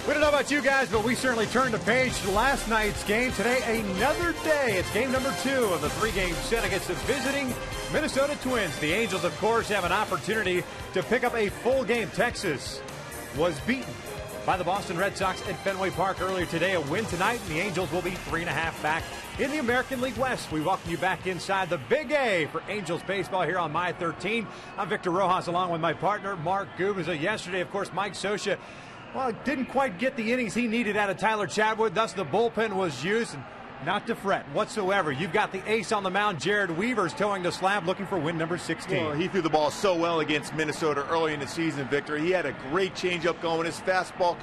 We don't know about you guys, but we certainly turned the page to last night's game. Today, another day. It's game number 2 of the 3-game set against the visiting Minnesota Twins. The Angels, of course, have an opportunity to pick up a full game. Texas was beaten by the Boston Red Sox at Fenway Park earlier today. A win tonight, and the Angels will be 3.5 back in the American League West. We welcome you back inside the Big A for Angels baseball here on My 13. I'm Victor Rojas, along with my partner, Mark Gubicza. Yesterday, of course, Mike Scioscia, well, didn't quite get the innings he needed out of Tyler Chatwood. Thus, the bullpen was used. And not to fret whatsoever. You've got the ace on the mound, Jared Weaver's towing the slab, looking for win number 16. Well, he threw the ball so well against Minnesota early in the season, Victor. He had a great changeup going. His fastball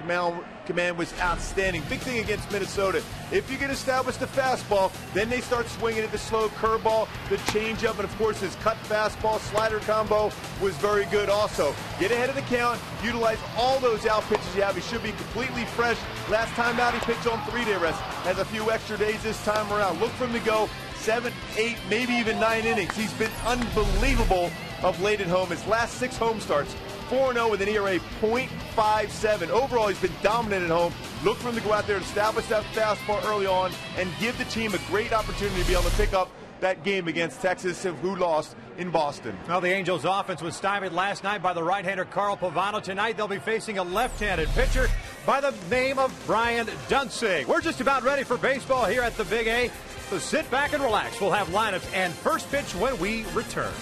command was outstanding. Big thing against Minnesota. If you can establish the fastball, then they start swinging at the slow curveball, the changeup, and of course his cut fastball slider combo was very good also. Get ahead of the count, utilize all those out pitches you have. He should be completely fresh. Last time out, he pitched on 3-day rest. Has a few extra days this time around. Look for him to go 7, 8, maybe even 9 innings. He's been unbelievable of late at home. His last 6 home starts, 4-0 with an ERA .57. Overall, he's been dominant at home. Look for him to go out there and establish that fastball early on and give the team a great opportunity to be able to pick up that game against Texas, who lost in Boston. Well, the Angels' offense was stymied last night by the right-hander Carl Pavano. Tonight, they'll be facing a left-handed pitcher by the name of Brian Duensing. We're just about ready for baseball here at the Big A, so sit back and relax. We'll have lineups and first pitch when we return.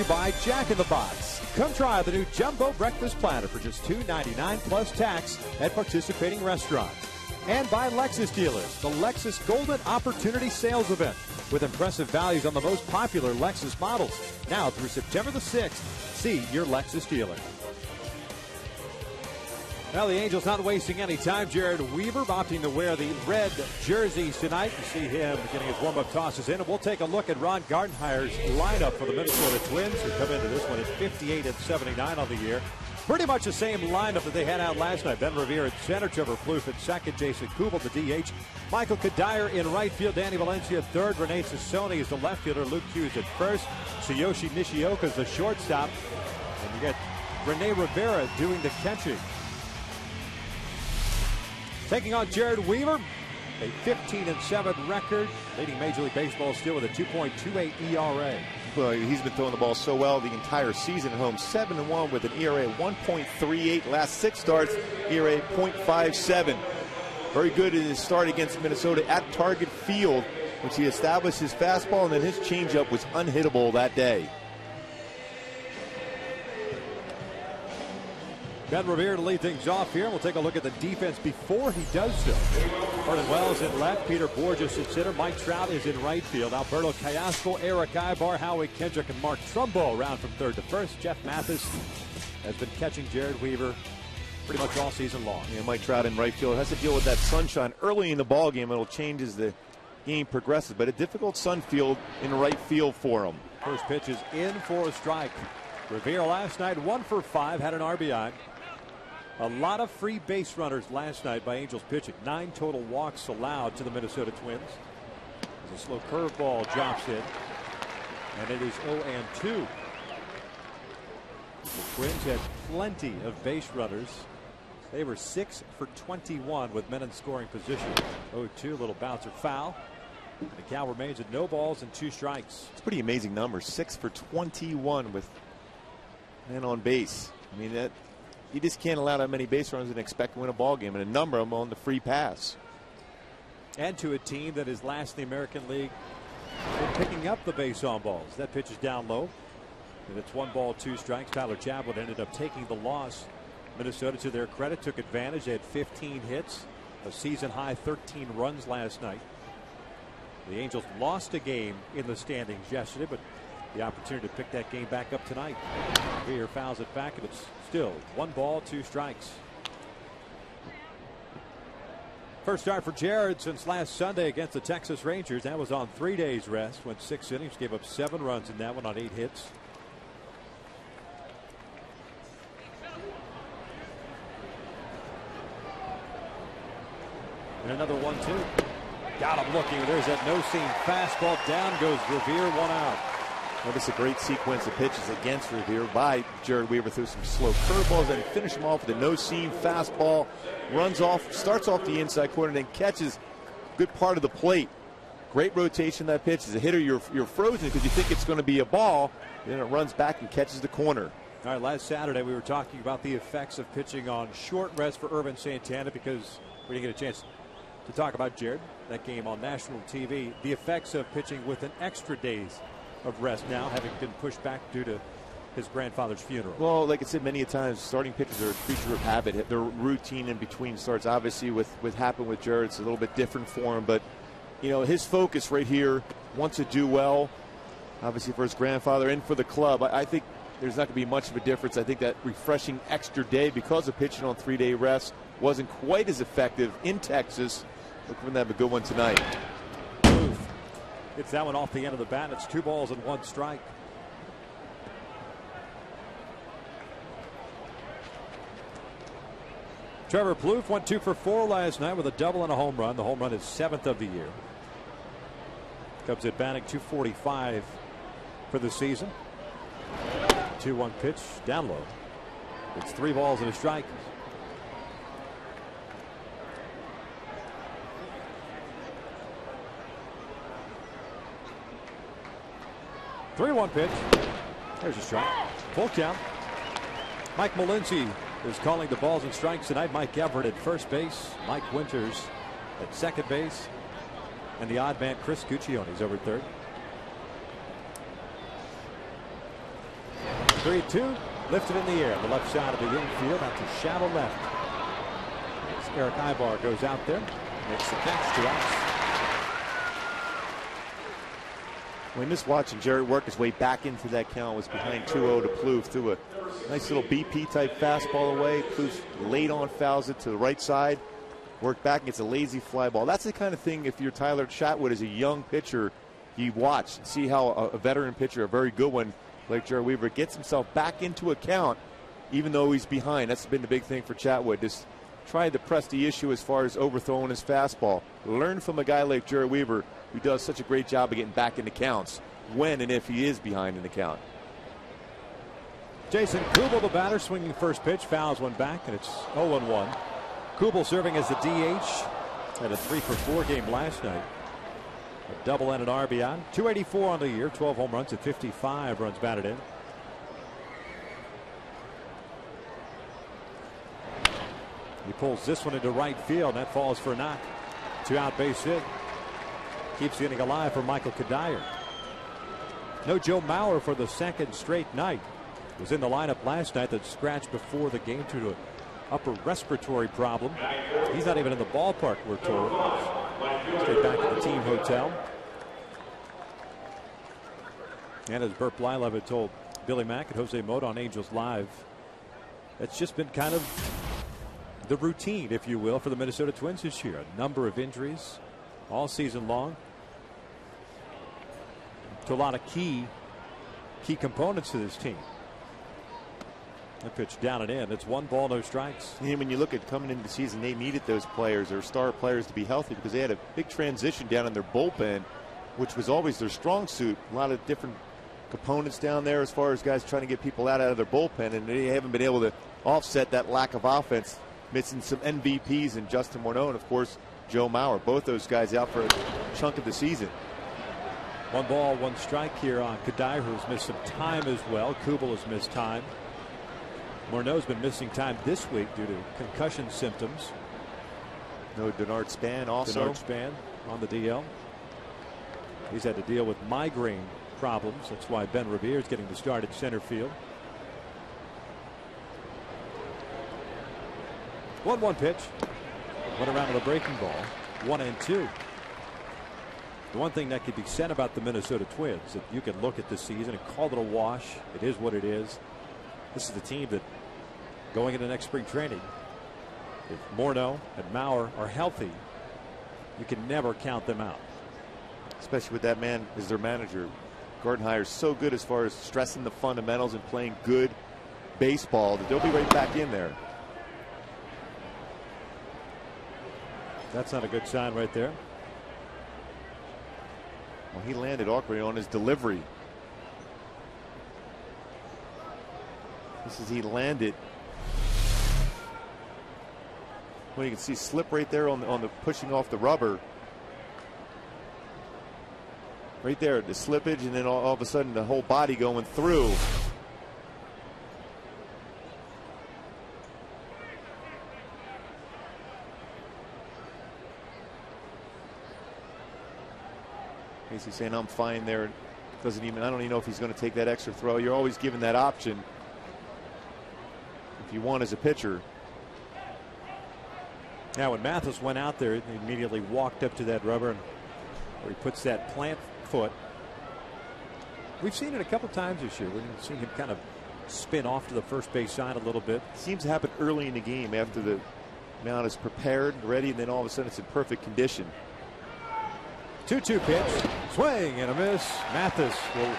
By Jack in the Box. Come try the new Jumbo Breakfast Platter for just $2.99 plus tax at participating restaurants. And by Lexus dealers, the Lexus Golden Opportunity Sales Event with impressive values on the most popular Lexus models. Now through September the 6th, see your Lexus dealer. Now the Angels not wasting any time. Jared Weaver opting to wear the red jerseys tonight. You see him getting his warm-up tosses in. And we'll take a look at Ron Gardenhire's lineup for the Minnesota Twins, who come into this one at 58-79 on the year. Pretty much the same lineup that they had out last night. Ben Revere at center, Trevor Plouffe at second, Jason Kubel the DH, Michael Kadire in right field, Danny Valencia third, Renee Sassoni is the left fielder, Luke Hughes at first, Tsuyoshi Nishioka is the shortstop, and you get Rene Rivera doing the catching. Taking on Jared Weaver, a 15-7 record, leading Major League Baseball still with a 2.28 ERA. Well, he's been throwing the ball so well the entire season at home. 7-1 with an ERA of 1.38. Last 6 starts, ERA 0.57. Very good in his start against Minnesota at Target Field, which he established his fastball, and then his changeup was unhittable that day. Ben Revere to lead things off here. We'll take a look at the defense before he does so. Vernon Wells in left, Peter Borges at center, Mike Trout is in right field, Alberto Callasco, Eric Ibar, Howie Kendrick, and Mark Trumbo round from third to first. Jeff Mathis has been catching Jared Weaver pretty much all season long. Yeah, Mike Trout in right field has to deal with that sunshine early in the ball game. It'll change as the game progresses, but a difficult sun field in right field for him. First pitch is in for a strike. Revere last night 1 for 5, had an RBI. A lot of free base runners last night by Angels pitching. 9 total walks allowed to the Minnesota Twins. As a slow curveball drops in, and it is 0-2. The Twins had plenty of base runners. They were 6 for 21 with men in scoring position. 0-2, little bouncer foul. And the count remains at no balls and 2 strikes. It's a pretty amazing number. 6 for 21 with men on base. I mean, that you just can't allow that many base runners and expect to win a ball game, and a number of them on the free pass. And to a team that is last in the American League in picking up the base on balls. That pitch is down low. And it's 1 ball, 2 strikes. Tyler Chabot ended up taking the loss. Minnesota, to their credit, took advantage. They had 15 hits, a season high 13 runs last night. The Angels lost a game in the standings yesterday, but the opportunity to pick that game back up tonight. Revere fouls it back, and it's still 1 ball, 2 strikes. First start for Jared since last Sunday against the Texas Rangers. That was on 3 days rest. Went 6 innings, gave up 7 runs in that one on 8 hits. And another 1-2. Got him looking. There's that no-seam fastball. Down goes Revere, 1 out. Notice a great sequence of pitches against Revere by Jared Weaver through some slow curveballs and finish him off with a no-seam fastball. Runs off, starts off the inside corner, then catches a good part of the plate. Great rotation that pitch. As a hitter, you're frozen because you think it's going to be a ball. Then it runs back and catches the corner. All right, last Saturday we were talking about the effects of pitching on short rest for Ervin Santana because we didn't get a chance to talk about Jared, that game on national TV. The effects of pitching with an extra days of rest now, having been pushed back due to his grandfather's funeral. Well, like I said many a times, starting pitchers are a creature of habit. Their routine in between starts, obviously, with happened with Jared, it's a little bit different for him. But, you know, his focus right here, wants to do well, obviously for his grandfather and for the club. I think there's not going to be much of a difference. I think that refreshing extra day, because of pitching on 3-day rest, wasn't quite as effective in Texas. Look for them to have a good one tonight. Move. It's that one off the end of the bat. It's 2 balls and 1 strike. Trevor Plouffe went 2 for 4 last night with a double and a home run. The home run is 7th of the year. Cubs at batting .245 for the season. 2-1 pitch down low. It's 3 balls and a strike. Three-one pitch. There's a strike. Full count. Mike Molinski is calling the balls and strikes tonight. Mike Everett at first base. Mike Winters at second base. And the odd man Chris Guccione is over third. 3-2. Lifted in the air. The left side of the infield out to shallow left. It's Eric Ibar goes out there, makes the catch, 2 outs. When just watching Jerry work his way back into that count, was behind 2-0 to Plouffe, threw a nice little BP type fastball away. Plouffe late on fouls it to the right side, worked back and gets a lazy fly ball. That's the kind of thing, if you're Tyler Chatwood as a young pitcher, you watch and see how a veteran pitcher, a very good one like Jerry Weaver, gets himself back into a count even though he's behind. That's been the big thing for Chatwood. Just try to press the issue as far as overthrowing his fastball. Learn from a guy like Jerry Weaver, who does such a great job of getting back into counts when and if he is behind in the count. Jason Kubel, the batter, swinging first pitch, fouls one back, and it's 0-1. Kubel serving as the DH. Had a 3-for-4 game last night. A double and an RBI. 284 on the year, 12 home runs and 55 runs batted in. He pulls this one into right field, and that falls for a knock. 2-out base hit. Keeps the inning alive for Michael Cuddyer. No Joe Mauer for the second straight night. Was in the lineup last night, that scratched before the game due to an upper respiratory problem. He's not even in the ballpark, we're told. Straight back at the team hotel. And as Burt Blylev had told Billy Mack and Jose Mota on Angels Live, it's just been kind of the routine, if you will, for the Minnesota Twins this year. A number of injuries all season long to a lot of key components to this team. That pitch down and in. It's 1 ball, no strikes. And when you look at coming into the season, they needed those players, their star players, to be healthy because they had a big transition down in their bullpen, which was always their strong suit. A lot of different components down there as far as guys trying to get people out of their bullpen, and they haven't been able to offset that lack of offense. Missing some MVPs in Justin Morneau and, of course, Joe Mauer. Both those guys out for a chunk of the season. 1 ball, 1 strike here on Cuddyer, who's missed some time as well. Kubel has missed time. Morneau's been missing time this week due to concussion symptoms. No Denard Span also. Denard Span on the DL. He's had to deal with migraine problems. That's why Ben Revere is getting to start at center field. 1-1 pitch. Went around with a breaking ball. 1-2. The one thing that could be said about the Minnesota Twins, that you can look at this season and call it a wash. It is what it is. This is the team that, going into next spring training, if Morneau and Mauer are healthy, you can never count them out. Especially with that man as their manager. Gardenhire's so good as far as stressing the fundamentals and playing good baseball that they'll be right back in there. That's not a good sign right there. Well, he landed awkwardly on his delivery. This is he landed. Well, you can see slip right there on the pushing off the rubber. Right there, the slippage, and then all of a sudden the whole body going through. He's saying I'm fine there. I don't even know if he's going to take that extra throw. You're always given that option if you want as a pitcher. Now when Mathis went out there, he immediately walked up to that rubber and where he puts that plant foot. We've seen it a couple times this year. We've seen him kind of spin off to the first base side a little bit. It seems to happen early in the game after the mound is prepared, ready, and then all of a sudden it's in perfect condition. 2-2 pitch, swing and a miss. Mathis will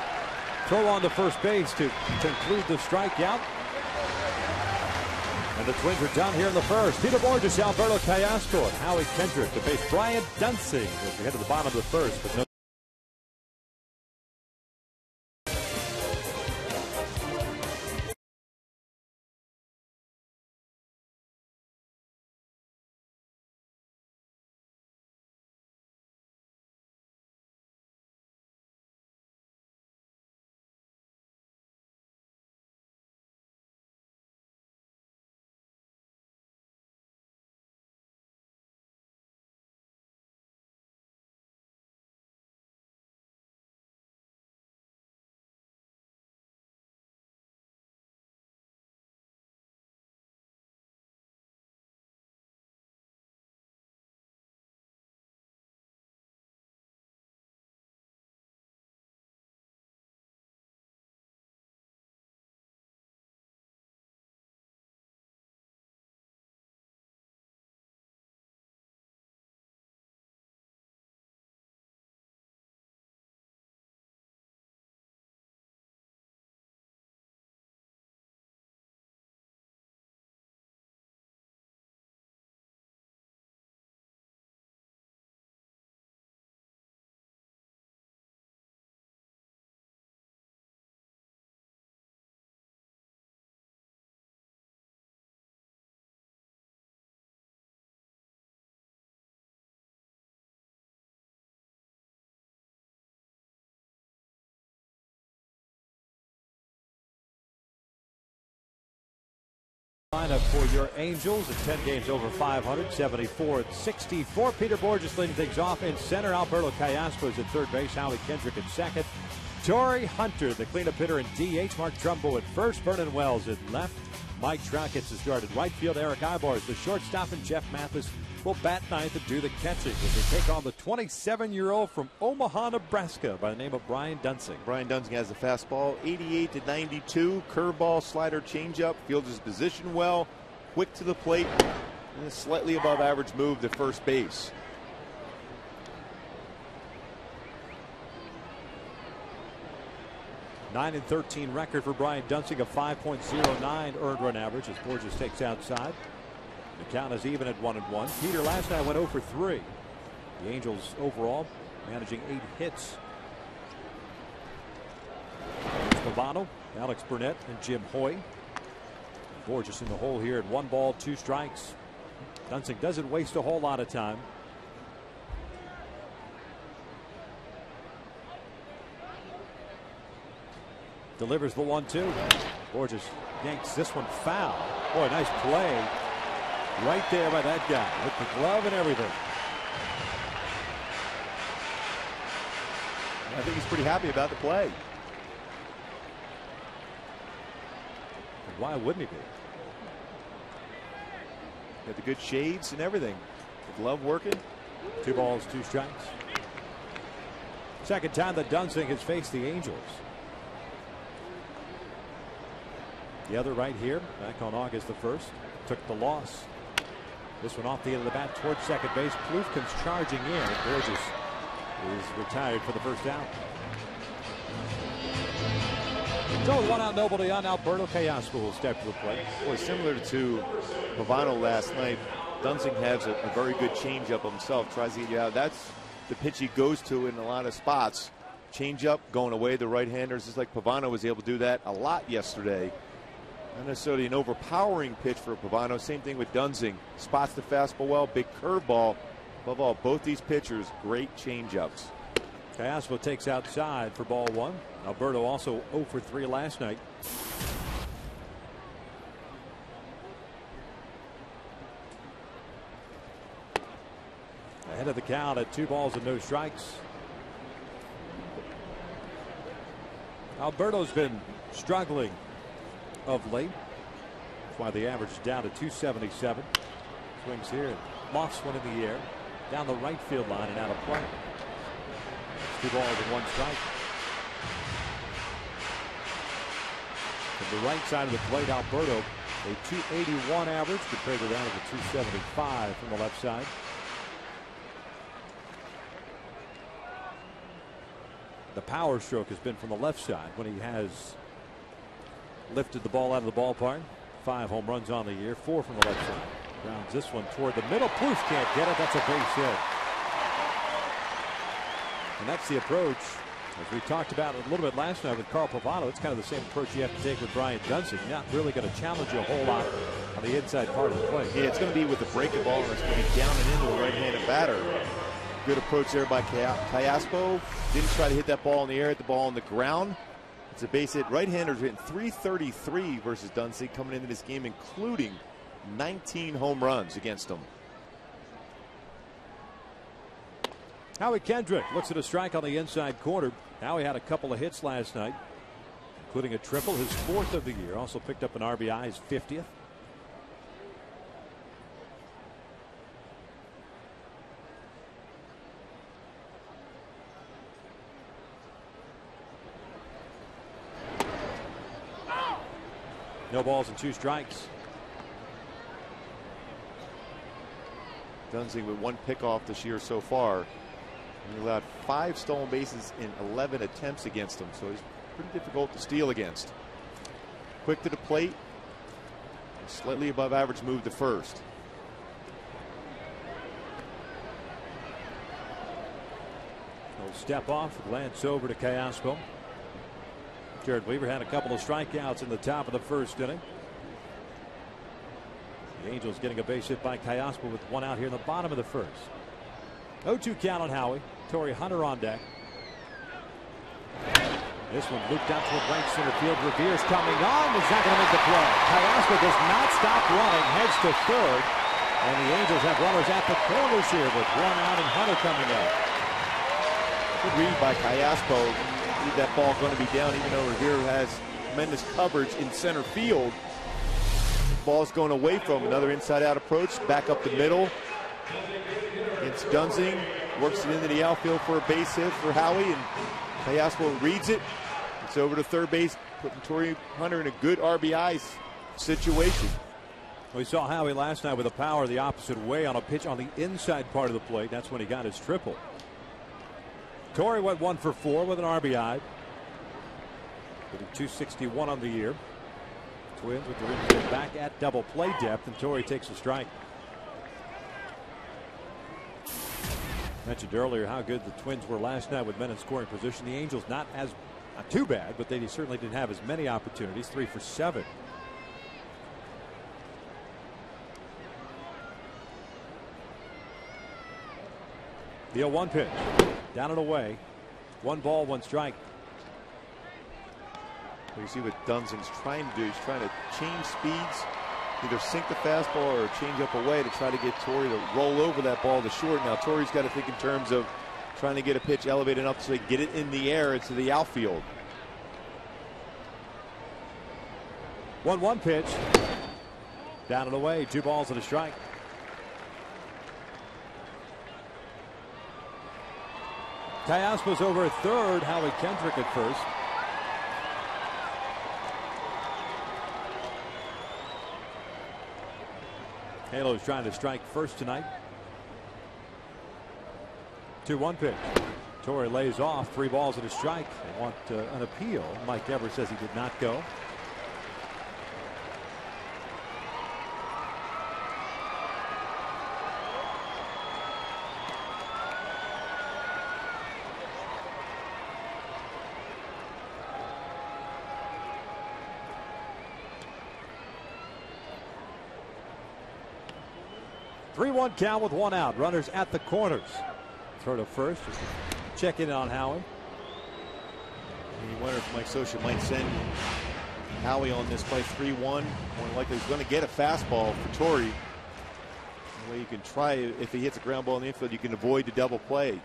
throw on the first base to conclude the strikeout. And the Twins are down here in the first. Peter Borges, Alberto Callasco, and Howie Kendrick to face Brian Duensing as we head to the bottom of the first. But no Lineup for your Angels at 10 games over 500, 74-64. Peter Bourjos leading things off in center. Alberto Callaspo is at third base. Howie Kendrick at second. Torii Hunter, the cleanup hitter, in DH. Mark Trumbo at first. Vernon Wells at left. Mike Trout gets the start at right field. Eric Ibar is the shortstop, and Jeff Mathis will bat ninth and do the catching as they take on the 27-year-old from Omaha, Nebraska, by the name of Brian Duensing. Brian Duensing has the fastball, 88-92, curveball, slider, changeup. Fields his position well, quick to the plate, and a slightly above average move to first base. (9-13) record for Brian Duensing, a 5.09 earned run average as Bourjos takes outside. The count is even at 1-1. Peter last night went 0 for 3. The Angels overall managing 8 hits. Pavano, Alex Burnett, and Jim Hoy. Bourjos in the hole here at 1 ball, 2 strikes. Duensing doesn't waste a whole lot of time. Delivers the 1-2. Bourjos yanks this one foul. Boy, nice play right there by that guy with the glove and everything. I think he's pretty happy about the play. And why wouldn't he be? Got the good shades and everything. The glove working. 2 balls, 2 strikes. Second time that Duensing has faced the Angels. The other right here, back on August the 1st, took the loss. This one off the end of the bat towards second base. Plouffe comes charging in. Bourjos is retired for the first out. So 1 out, nobody on. Alberto Callaspo will step to the plate. Boy, similar to Pavano last night, Duensing has a very good changeup himself. Tries to get you out. That's the pitch he goes to in a lot of spots. Changeup going away the right-handers. It's like Pavano was able to do that a lot yesterday. Not necessarily an overpowering pitch for Pavano. Same thing with Duensing. Spots the fastball well, big curveball. Above all, both these pitchers, great changeups. Callaspo takes outside for ball 1. Alberto also 0 for 3 last night. Ahead of the count at 2 balls and no strikes. Alberto's been struggling of late. That's why the average is down to 277. Swings here, lofts one in the air, down the right field line and out of play. 2 balls and 1 strike. From the right side of the plate, Alberto, a 281 average compared to that of a 275 from the left side. The power stroke has been from the left side when he has lifted the ball out of the ballpark. 5 home runs on the year, 4 from the left side. Grounds this one toward the middle. Plouffe can't get it. That's a base hit. And that's the approach, as we talked about a little bit last night with Carl Pavano. It's kind of the same approach you have to take with Brian Duensing. You're not really going to challenge you a whole lot on the inside part of the plate. Yeah, it's going to be with the breaking ball, and it's going to be down and into the right-handed batter. Good approach there by Callaspo. Didn't try to hit that ball in the air, hit the ball on the ground. It's a base hit. Right-handers hitting .333 versus Duensing coming into this game, including 19 home runs against him. Howie Kendrick looks at a strike on the inside corner. Howie had a couple of hits last night, including a triple, his 4th of the year. Also picked up an RBI, his 50th. No balls and 2 strikes. Duensing with 1 pickoff this year so far. He allowed 5 stolen bases in 11 attempts against him, so he's pretty difficult to steal against. Quick to the plate. Slightly above average move to first. No step off, glance over to Callaspo. Jared Weaver had a couple of strikeouts in the top of the 1st inning. The Angels getting a base hit by Callaspo with 1 out here in the bottom of the 1st. 0-2 count on Howie. Torii Hunter on deck. This one looped out toward right center field. Revere's coming on. Is not going to make the play. Callaspo does not stop running. Heads to third. And the Angels have runners at the corners here with one out and Hunter coming up. Good read by Callaspo. Leave that ball going to be down even though Revere has tremendous coverage in center field. The ball's going away from him. Another inside-out approach. Back up the middle. Against Dunsing. Works it into the outfield for a base hit for Howie. And Callaspo reads it. It's over to third base, putting Torii Hunter in a good RBI situation. We saw Howie last night with a power the opposite way on a pitch on the inside part of the plate. That's when he got his triple. Torii went 1 for 4 with an RBI. With a 261 on the year. Twins with the infield back at double play depth, and Torii takes a strike. Mentioned earlier how good the Twins were last night with men in scoring position. The Angels not too bad, but they certainly didn't have as many opportunities. 3 for 7. The 0-1 pitch. Down and away. 1 ball, 1 strike. You see what Dunsing's trying to do. He's trying to change speeds, either sink the fastball or change up away to try to get Torii to roll over that ball to short. Now Tori's got to think in terms of trying to get a pitch elevated up so they get it in the air into the outfield. 1-1 pitch. Down and away. 2 balls and a strike. Callaspo's over at third. Howie Kendrick at first. Halo's trying to strike first tonight. 2-1 pitch. Torii lays off. 3 balls and a strike. They want an appeal. Mike Evers says he did not go. One count with 1 out. Runners at the corners. Throw to first. Check in on Howie. And you wonder if Mike Scioscia might send Howie on this play 3-1. More likely he's going to get a fastball for Torii. The way you can try it, if he hits a ground ball in the infield, you can avoid the double play.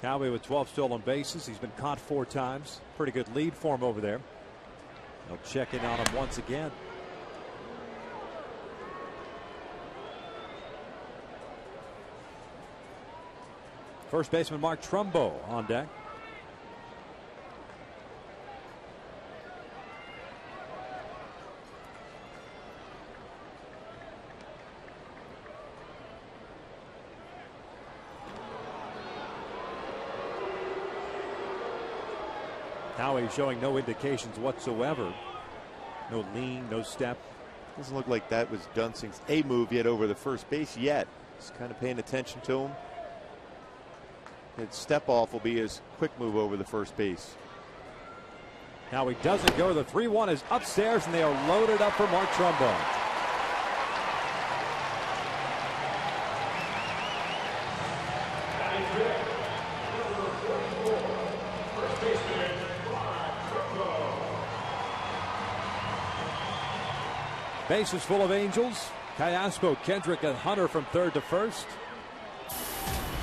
Howie with 12 stolen bases. He's been caught 4 times. Pretty good lead for him over there. They'll check in on him once again. First baseman Mark Trumbo on deck. Howie showing no indications whatsoever. No lean, no step. Doesn't look like that was Dunsing's A move yet over the first base yet. Just kind of paying attention to him. His step off will be his quick move over the first base. Now he doesn't go. The 3-1 is upstairs, and they are loaded up for Mark Trumbo. Bases full of Angels. Callaspo, Kendrick, and Hunter from third to first.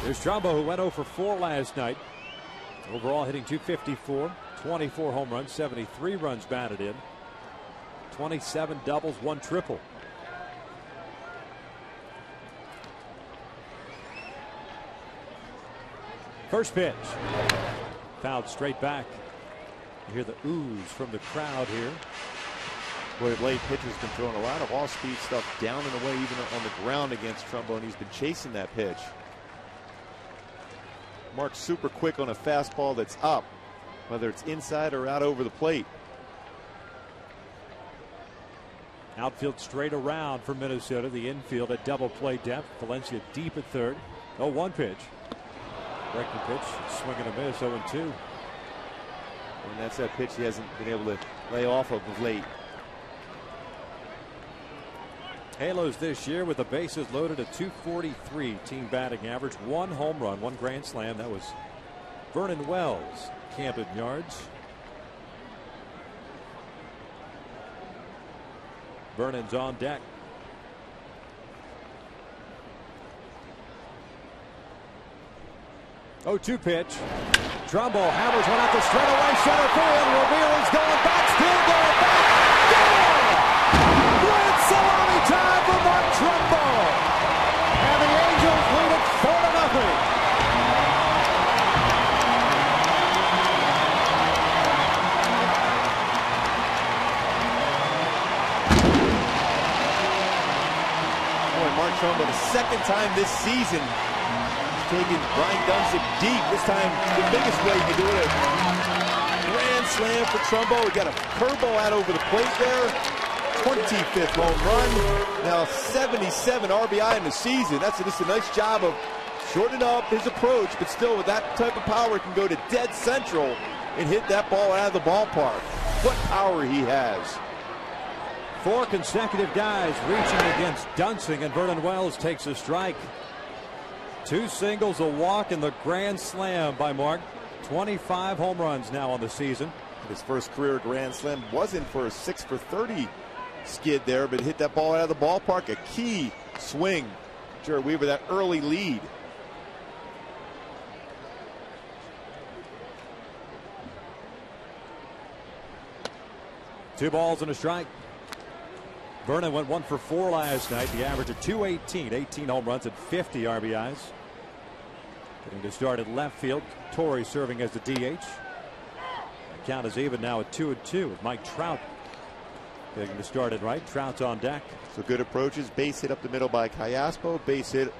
There's Trumbo, who went 0 for 4 last night. Overall hitting .254, 24 home runs, 73 runs batted in, 27 doubles, 1 triple. First pitch. Fouled straight back. You hear the ooze from the crowd here. Boy, late pitcher's been throwing a lot of off-speed stuff down and away, even on the ground against Trumbo, and he's been chasing that pitch. Mark's super quick on a fastball that's up, whether it's inside or out over the plate. Outfield straight around for Minnesota. The infield at double play depth. Valencia deep at third. 0-1 pitch. Breaking pitch. Swing and a miss. 0-2. And that's that pitch he hasn't been able to lay off of late. Halos this year with the bases loaded at .243 team batting average. 1 home run, 1 grand slam. That was Vernon Wells, Camden Yards. Vernon's on deck. 0-2 pitch. Trumbo hammers one out to straightaway center field. Revere is going back, still going back. Goal! Grand salami time for Mark Trumbo. And the Angels lead it 4-0. Mark Trumbo, the second time this season, taking Brian Dunston deep. This time, the biggest way you can do it. A grand slam for Trumbo. We got a curveball out over the plate there. 25th home run. Now 77 RBI in the season. That's just a nice job of shortening up his approach, but still with that type of power can go to dead central and hit that ball out of the ballpark. What power he has. 4 consecutive guys reaching against Dunsing, and Vernon Wells takes a strike. 2 singles, a walk, and the grand slam by Mark. 25 home runs now on the season. His first career grand slam wasn't for a 6-for-30 skid there, but hit that ball out of the ballpark. A key swing. Jared Weaver, that early lead. Two balls and a strike. Vernon went 1 for 4 last night. The average of .218, 18 home runs and 50 RBIs. Getting to start at left field. Torrey serving as the DH. The count is even now at 2-2 with Mike Trout getting to start at right. Trout's on deck. So good approaches. Base hit up the middle by Callaspo. Base hit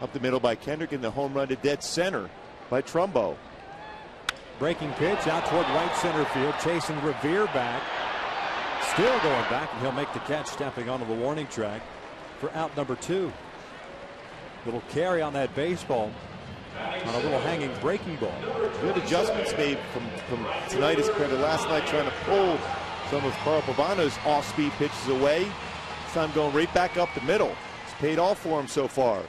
up the middle by Kendrick, and the home run to dead center by Trumbo. Breaking pitch out toward right center field. Chasing Revere back. Still going back, and he'll make the catch, stepping onto the warning track for out number 2. Little carry on that baseball on a little hanging breaking ball. Good adjustments made from tonight as compared to last night, trying to pull some of Carl Pavano's off-speed pitches away. This time going right back up the middle. It's paid off for him so far.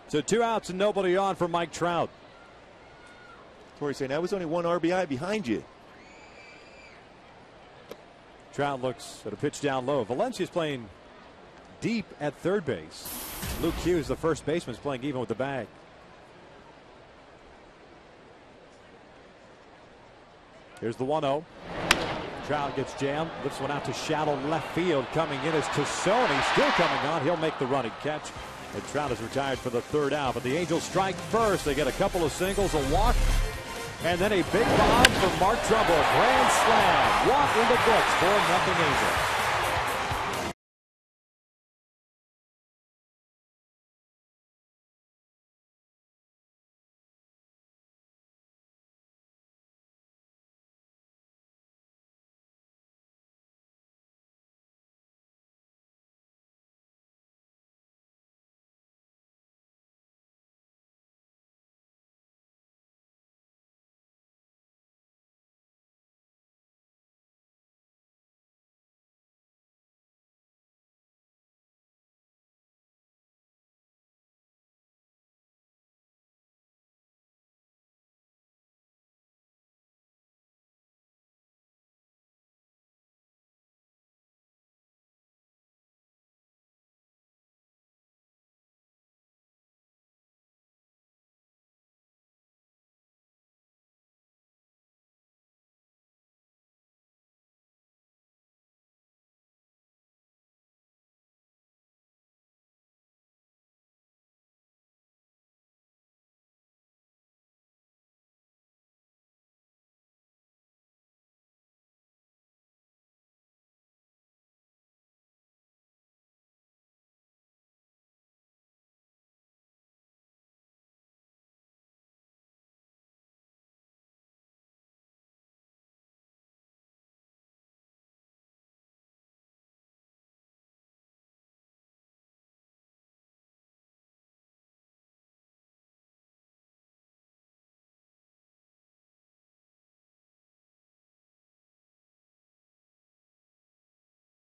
So 2 outs and nobody on for Mike Trout. Torrey saying, that was only 1 RBI behind you. Trout looks at a pitch down low. Valencia's playing deep at third base. Luke Hughes, the first baseman, is playing even with the bag. Here's the 1-0. Trout gets jammed, lifts one out to shallow left field. Coming in is Tassone, still coming on. He'll make the running catch. And Trout is retired for the 3rd out. But the Angels strike first. They get a couple of singles, a walk, and then a big bomb for Mark Trumbo. Grand slam. Walk in the books. 4-0 Angels.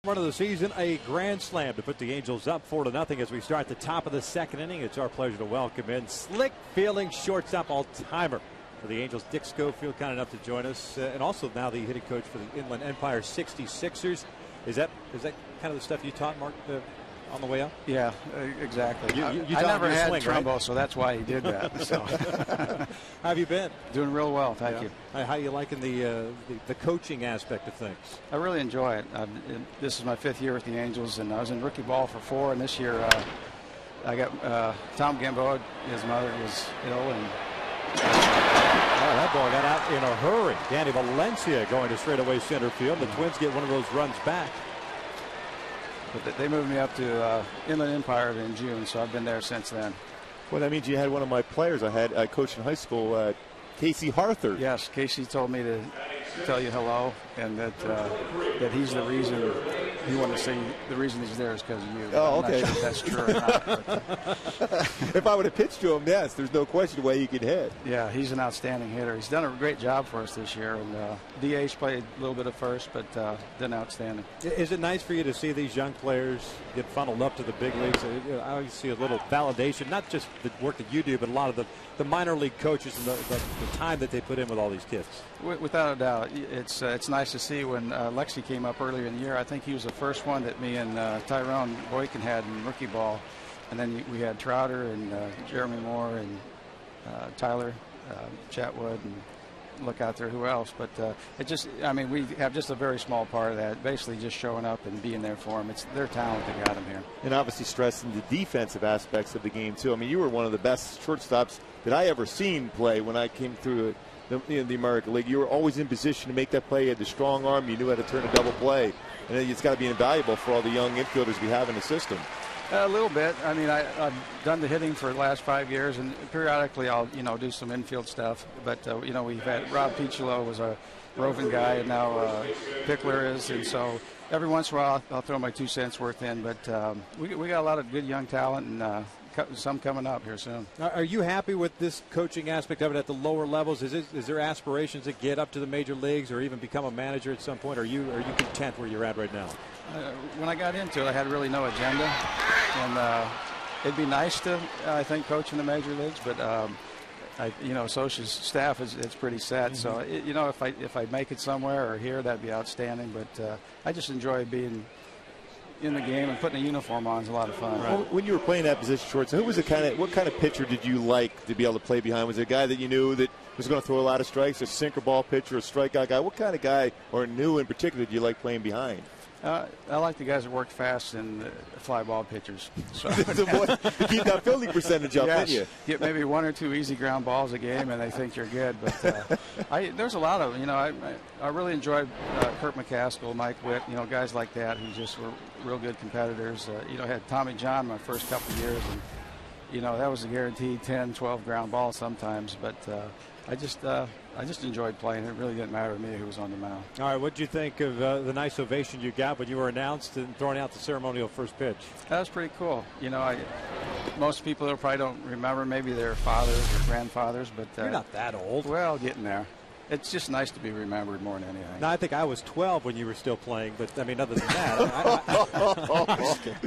Run of the season, a grand slam to put the Angels up 4-0 as we start the top of the second inning. It's our pleasure to welcome in slick feeling shortstop all-timer for the Angels, Dick Schofield, kind enough to join us, and also now the hitting coach for the Inland Empire 66ers. Is that kind of the stuff you taught Mark on the way up? Yeah, exactly. You I never had swing, Trumbo, right? so that's why he did that. So. How have you been? Doing real well, thank you. How are you liking the coaching aspect of things? I really enjoy it. This is my 5th year with the Angels, and I was in rookie ball for 4, and this year I got Tom Gamboa. His mother was ill, and that ball got out in a hurry. Danny Valencia going to straightaway center field. The Twins get one of those runs back. But they moved me up to Inland Empire in June, so I've been there since then. Well, that means you had one of my players I coached in high school, Casey Harthur. Yes, Casey told me to tell you hello, and that he's the reason. He wanted to say the reason he's there is because of you. Oh, I'm okay. not sure if that's true or not. But, if I would have pitched to him, yes, there's no question why he could hit. yeah, he's an outstanding hitter. He's done a great job for us this year, and DH played a little bit of first, but done outstanding. Is it nice for you to see these young players get funneled up to the big leagues? I always see a little validation, not just the work that you do, but a lot of the minor league coaches and the time that they put in with all these kids. Without a doubt, it's nice to see. When Lexi came up earlier in the year, I think he was the first one that me and Tyrone Boykin had in rookie ball, and then we had Trotter and Jeremy Moore and Tyler Chatwood, and look out there who else. But we have just a very small part of that, basically just showing up and being there for them. It's their talent that got them here. And obviously stressing the defensive aspects of the game too. I mean, you were one of the best shortstops that I ever seen play when I came through the American League. You were always in position to make that play. You had the strong arm. You knew how to turn a double play. And it's got to be invaluable for all the young infielders we have in the system. A little bit. I mean, I've done the hitting for the last 5 years, and periodically I'll do some infield stuff. But we've had Rob Piccolo was a roving guy, and now Pickler is, and so every once in a while I'll throw my 2 cents worth in. But we got a lot of good young talent, and some coming up here soon. Are you happy with this coaching aspect of it at the lower levels? Is there aspirations to get up to the major leagues or even become a manager at some point? Or are you content where you're at right now? When I got into it, I had really no agenda, and it'd be nice to, I think, coach in the major leagues. But Socha's staff it's pretty set. Mm-hmm. So if I make it somewhere or here, that'd be outstanding. But I just enjoy being in the game, and putting a uniform on is a lot of fun. Right. Well, when you were playing that position, shortstop, what kind of pitcher did you like to be able to play behind? Was it a guy that you knew that was going to throw a lot of strikes, a sinker ball pitcher, a strikeout guy? What kind of guy, or knew in particular, did you like playing behind? I like the guys that worked fast and fly ball pitchers. So to keep that fielding percentage up, yes, didn't you? Get maybe 1 or 2 easy ground balls a game, and they think you're good. But there's a lot of I really enjoyed Kurt McCaskill, Mike Witt, guys like that who just were real good competitors. I had Tommy John my first couple of years, and that was a guaranteed 10, 12 ground balls sometimes. But I just enjoyed playing. It really didn't matter to me who was on the mound. All right, what did you think of the nice ovation you got when you were announced and throwing out the ceremonial first pitch? That was pretty cool. Most people probably don't remember maybe their fathers or grandfathers, but you're not that old. Well, getting there. It's just nice to be remembered more than anything. No, I think I was 12 when you were still playing, but I mean, other than that,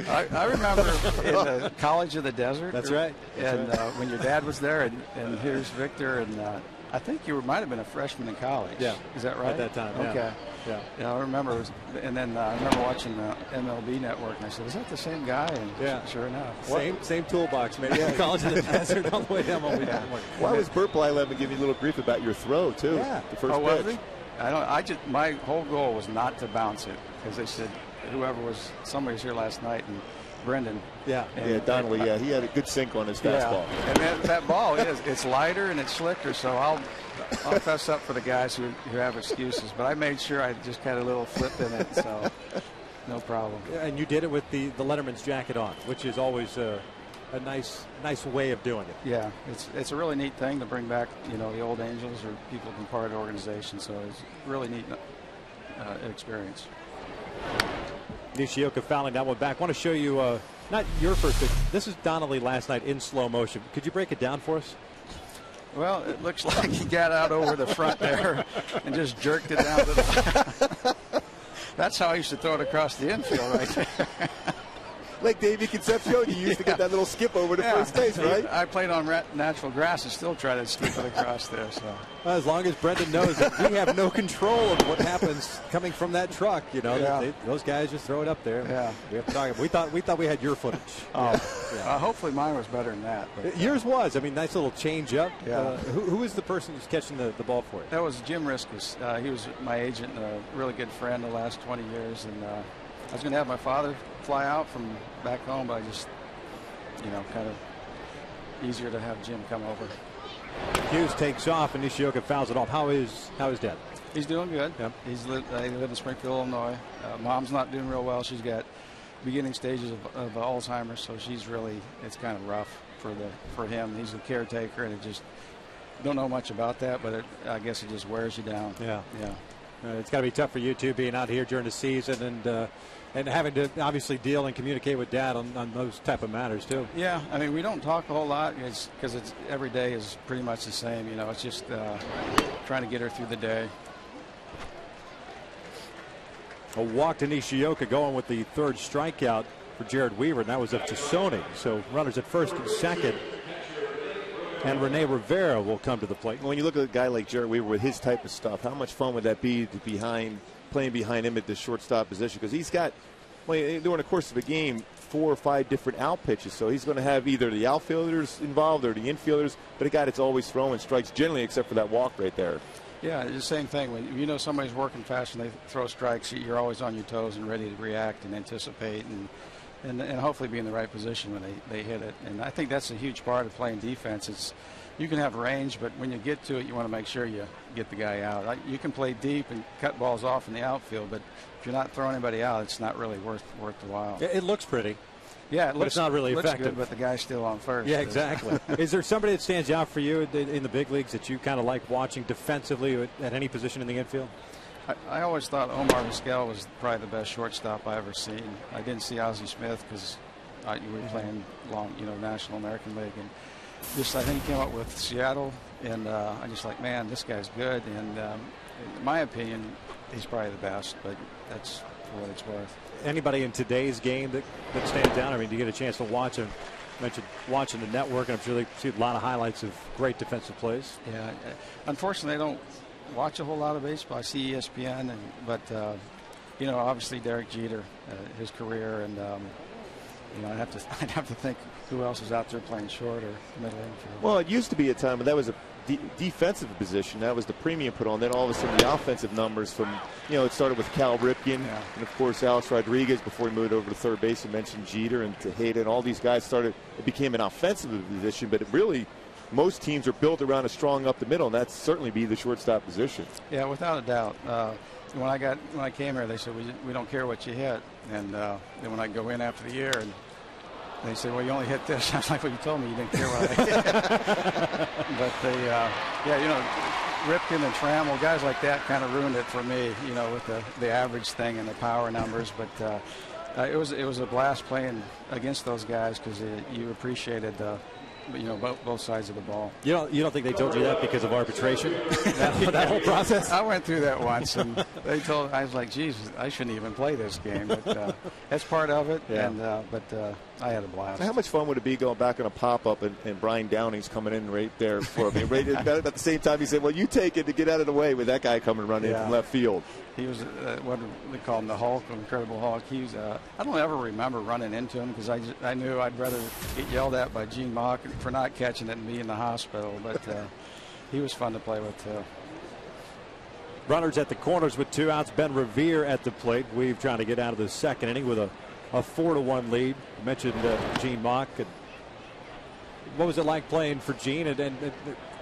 I remember in the College of the Desert. That's right. And when your dad was there, and here's Victor, and I think you might have been a freshman in college. Yeah. Is that right? At that time. Okay. Yeah. I remember. And then I remember watching the MLB Network, and I said, "Is that the same guy?" And sure enough. Same toolbox, man. Yeah. College of the Desert all the way down MLB Network. Why was Burt Blyleven giving you a little grief about your throw too? Yeah. The first was pitch. he? My whole goal was not to bounce it, because they said somebody was here last night, and Brendan. Yeah, Donnelly. He had a good sink on his fastball. And that ball it's lighter and it's slicker, so I'll fess up for the guys who have excuses. But I made sure I just had a little flip in it, so no problem. And you did it with the Letterman's jacket on, which is always a nice way of doing it. Yeah, it's a really neat thing to bring back, the old Angels or people from part of the organization. So it's a really neat experience. Nishioka fouling that one back. I want to show you not your first pitch. This is Donnelly last night in slow motion. Could you break it down for us? Well, it looks like he got out over the front there and just jerked it down to the That's how I used to throw it across the infield right there. Like Davey Concepcion, you used to get that little skip over to first base, right? I played on natural grass and still try to skip it across there. So as long as Brendan knows that we have no control of what happens coming from that truck, you know, those guys just throw it up there. Yeah, we have to talk. We thought we had your footage. Hopefully mine was better than that. But, yours was. I mean, nice little change up. Yeah. Who is the person who's catching the ball for you? That was Jim Riskus. He was my agent and a really good friend the last 20 years, and I was going to have my father fly out from back home, but I just, kind of easier to have Jim come over. Hughes takes off and Nishioka fouls it off. How is Dad? He's doing good. Yep. They live in Springfield, Illinois. Mom's not doing real well. She's got beginning stages of Alzheimer's, so it's kind of rough for him. He's the caretaker, and it just don't know much about that, but I guess it just wears you down. Yeah. Yeah. It's got to be tough for you two being out here during the season and having to obviously deal and communicate with Dad on those type of matters too. Yeah, I mean, we don't talk a whole lot because every day is pretty much the same. It's just trying to get her through the day. A walk to Nishioka going with the third strikeout for Jared Weaver, and that was up to Sony. So runners at first and second. And Rene Rivera will come to the plate. When you look at a guy like Jared Weaver with his type of stuff, how much fun would that be to playing behind him at the shortstop position? Because he's got, during the course of a game, 4 or 5 different out pitches. So he's going to have either the outfielders involved or the infielders, but a guy that's always throwing strikes generally, except for that walk right there. Yeah, it's the same thing. When somebody's working fast and they throw strikes, you're always on your toes and ready to react and anticipate and hopefully be in the right position when they hit it. And I think that's a huge part of playing defense. You can have range, but when you get to it, you want to make sure you get the guy out. You can play deep and cut balls off in the outfield, but if you're not throwing anybody out, it's not really worth the while. It looks pretty. Yeah, but it's not really effective. Good, but the guy's still on first. Yeah, exactly. Is there somebody that stands out for you in the big leagues that you kind of like watching defensively at any position in the infield? I always thought Omar Vizquel was probably the best shortstop I ever seen. I didn't see Ozzie Smith because we were playing National American League, and I think he came up with Seattle, and I just like, man, this guy's good. And in my opinion, he's probably the best, but that's for what it's worth. Anybody in today's game that stands out? I mean, do you get a chance to watch him? Mentioned watching the network, and I'm sure they see a lot of highlights of great defensive plays. Yeah, unfortunately, I don't watch a whole lot of baseball. I see ESPN, but obviously Derek Jeter, his career, and I'd have to think who else is out there playing short or middle infield. Well, it used to be a time when that was a defensive position. That was the premium put on. Then all of a sudden the offensive numbers from, it started with Cal Ripken and of course Alex Rodriguez before he moved over to third base. You mentioned Jeter and Tejeda and all these guys it became an offensive position, but most teams are built around a strong up the middle, and that's certainly be the shortstop position. Yeah, without a doubt. When I came here, they said we don't care what you hit, and then when I go in after the year and they say, well, you only hit this. I was like, well, you told me you didn't care what I hit. But Ripken and Trammell, guys like that kind of ruined it for me, with the average thing and the power numbers. But it was a blast playing against those guys because you appreciated both sides of the ball. You don't think they told you that because of arbitration? that whole process? I went through that once, and I was like, geez, I shouldn't even play this game. But that's part of it. Yeah. But I had a blast. So how much fun would it be going back on a pop-up and Brian Downing's coming in right there for me? Right at the same time, he said, well, you take it to get out of the way with that guy coming running in from left field. He was what they call him, the Hulk, Incredible Hulk. He was. I don't ever remember running into him because I knew I'd rather get yelled at by Gene Mauch for not catching it and be in the hospital. But he was fun to play with too. Runners at the corners with 2 outs. Ben Revere at the plate. We've trying to get out of the second inning with a 4-1 lead. You mentioned Gene Mauch. What was it like playing for Gene, and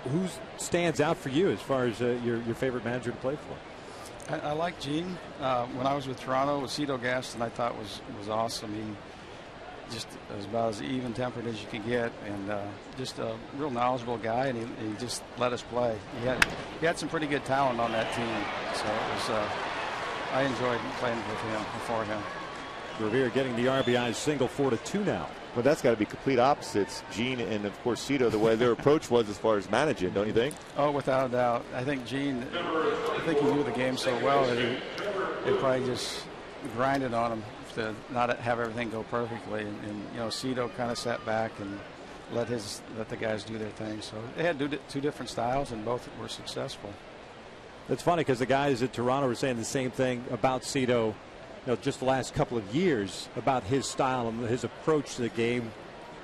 who stands out for you as far as your favorite manager to play for? I like Gene. When I was with Toronto, with Cito Gaston, I thought was awesome. He just was about as even-tempered as you could get, and just a real knowledgeable guy, and he just let us play. He had some pretty good talent on that team, so it was. I enjoyed playing with him before him. Revere getting the RBI single, 4-2 now. Well, that's got to be complete opposites. Gene and, of course, Cito, the way their approach was as far as managing, don't you think? Oh, without a doubt. I think Gene, he knew the game so well that they probably just grinded on him to not have everything go perfectly. And you know, Cito kind of sat back and let the guys do their thing. So they had two different styles, and both were successful. It's funny because the guys at Toronto were saying the same thing about Cito, just the last couple of years, about his style and his approach to the game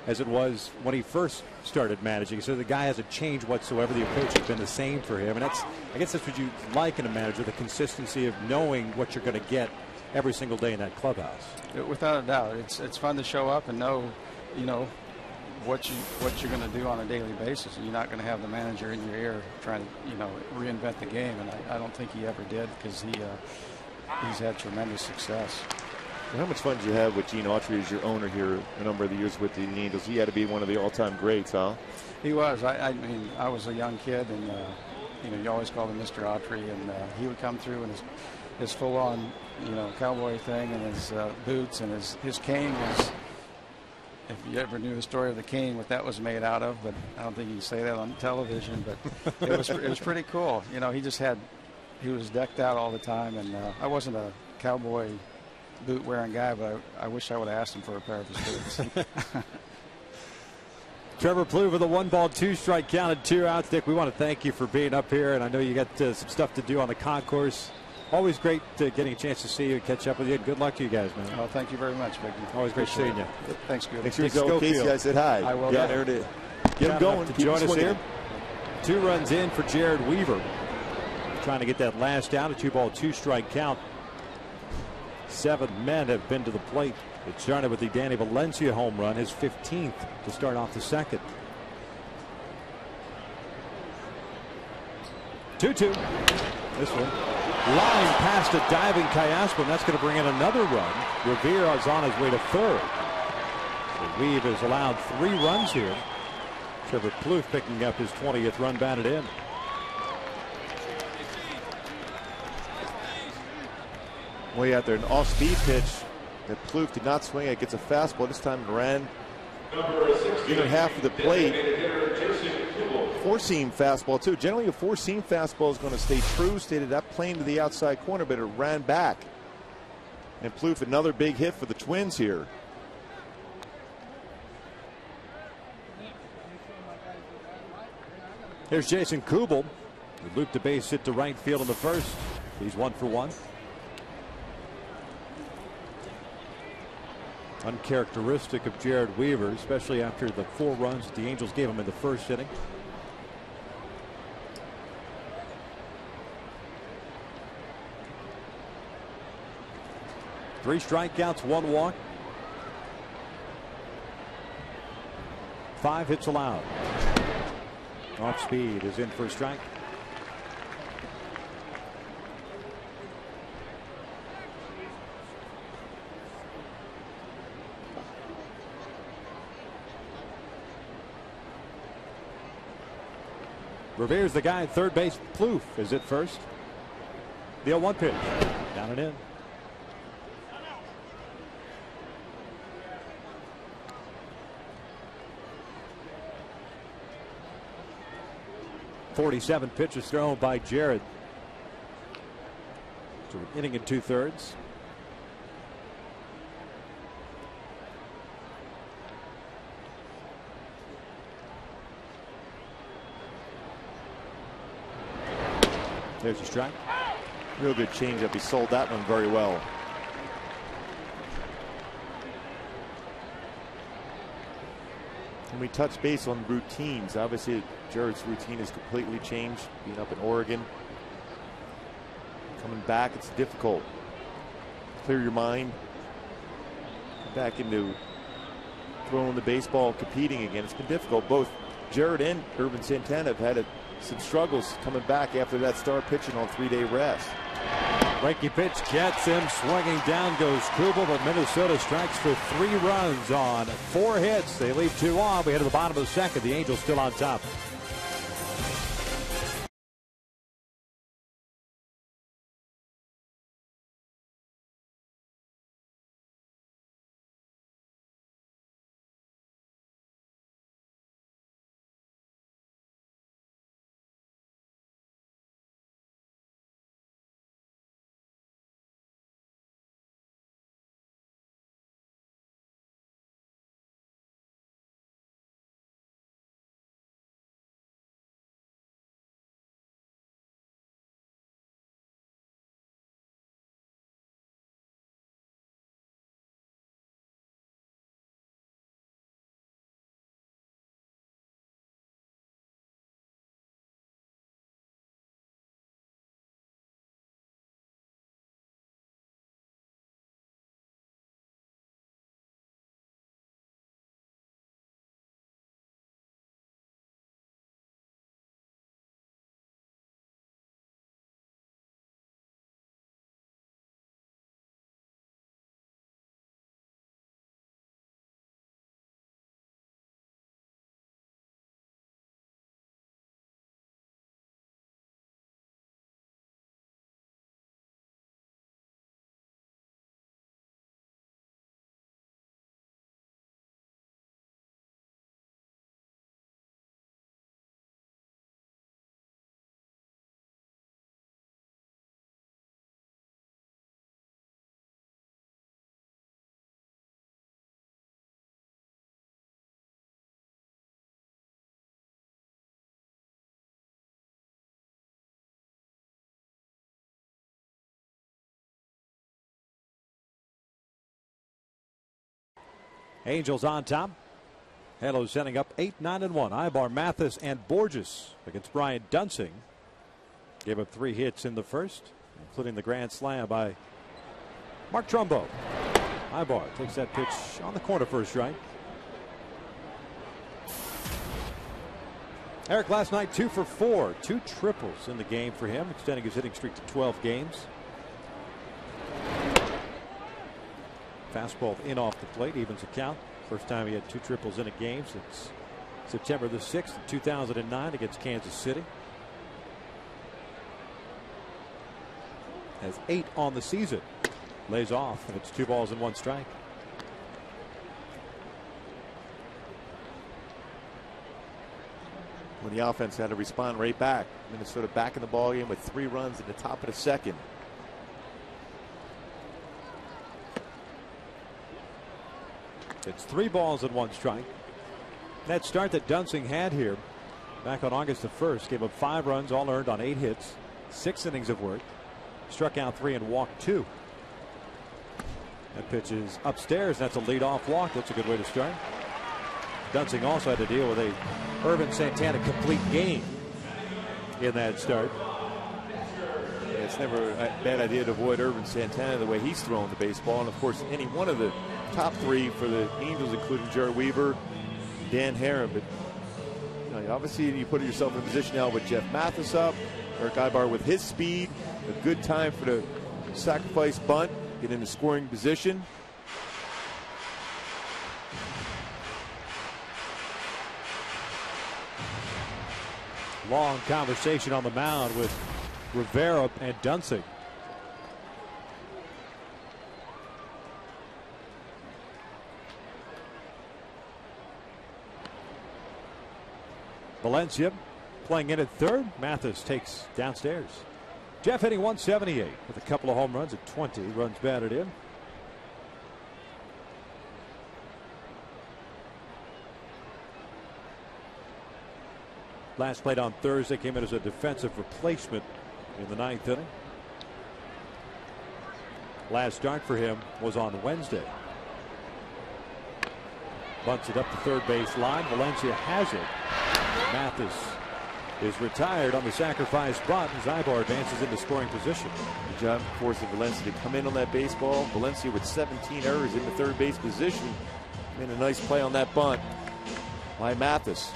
as it was when he first started managing. So the guy hasn't changed whatsoever. The approach has been the same for him. And I guess that's what you like in a manager, the consistency of knowing what you're going to get every single day in that clubhouse. Without a doubt. It's fun to show up and know, what you're going to do on a daily basis. You're not going to have the manager in your ear trying to, reinvent the game. And I don't think he ever did, because he's had tremendous success. How much fun did you have with Gene Autry as your owner here a number of the years with the Angels? He had to be one of the all-time greats, huh? He was. I mean, I was a young kid, and you always called him Mr. Autry, and he would come through in his full-on, cowboy thing, and his boots, and his cane was. If you ever knew the story of the cane, what that was made out of, but I don't think you can say that on television. But it was pretty cool. He was decked out all the time, and I wasn't a cowboy boot wearing guy, but I wish I would have asked him for a pair of his boots. Trevor Plouffe with a 1-ball, 2-strike count and 2 outs. Dick, we want to thank you for being up here, and I know you got some stuff to do on the concourse. Always great getting a chance to see you and catch up with you. Good luck to you guys, man. Oh, thank you very much, Biggie. Always great seeing you. Thanks, Gil. Make sure you tell Casey I said hi. I will. Get there to get him going. To join us here. 2 runs in for Jared Weaver. Trying to get that last out. A 2-ball, 2-strike count. 7 men have been to the plate. It started with the Danny Valencia home run, his 15th to start off the second. 2-2. This one line past a diving Cayaspo, and that's going to bring in another run. Revere is on his way to third. So Weave has allowed 3 runs here. Trevor Plouffe picking up his 20th run batted in. Way out there, an off-speed pitch that Plouffe did not swing at. Gets a fastball. This time it ran even half of the plate. 4-seam fastball, too. Generally, a 4-seam fastball is going to stay true, stayed that plane to the outside corner, but it ran back. And Plouffe, another big hit for the Twins here. Here's Jason Kubel. He looped a base hit to right field in the first. He's 1 for 1. Uncharacteristic of Jared Weaver, especially after the 4 runs the Angels gave him in the first inning. Three strikeouts, 1 walk. 5 hits allowed. Off speed is in for a strike. Revere's the guy at third base. Plouffe is at first. The 0-1 pitch. Down and in. .47 pitches thrown by Jared. So an inning and 2/3. There's a strike. Real good changeup. He sold that one very well. And we touch base on routines. Obviously, Jared's routine has completely changed. Being up in Oregon, coming back, it's difficult. Clear your mind. Get back into throwing the baseball, competing again. It's been difficult. Both Jared and Ervin Santana have had some struggles coming back after that start pitching on 3-day rest. Breaking pitch gets him. Swinging down goes Kubel, but Minnesota strikes for 3 runs on 4 hits. They leave 2 on. We head to the bottom of the second. The Angels still on top. Angels on top. Halo setting up 8-9-1. Ibar, Mathis, and Borges against Brian Duensing. Gave up 3 hits in the first, including the grand slam by Mark Trumbo. Ibar takes that pitch on the corner for a strike. Eric last night 2 for 4, 2 triples in the game for him, extending his hitting streak to 12 games. Fastball in off the plate, evens the count. First time he had 2 triples in a game since September the 6th, 2009 against Kansas City. Has 8 on the season. Lays off, and it's 2 balls and 1 strike. When the offense had to respond right back. Minnesota back in the ballgame with 3 runs in the top of the second. It's 3 balls and 1 strike. That start that Duensing had here back on August the 1st gave up 5 runs, all earned on 8 hits, 6 innings of work, struck out 3 and walked 2. That pitch is upstairs. That's a leadoff walk. That's a good way to start. Duensing also had to deal with a Irvin Santana complete game in that start. It's never a bad idea to avoid Irvin Santana the way he's throwing the baseball. And of course, any one of the top 3 for the Angels, including Jared Weaver, Dan Herron. But obviously, you put yourself in a position now with Jeff Mathis up, Eric Ibar with his speed, a good time for the sacrifice bunt, get into scoring position. Long conversation on the mound with Rivera and Duensing. Valencia playing in at third. Mathis takes downstairs. Jeff hitting 178 with a couple of home runs at 20 runs batted in. Last played on Thursday, came in as a defensive replacement in the 9th inning. Last start for him was on Wednesday. Bunts it up the third base line. Valencia has it. Mathis is retired on the sacrifice bunt as Ibar advances into scoring position. Good job forcing Valencia to come in on that baseball. Valencia with 17 errors in the third base position. Made a nice play on that bunt by Mathis.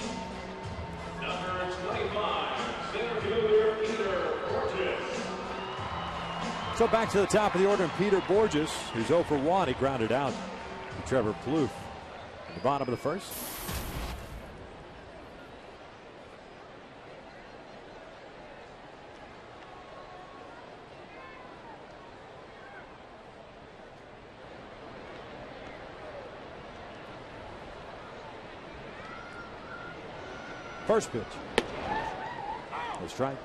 So back to the top of the order, and Peter Borges, who's 0 for 1. He grounded out to Trevor Plouffe at the bottom of the first. First pitch. A strike.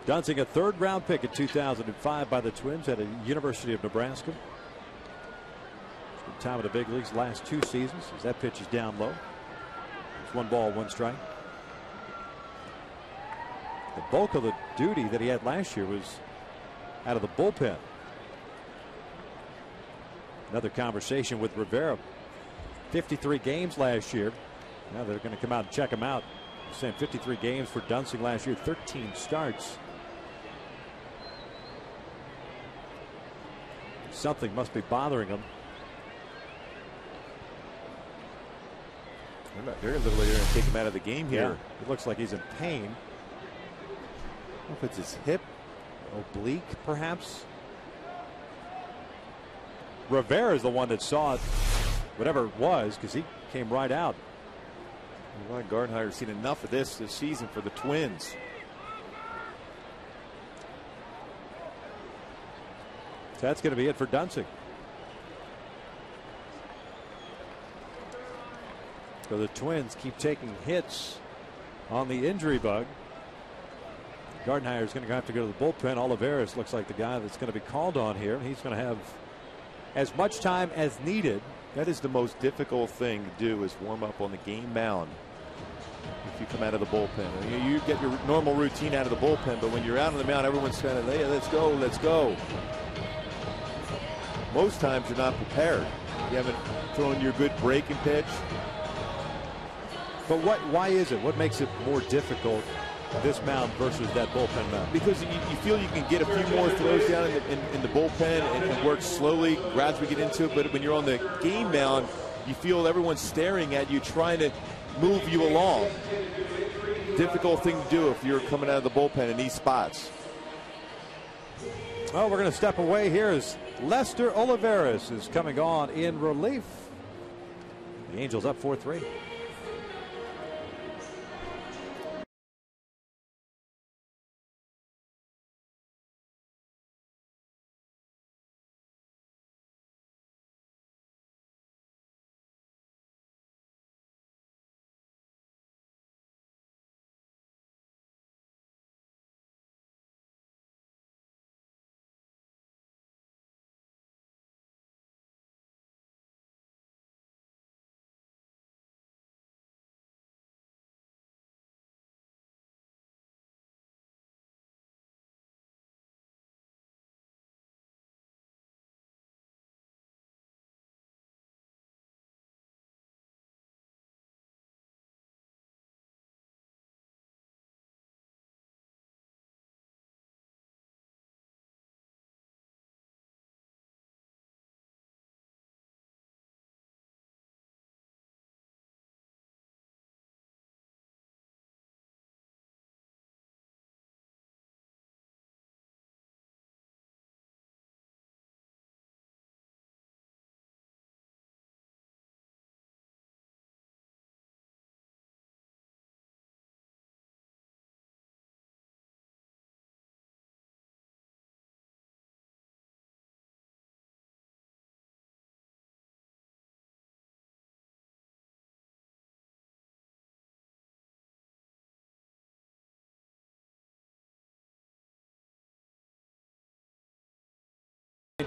Duensing, a 3rd round pick in 2005 by the Twins at the University of Nebraska. Spent time in the big leagues last 2 seasons as that pitch is down low. It's 1 ball, 1 strike. The bulk of the duty that he had last year was out of the bullpen. Another conversation with Rivera. 53 games last year. Now they're going to come out and check him out. Saying 53 games for Duensing last year, 13 starts. Something must be bothering him. They're literally going to take him out of the game here. Yeah, it looks like he's in pain. I don't know if it's his hip, oblique, perhaps. Rivera is the one that saw it, whatever it was, because he came right out. Ron Gardenhire's seen enough of this season for the Twins. So that's going to be it for Duensing. So the Twins keep taking hits on the injury bug. Gardenhire is going to have to go to the bullpen. Olivares looks like the guy that's going to be called on here. He's going to have as much time as needed. That is the most difficult thing to do, is warm up on the game mound. if you come out of the bullpen. You get your normal routine out of the bullpen, but when you're out on the mound, everyone's kind of, hey, let's go, let's go. Most times you're not prepared. You haven't thrown your good breaking pitch. But why is it? What makes it more difficult, this mound versus that bullpen mound? Because you feel you can get a few more throws down in the bullpen and work slowly, gradually get into it. But when you're on the game mound, you feel everyone's staring at you, trying to move you along. Difficult thing to do if you're coming out of the bullpen in these spots. Well, we're going to step away here as Lester Olivares is coming on in relief. The Angels up 4-3.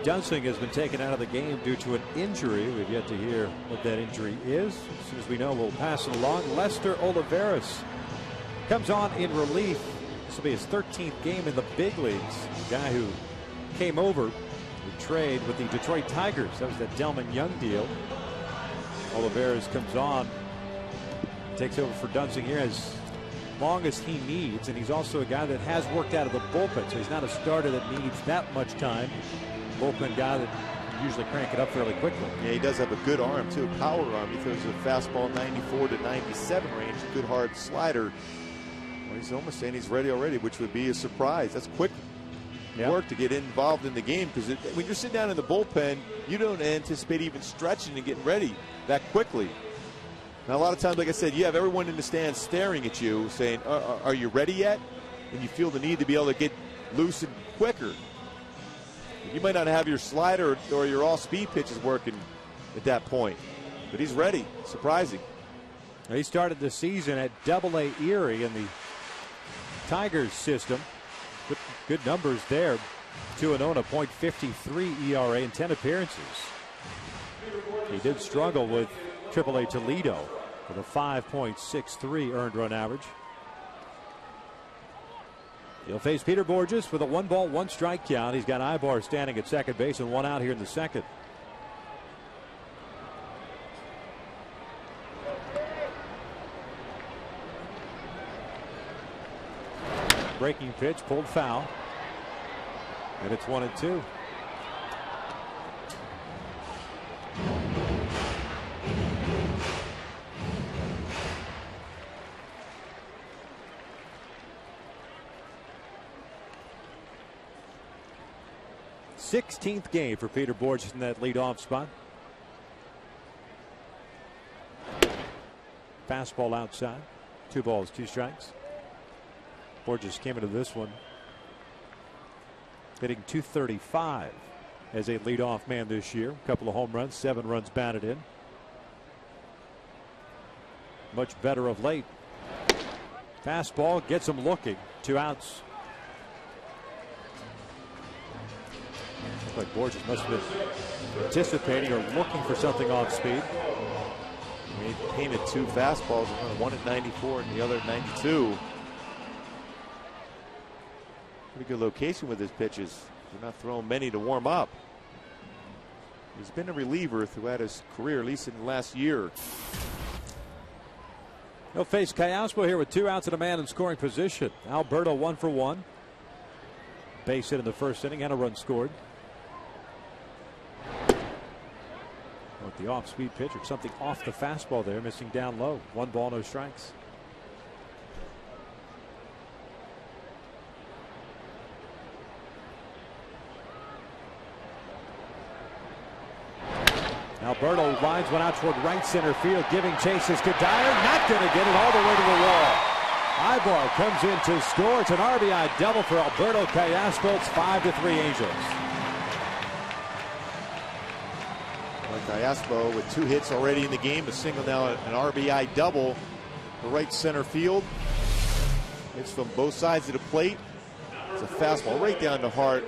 Dunsing has been taken out of the game due to an injury. We've yet to hear what that injury is. As soon as we know, we'll pass it along. Lester Olivares comes on in relief. This will be his 13th game in the big leagues. The guy who came over to trade with the Detroit Tigers. That was that Delman Young deal. Olivares comes on, takes over for Dunsing here as long as he needs, and he's also a guy that has worked out of the bullpen, so he's not a starter that needs that much time. Bullpen guy that can usually crank it up fairly quickly. Yeah, he does have a good arm too, power arm. He throws a fastball 94 to 97 range, good hard slider. Well, he's almost saying he's ready already, which would be a surprise. That's quick work to get involved in the game, because when you're sitting down in the bullpen, you don't anticipate even stretching and getting ready that quickly. Now, a lot of times, like I said, you have everyone in the stands staring at you saying, are you ready yet? And you feel the need to be able to get loose and quicker. You might not have your slider or your all-speed pitches working at that point, but he's ready. Surprising. He started the season at Double-A Erie in the Tigers system. Good numbers there. 2-0 and a .53 ERA in 10 appearances. He did struggle with Triple-A Toledo with a 5.63 earned run average. He'll face Peter Bourjos with a 1-ball, 1-strike count. He's got Ibar standing at second base and one out here in the second. Breaking pitch pulled foul. And it's 1-2. Sixteenth game for Peter Bourjos in that leadoff spot. Fastball outside. 2 balls, 2 strikes. Bourjos came into this one hitting .235 as a leadoff man this year. A couple of home runs, 7 runs batted in. Much better of late. Fastball gets him looking. 2 outs. Looks like Bourjos must have been anticipating or looking for something off speed. He painted 2 fastballs, one at 94 and the other at 92. Pretty good location with his pitches. They're not throwing many to warm up. He's been a reliever throughout his career, at least in the last year. He'll face Callaspo here with 2 outs and a man in scoring position. Alberto 1 for 1. Base hit in the first inning and a run scored. With the off-speed pitch or something off the fastball there, missing down low. 1 ball, no strikes. Alberto lines one out toward right center field, giving chase is Cuddyer. Not going to get it all the way to the wall. Ibar comes in to score. It's an RBI double for Alberto Callaspo. It's 5-3 Angels. Callaspo with 2 hits already in the game, a single now, an RBI double for right center field. It's from both sides of the plate. It's a fastball right down the heart.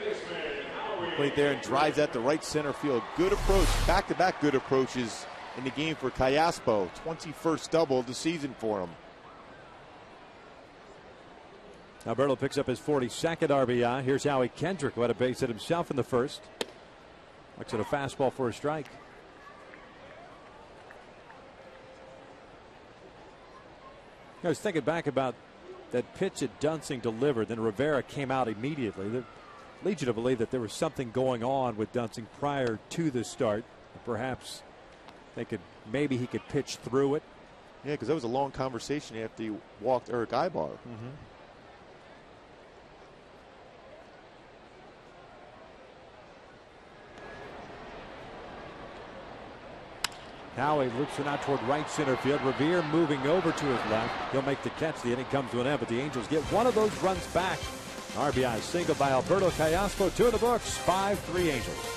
Plate there and drives at the right center field. Good approach, back-to-back good approaches in the game for Callaspo. 21st double of the season for him. Alberto picks up his 42nd RBI. Here's Howie Kendrick, who had a base hit himself in the first. Looks at a fastball for a strike. I was thinking back about that pitch that Dunsing delivered, then Rivera came out immediately. That leads you to believe that there was something going on with Dunsing prior to the start. Perhaps maybe he could pitch through it. Yeah, because that was a long conversation after he walked Eric Ibar. Howie loops it out toward right center field. Revere moving over to his left. He'll make the catch. The inning comes to an end, but the Angels get one of those runs back. RBI single by Alberto Callaspo. 2 in the books. 5-3 Angels.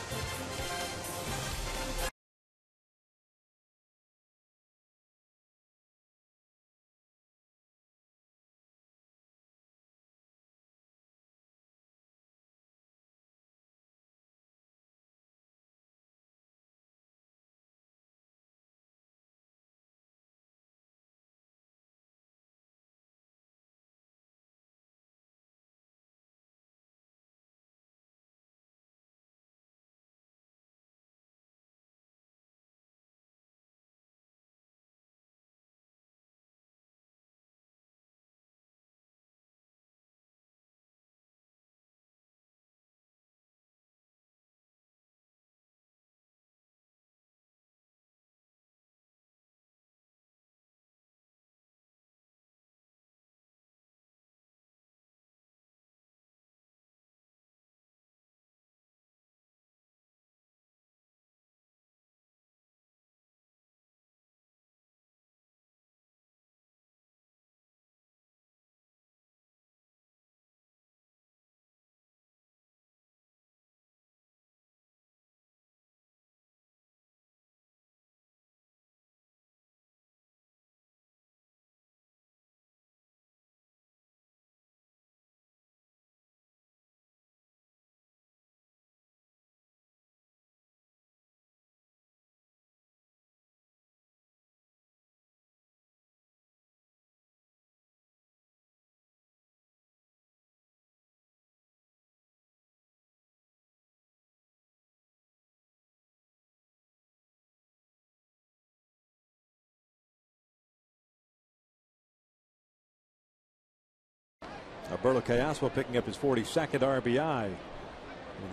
Alberto Callaspo picking up his 42nd RBI. And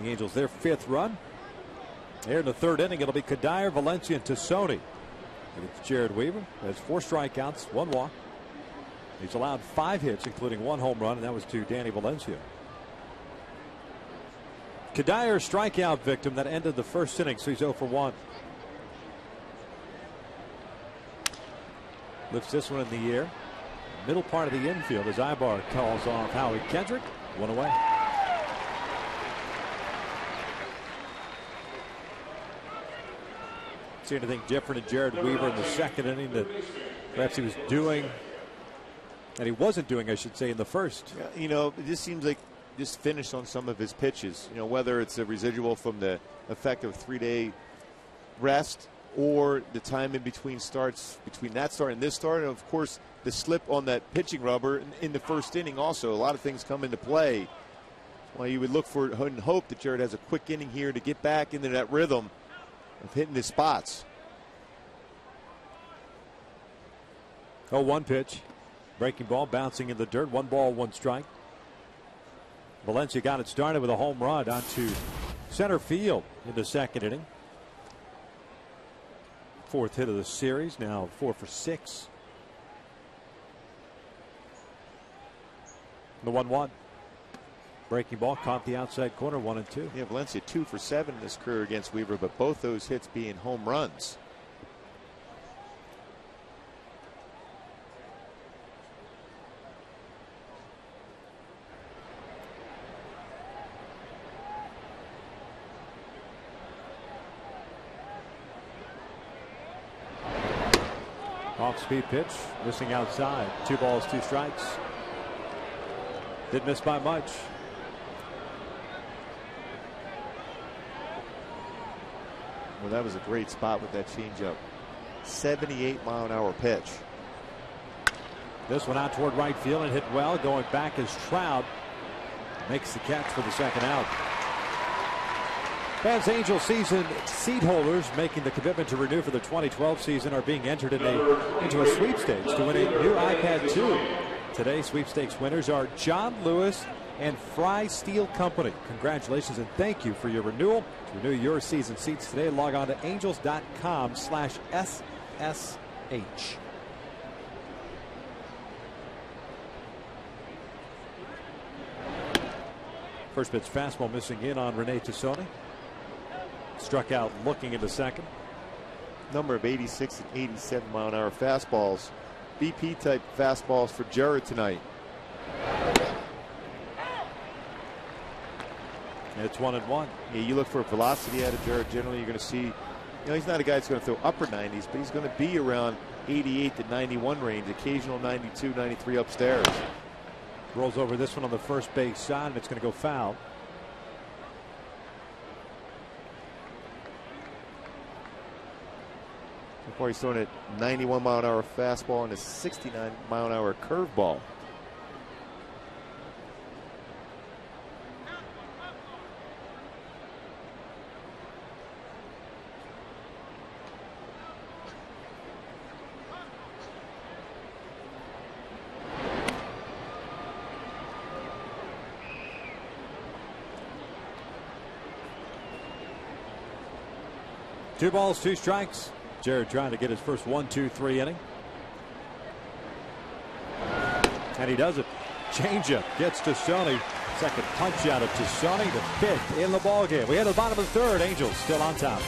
the Angels their 5th run. Here in the 3rd inning, it'll be Cuddyer, Valencia, and Tassone. It's Jared Weaver. Has 4 strikeouts, 1 walk. He's allowed 5 hits, including 1 home run, and that was to Danny Valencia. Cuddyer strikeout victim that ended the 1st inning, so he's 0 for 1. Lifts this one in the air. Middle part of the infield as Ibar calls off Howie Kendrick. 1 away. See anything different in Jared Weaver in the 2nd inning that perhaps he was doing, and he wasn't doing, I should say, in the 1st? Yeah, you know, it just seems like just finished on some of his pitches. You know, whether it's a residual from the effect of 3-day rest or the time in between starts, between that start and this start, and of course the slip on that pitching rubber in the first inning also. A lot of things come into play. That's why you would look for and hope that Jared has a quick inning here to get back into that rhythm of hitting his spots. 0-1 pitch. Breaking ball bouncing in the dirt. 1 ball, 1 strike. Valencia got it started with a home run onto center field in the second inning. 4th hit of the series. Now 4 for 6. The 1-1. Breaking ball caught the outside corner. 1-2. Yeah, Valencia 2 for 7 in his career against Weaver, but both those hits being home runs. Off-speed pitch, missing outside. 2 balls, 2 strikes. Didn't miss by much. Well, that was a great spot with that changeup. 78-mile-an-hour pitch. This one out toward right field and hit well. Going back is Trout. Makes the catch for the second out. Fans Angel season seat holders making the commitment to renew for the 2012 season are being entered into a sweepstakes to win a new iPad 2. Today's sweepstakes winners are John Lewis and Fry Steel Company. Congratulations and thank you for your renewal. To renew your season seats today, log on to angels.com/SSH. First pitch fastball missing in on Rene Tassoni. Struck out looking into second. Number of 86 and 87-mile-an-hour fastballs. BP type fastballs for Jared tonight. And it's 1-1. Yeah, you look for velocity out of Jared. Generally, you're going to see, you know, he's not a guy that's going to throw upper 90s, but he's going to be around 88 to 91 range, occasional 92, 93 upstairs. Rolls over this one on the first base side, and it's going to go foul. So far, he's throwing a 91-mile-an-hour fastball and a 69-mile-an-hour curveball. Two balls, 2 strikes. Jared trying to get his first 1-2-3 inning. And he does it. Changeup gets to Tassoni. Second punch out of Tassoni to 5th in the ballgame. We had the bottom of the 3rd. Angels still on top.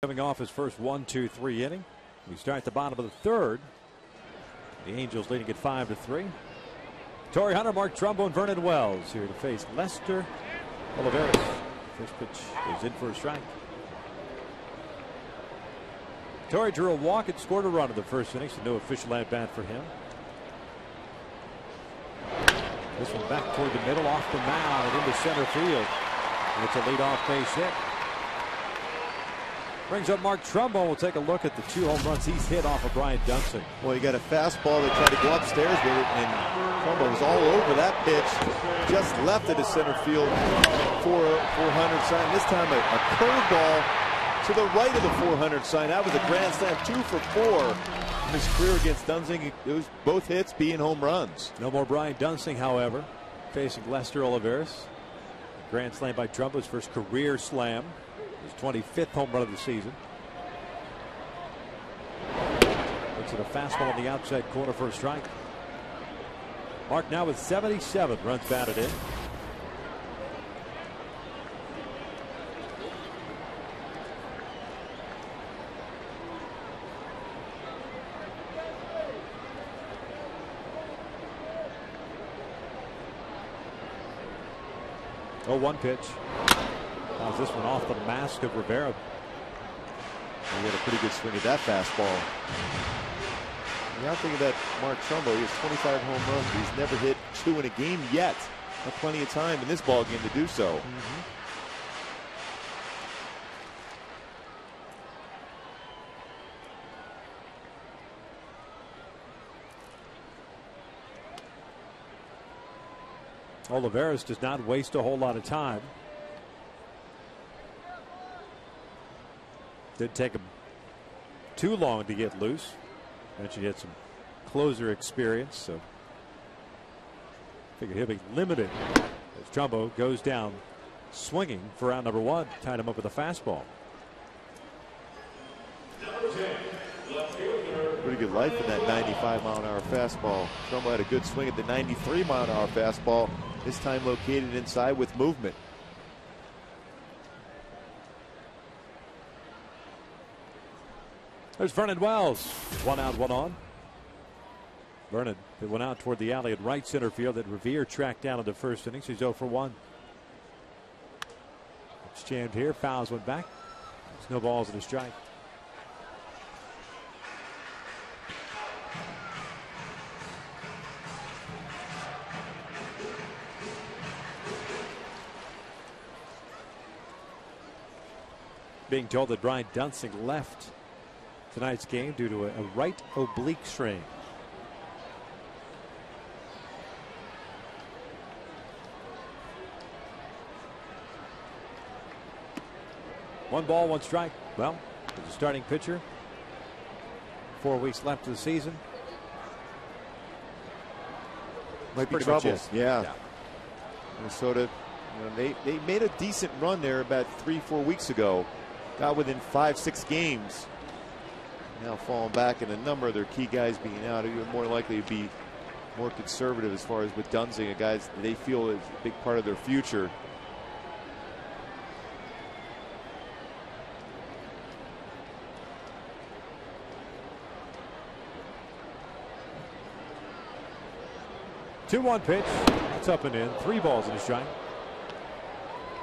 Coming off his first 1-2-3 inning. We start the bottom of the third. The Angels leading at 5-3. Torrey Hunter, Mark Trumbo, and Vernon Wells here to face Lester Olivares. First pitch is in for a strike. Torrey drew a walk and scored a run in the first inning, so no official at bat for him. This one back toward the middle, off the mound and into center field. And it's a leadoff base hit. Brings up Mark Trumbo. We'll take a look at the 2 home runs he's hit off of Brian Dunsing. Well, he got a fastball that tried to go upstairs with it, and Trumbo was all over that pitch. Just left it to center field for 400 sign. This time a curveball to the right of the 400 sign. That was a grand slam, 2 for 4 in his career against Dunsing. It was both hits being home runs. No more Brian Dunsing, however, facing Lester Olivares. A grand slam by Trumbo's first career slam. His 25th home run of the season. Looks at a fastball on the outside corner for a strike. Mark now with 77 runs batted in. Oh, 1 pitch. How's this one off the mask of Rivera? He had a pretty good swing at that fastball. Now thinking that Mark Trumbo, he has 25 home runs, but he's never hit 2 in a game yet. Got plenty of time in this ball game to do so. Olivares does not waste a whole lot of time. Didn't take him too long to get loose. Mentioned he had some closer experience, so figured he'll be limited as Trumbo goes down swinging for out number 1. Tied him up with a fastball. Pretty good life in that 95-mile-an-hour fastball. Trumbo had a good swing at the 93-mile-an-hour fastball, this time located inside with movement. There's Vernon Wells. 1 out, 1 on. Vernon, it went out toward the alley at right center field that Revere tracked down in the first inning. So he's 0 for 1. It's jammed here. Fouls went back. There's no balls and a strike. Being told that Brian Dunsing left tonight's game due to a right oblique strain. One ball, 1 strike. Well, as a starting pitcher, 4 weeks left of the season. Might be trouble. Yeah. Minnesota, they made a decent run there about 3-4 weeks ago. Got within 5-6 games. Now falling back, and a number of their key guys being out. Even more likely to be more conservative as far as with Dunsing, a guy they feel is a big part of their future. Two 1 pitch. That's up and in. 3 balls and a strike.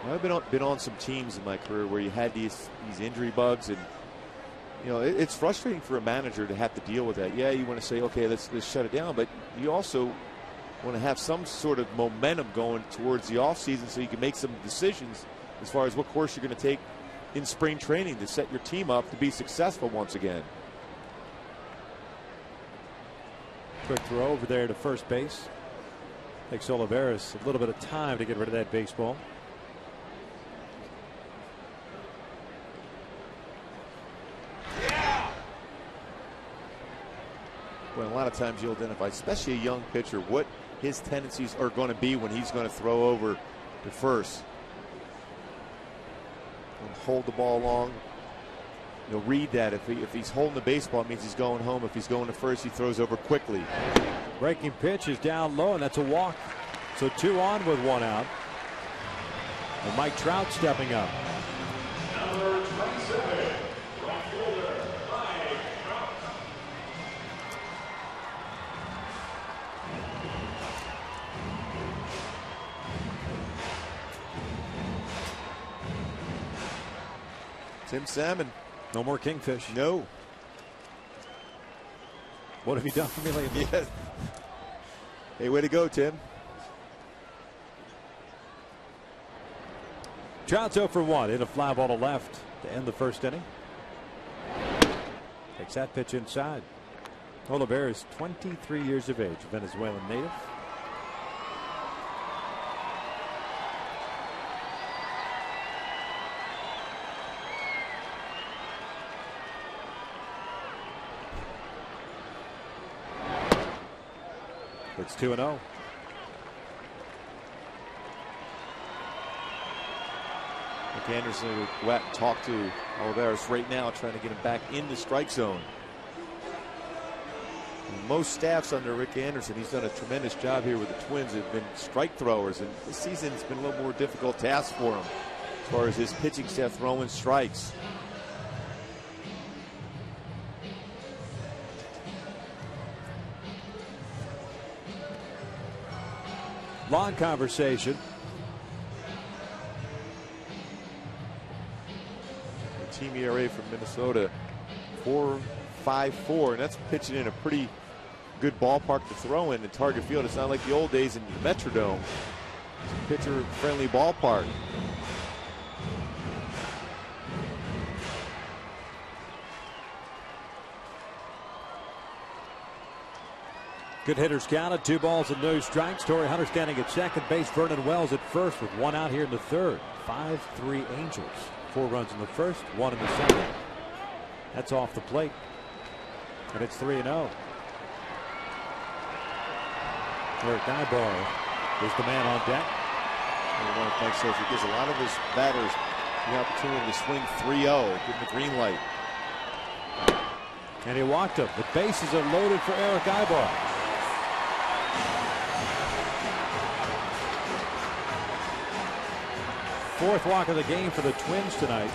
I've been on some teams in my career where you had these injury bugs, and it's frustrating for a manager to have to deal with that. Yeah, you want to say, okay, let's shut it down, but you also want to have some sort of momentum going towards the offseason so you can make some decisions as far as what course you're going to take in spring training to set your team up to be successful once again. Quick throw over there to first base. Takes Olivares a little bit of time to get rid of that baseball. Well, a lot of times you'll identify, especially a young pitcher, what his tendencies are going to be when he's going to throw over to first. And hold the ball long. You'll read that. If he's holding the baseball, it means he's going home. If he's going to first, he throws over quickly. Breaking pitch is down low, and that's a walk. So 2 on with 1 out. And Mike Trout stepping up. Tim Salmon. No more kingfish. No. What have you done for me lately? Yeah. Hey, way to go, Tim. Trout's 0 for 1. Hit a fly ball to left to end the first inning. Takes that pitch inside. Oliveira is 23 years of age, Venezuelan native. It's 2-0. Rick Anderson will go out and talk to Olivares right now, trying to get him back in the strike zone. And most staffs under Rick Anderson, he's done a tremendous job here with the Twins, have been strike throwers, and this season's been a little more difficult task for him as far as his pitching staff throwing strikes. Long conversation. The team ERA from Minnesota, 4.54, and that's pitching in a pretty good ballpark to throw in Target Field. It's not like the old days in the Metrodome. It's a pitcher-friendly ballpark. Good hitters counted. 2 balls and no strikes. Torrey Hunter standing at second base. Vernon Wells at first with 1 out here in the third. 5-3 Angels. 4 runs in the first, 1 in the second. That's off the plate. And it's 3-0. Eric Ibar is the man on deck. And Mike says he gives a lot of his batters the opportunity to swing 3-0. Give him the green light. And he walked him. The bases are loaded for Eric Ibar. Fourth walk of the game for the Twins tonight.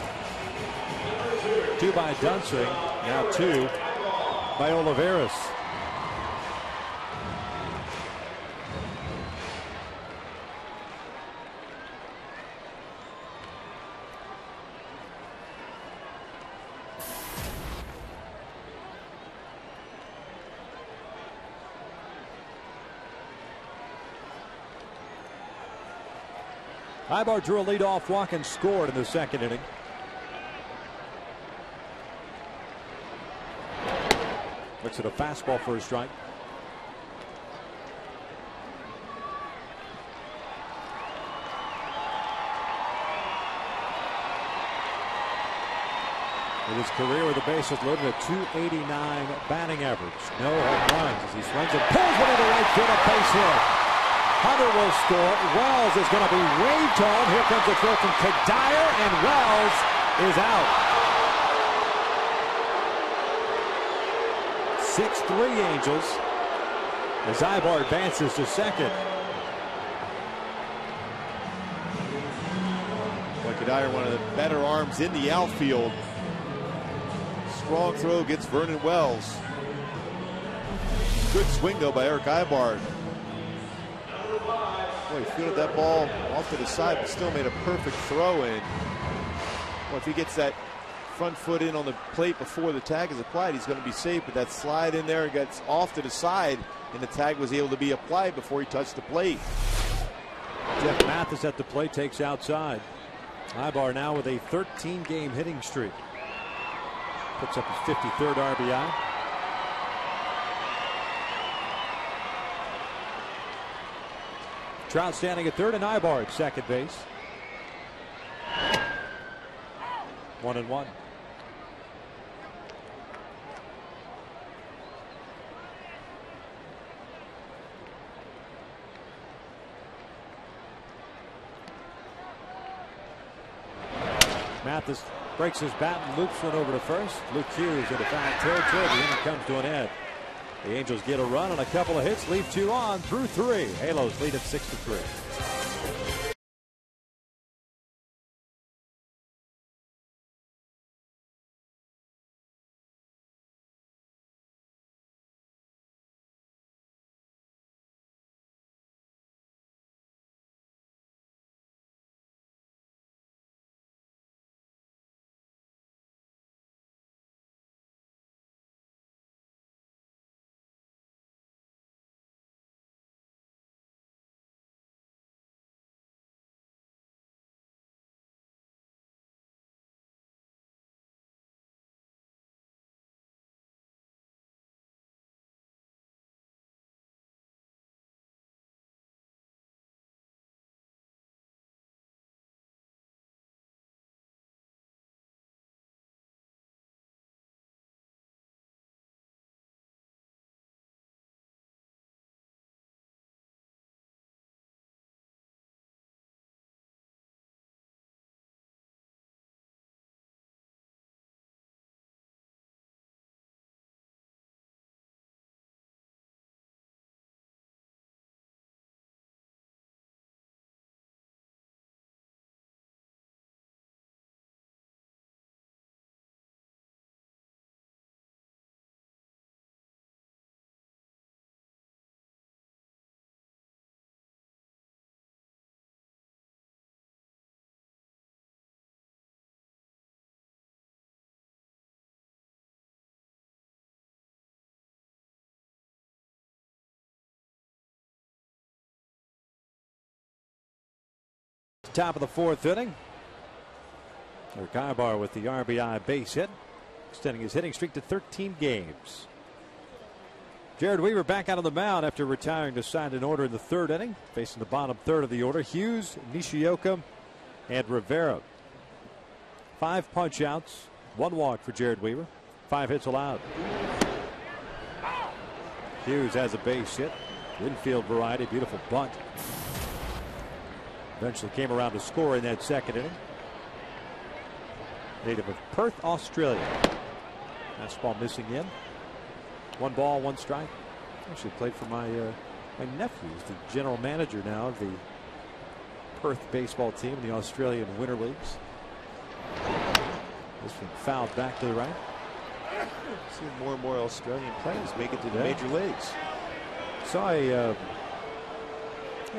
2 by Dunsing. Now 2 by Olivares. Ibar drew a leadoff walk and scored in the second inning. Looks at a fastball for a strike. With his career with the bases loaded, a .289 batting average. No home runs as he swings and pulls one into right field, a base hit. Hunter will score. Wells is going to be waved home. Here comes the throw from Kadire, and Wells is out. 6-3 Angels as Ibar advances to second. Kadire, one of the better arms in the outfield. Strong throw gets Vernon Wells. Good swing though by Eric Ibar. Boy, he fielded that ball off to the side, but still made a perfect throw in. Well, if he gets that front foot in on the plate before the tag is applied, he's going to be safe. But that slide in there gets off to the side, and the tag was able to be applied before he touched the plate. Jeff Mathis at the plate takes outside. Ibar now with a 13-game hitting streak. Puts up his 53rd RBI. Trout standing at third and Ibar at second base. 1-1. Mathis breaks his bat and loops one over to first. Luke Hughes into foul territory. The inning comes to an end. The Angels get a run and a couple of hits, leave 2 on through 3. Halos lead at 6-3. Top of the fourth inning. Eric Ibar with the RBI base hit, extending his hitting streak to 13 games. Jared Weaver back out on the mound after retiring to sign an order in the third inning, facing the bottom third of the order. Hughes, Nishioka, and Rivera. 5 punch outs, 1 walk for Jared Weaver, 5 hits allowed. Hughes has a base hit, infield variety, beautiful bunt. Eventually came around to score in that second inning. Native of Perth, Australia. Fastball missing in. 1 ball, 1 strike. Actually played for my nephew. He's the general manager now of the Perth baseball team in the Australian Winter Leagues. This one fouled back to the right. Seeing more and more Australian players make it to the major leagues. Saw it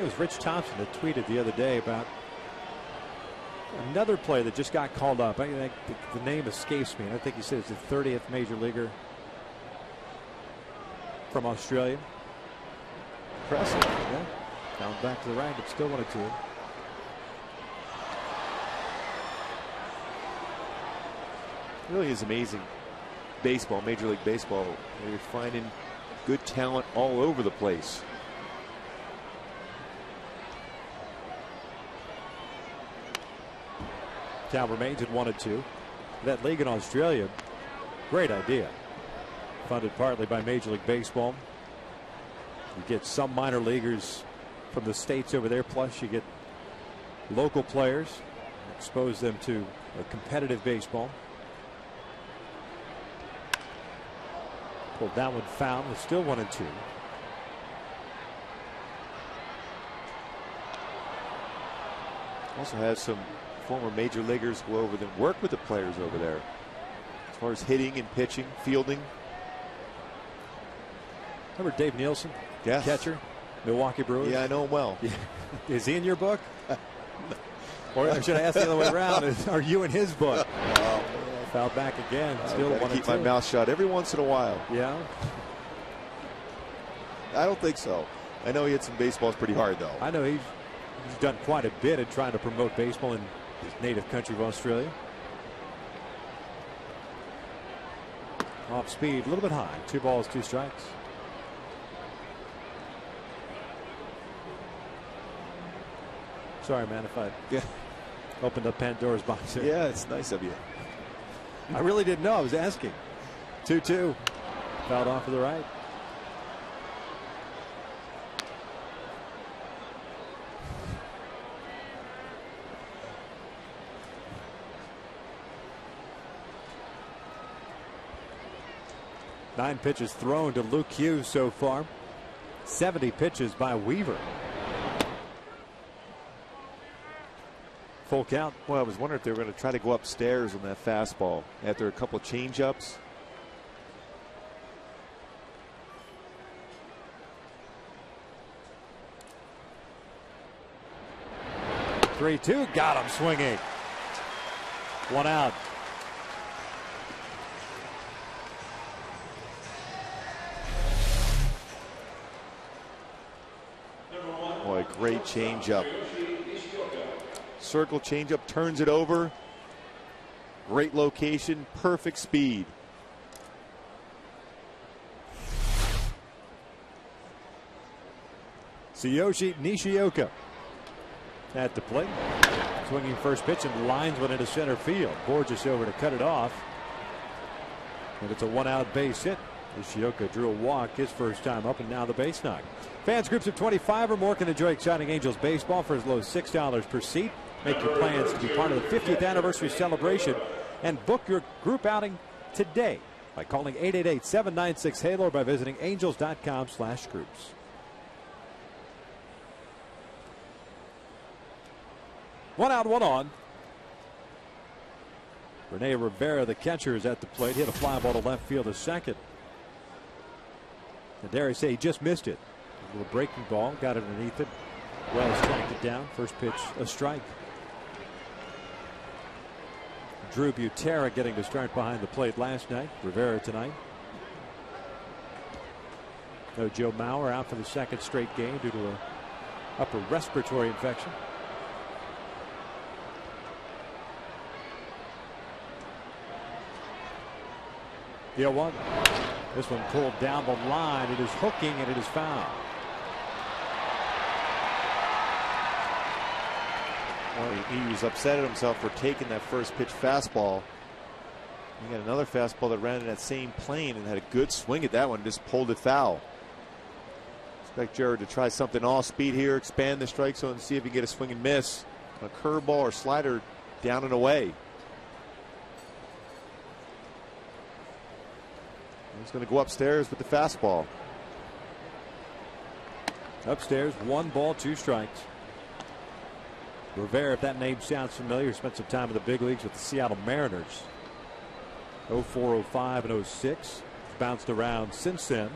was Rich Thompson that tweeted the other day about another player that just got called up. The name escapes me. I think he said it's the 30th major leaguer from Australia. Impressive. Yeah. Down back to the right, but still 1-2. Really is amazing baseball, Major League Baseball, where you're finding good talent all over the place. Count remains at 1-2. That league in Australia, great idea. Funded partly by Major League Baseball. You get some minor leaguers from the states over there, plus you get local players, expose them to a competitive baseball. Pulled that one foul. It's still 1-2. Also has some former major leaguers go over there, work with the players over there, as far as hitting and pitching, fielding. Remember Dave Nielsen? Yes. Catcher, Milwaukee Brewers. Yeah, I know him well. Is he in your book? Or should I ask the other way around? Are you in his book? Foul back again. Still 1-2. Keep my mouth shut every once in a while. Yeah. I don't think so. I know he hit some baseballs pretty hard, though. I know he's done quite a bit at trying to promote baseball in his native country of Australia. Off speed, a little bit high. 2 balls, 2 strikes. Sorry, man, if I opened up Pandora's box here. Yeah, it's nice of you. I really didn't know. I was asking. 2-2. Fouled off to the right. Nine pitches thrown to Luke Hughes so far. 70 pitches by Weaver. Full count. Well, I was wondering if they were going to try to go upstairs on that fastball after a couple of change-ups. Three-two, got him swinging. 1 out. Boy, great change-up. Circle changeup, turns it over. Great location, perfect speed. Tsuyoshi Nishioka at the plate. Swinging first pitch and lines one into center field. Borges over to cut it off. And it's a 1-out base hit. Nishioka drew a walk his first time up, and now the base knock. Fans groups of 25 or more can enjoy exciting Angels baseball for as low as $6 per seat. Make your plans to be part of the 50th anniversary celebration and book your group outing today by calling 888-796-HALO or by visiting angels.com/groups. One out, one on. Rene Rivera, the catcher, is at the plate. Hit a fly ball to left field, a second. And dare I say, he just missed it. A little breaking ball, got it underneath it. Wells tracked it down. First pitch, a strike. Drew Butera getting to start behind the plate last night. Rivera tonight. No Joe Mauer, out for the second straight game due to an upper respiratory infection. The 0-1. This one pulled down the line. It is hooking and it is foul. Well, he was upset at himself for taking that first pitch fastball. He got another fastball that ran in that same plane and had a good swing at that one. Just pulled it foul. Expect Jared to try something off speed here, expand the strike zone, and see if he can get a swing and miss. A curveball or slider down and away. He's going to go upstairs with the fastball. Upstairs, 1 ball, 2 strikes. Rivera, if that name sounds familiar, spent some time in the big leagues with the Seattle Mariners. 04, 05, and 06. Bounced around since then.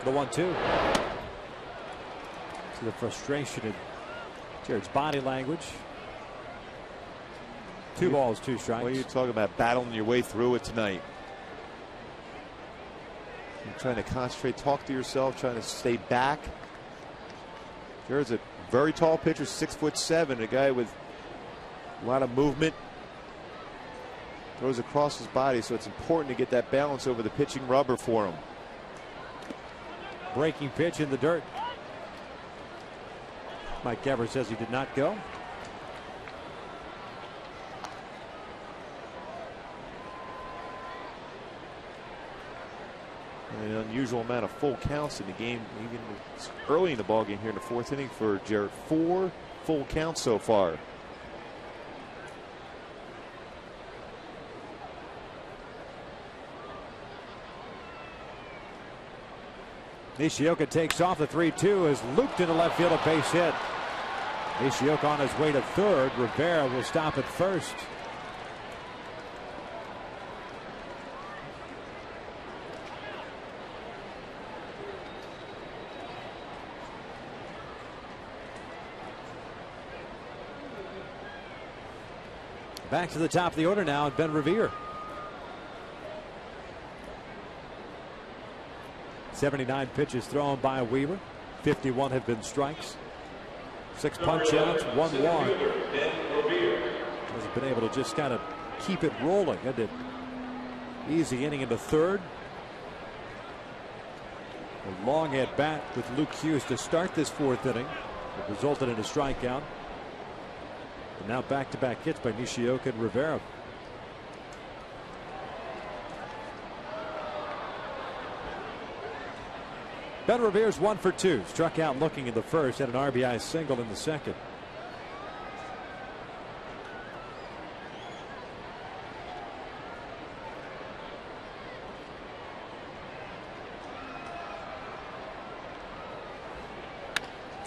The 1-2. See the frustration in Jared's body language. 2 balls, 2 strikes. What are you talking about, battling your way through it tonight? You're trying to concentrate, talk to yourself, trying to stay back. Jared's a very tall pitcher, 6'7", a guy with a lot of movement. Throws across his body, so it's important to get that balance over the pitching rubber for him. Breaking pitch in the dirt. Mike Evers says he did not go. An unusual amount of full counts in the game, even early in the ball game here in the 4th inning for Jared. 4 full counts so far. Nishioka takes off. The 3-2 is looped into left field, a base hit. Nishioka on his way to third. Rivera will stop at first. Back to the top of the order now, and Ben Revere. 79 pitches thrown by Weaver. 51 have been strikes. 6 punch outs, 1 walk. Hasn't been able to just kind of keep it rolling. Had an easy inning into third. A long at bat with Luke Hughes to start this 4th inning. It resulted in a strikeout. And now back-to-back hits by Nishioka and Rivera. Ben Revere's 1 for 2. Struck out looking in the first, had an RBI single in the second.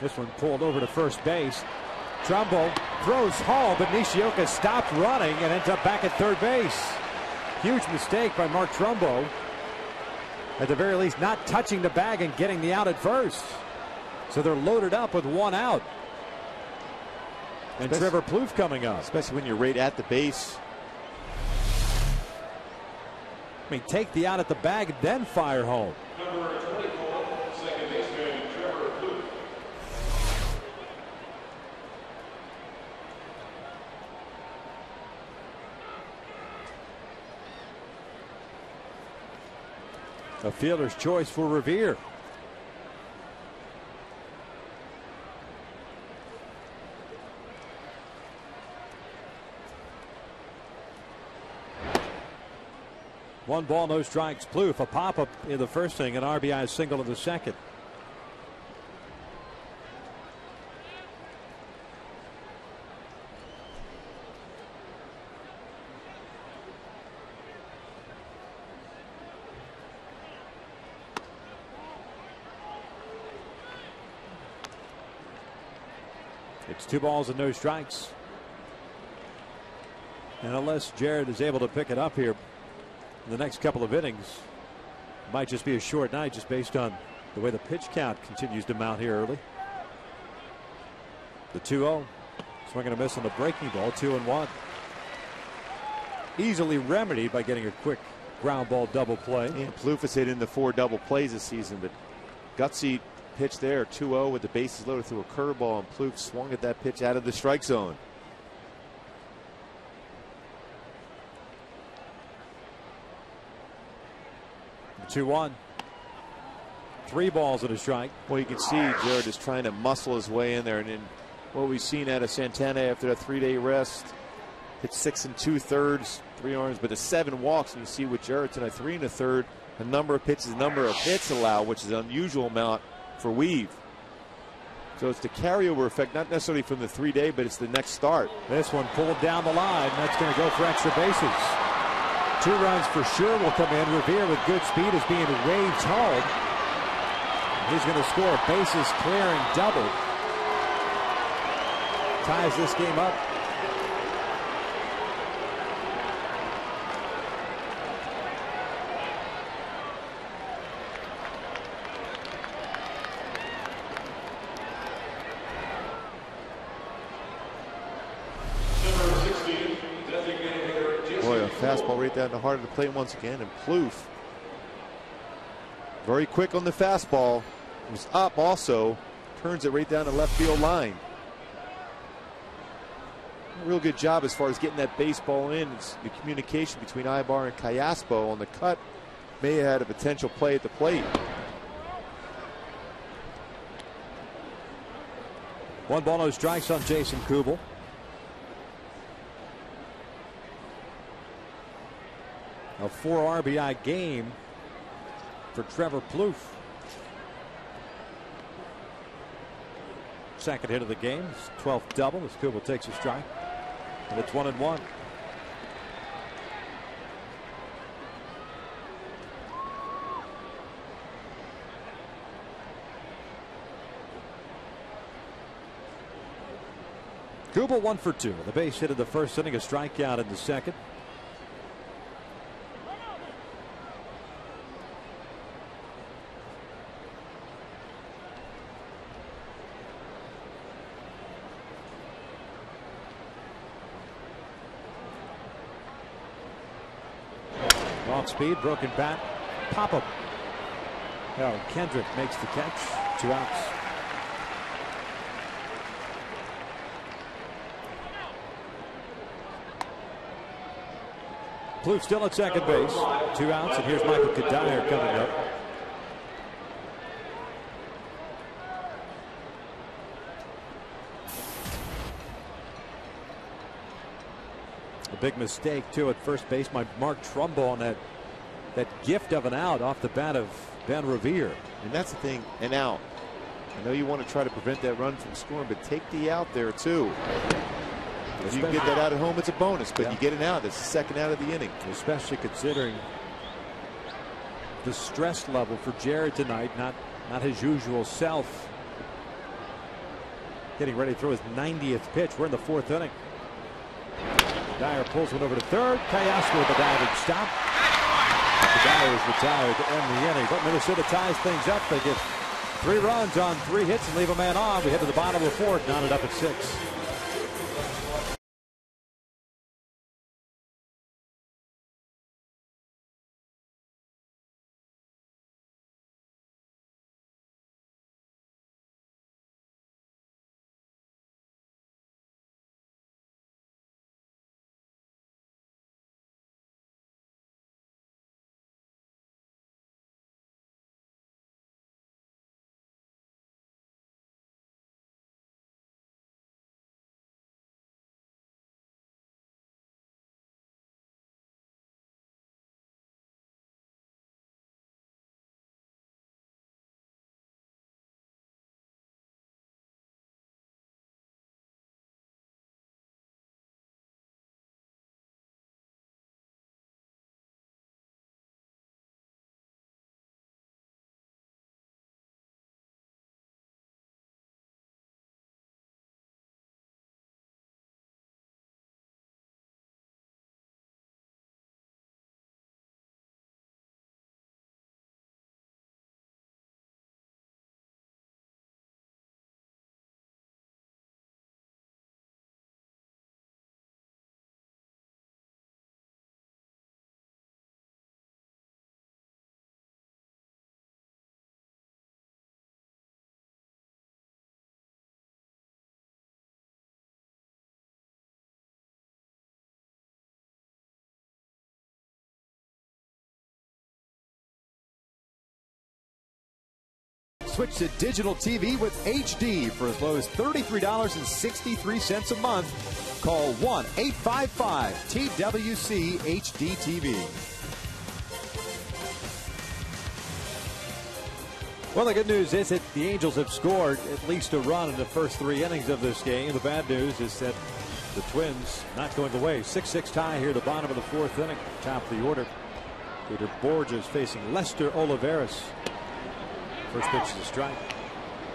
This one pulled over to first base. Trumbo throws home, but Nishioka stopped running and ends up back at third base. Huge mistake by Mark Trumbo. At the very least, not touching the bag and getting the out at first. So they're loaded up with 1 out. And Trevor Plouffe coming up. Especially when you're right at the base. I mean, take the out at the bag, then fire home. A fielder's choice for Revere. One ball, no strikes. Plouffe, a pop-up in the first inning, an RBI single in the second. It's 2 balls and no strikes. And unless Jared is able to pick it up here in the next couple of innings, it might just be a short night just based on the way the pitch count continues to mount here early. The 2-0. Swing and a miss on the breaking ball. 2-1. Easily remedied by getting a quick ground ball double play. And Plouffe has hit in the 4 double plays this season, but gutsy pitch there, 2-0 with the bases loaded through a curveball, and Plouffe swung at that pitch out of the strike zone. The 2-1. 3 balls and a strike. Well, you can see Jared is trying to muscle his way in there, and then what we've seen out of Santana after that 3-day rest, hit 6 2/3, 3 earned, but the 7 walks, and you see with Jared tonight, 3 1/3, the number of pitches, the number of hits allowed, which is an unusual amount for Weave. So it's the carryover effect, not necessarily from the 3-day, but it's the next start. This one pulled down the line. That's going to go for extra bases. 2 runs for sure will come in. Revere with good speed is being waved home. He's going to score a bases clearing double. Ties this game up. Boy, a fastball right down the heart of the plate once again, and Plouffe very quick on the fastball. Was up also, turns it right down the left field line. A real good job as far as getting that baseball in. It's the communication between Ibar and Callaspo on the cut may have had a potential play at the plate. 1 ball, no strikes on Jason Kubel. A 4 RBI game for Trevor Plouffe. Second hit of the game, his 12th double as Kubel takes a strike. And it's 1-1. Kubel 1 for 2. The base hit in the first inning, a strikeout in the second. Off speed, broken bat, pop up. Harold Kendrick makes the catch. 2 outs. Plouffe still at second base. 2 outs, and here's Michael Cuddyer coming up. A big mistake too at first base by Mark Trumbo on that gift of an out off the bat of Ben Revere. And that's the thing, an out. I know you want to try to prevent that run from scoring, but take the out there too. If you can get that out at home, it's a bonus, but you get an out. That's the second out of the inning. Especially considering the stress level for Jared tonight, not his usual self. Getting ready to throw his 90th pitch. We're in the 4th inning. Dyer pulls one over to third. Callaspo with a diving stop. Dyer is retired to end the inning, but Minnesota ties things up. They get 3 runs on 3 hits and leave a man on. We head to the bottom of the 4th, knotted up at 6. Switch to digital TV with HD for as low as $33.63 a month. Call 1-855-TWC-HD-TV. Well, the good news is that the Angels have scored at least a run in the first 3 innings of this game. The bad news is that the Twins not going away. 6-6 tie here at the bottom of the 4th inning. Top of the order. Peter Borges facing Lester Olivares. First pitch is a strike.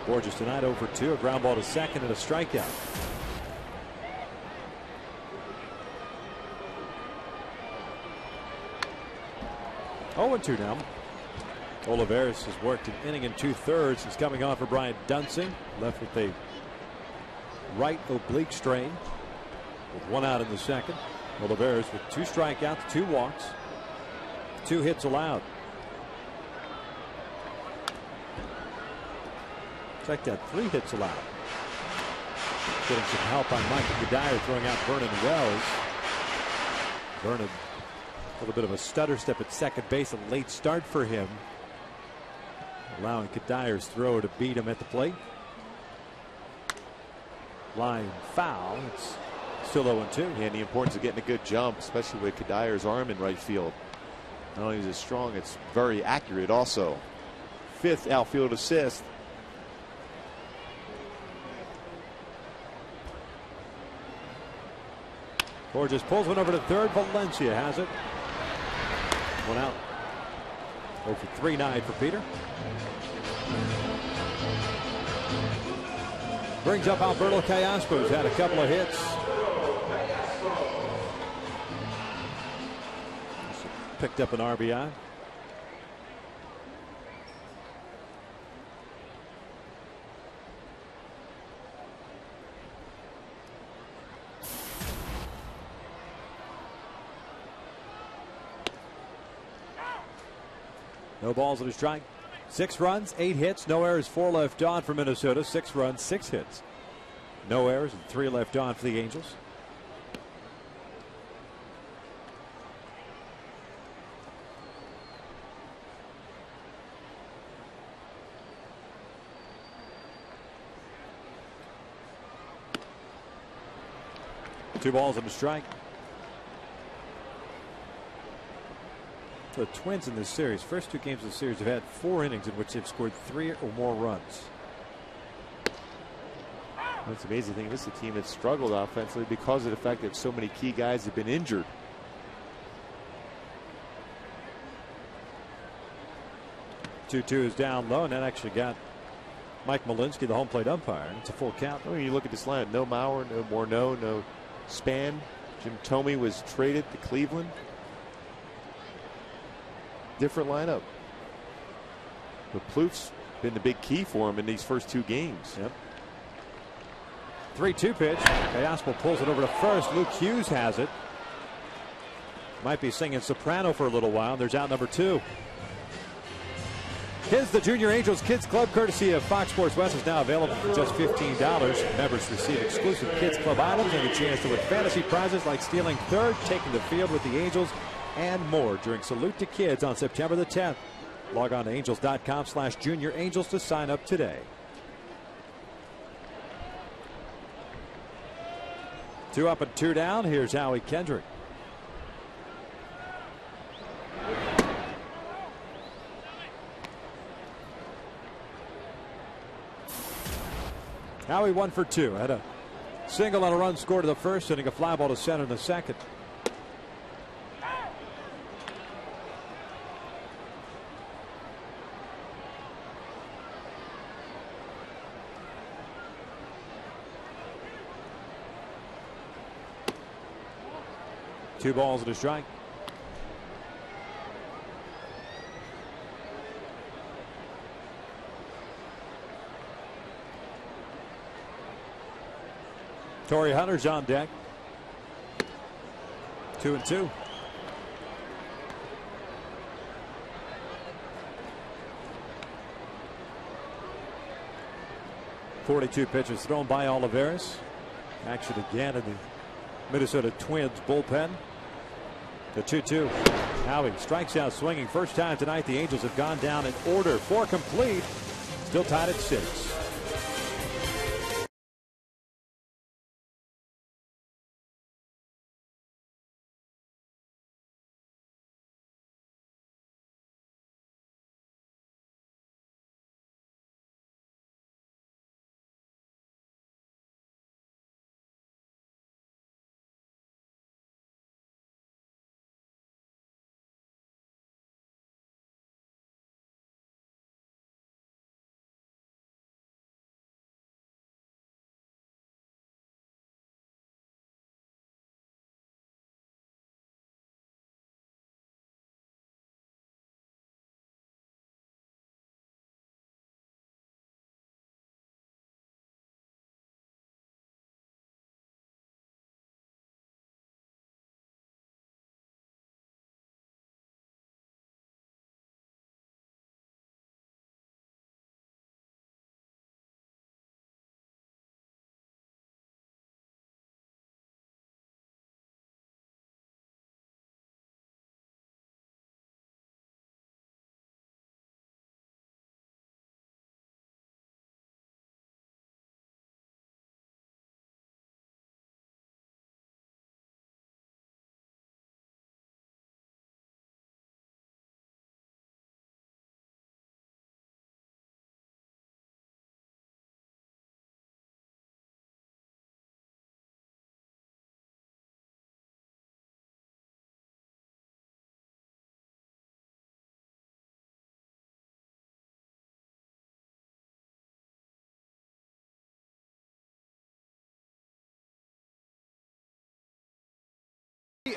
Borges tonight 0 for 2. A ground ball to second and a strikeout. Oh, 2 now. Olivares has worked an inning and 2/3. He's coming on for Brian Dunsing. Left with a right oblique strain. With 1 out in the second. Olivares with 2 strikeouts, 2 walks, 2 hits allowed. Check that, 3 hits allowed. Getting some help on Michael Cuddyer, throwing out Vernon Wells. Vernon, a little bit of a stutter step at second base, a late start for him. Allowing Cuddyer's throw to beat him at the plate. Line foul. It's still 0-2. And the importance of getting a good jump, especially with Cuddier's arm in right field. Not only is it strong, it's very accurate also. 5th outfield assist. Borges pulls one over to third. Valencia has it. 1 out. 0 for 3 night for Peter. Brings up Alberto Callaspo, who's had a couple of hits. Picked up an RBI. No balls at a strike. 6 runs, 8 hits, no errors, 4 left on for Minnesota. 6 runs, 6 hits. No errors and 3 left on for the Angels. Two balls and a strike. The Twins in this series, first 2 games of the series, have had 4 innings in which they've scored 3 or more runs. That's the amazing thing. This is a team that struggled offensively because of the fact that so many key guys have been injured. Two is down low, and that actually got Mike Malinsky, the home plate umpire. It's a full count. When you look at this line, no Mauer, no Morneau, no Span. Jim Thome was traded to Cleveland. Different lineup. But Plouffe's been the big key for him in these first 2 games. Yep. 3-2 pitch. Callaspo pulls it over to first. Luke Hughes has it. Might be singing soprano for a little while. There's out number 2. Kids, the Junior Angels Kids Club, courtesy of Fox Sports West, is now available for just $15. Members receive exclusive Kids Club items and a chance to win fantasy prizes like stealing third, taking the field with the Angels, and more during Salute to Kids on September the 10th. Log on to angels.com/Junior Angels to sign up today. 2 up and 2 down. Here's Howie Kendrick. Howie 1 for 2. Had a single on a run scored to the first inning, a fly ball to center in the second. Two balls and a strike. Torrey Hunter's on deck. 2-2. .42 pitches thrown by Olivares. Action again in the Minnesota Twins bullpen. The 2-2. Howie strikes out swinging. First time tonight the Angels have gone down in order. 4 complete. Still tied at 6.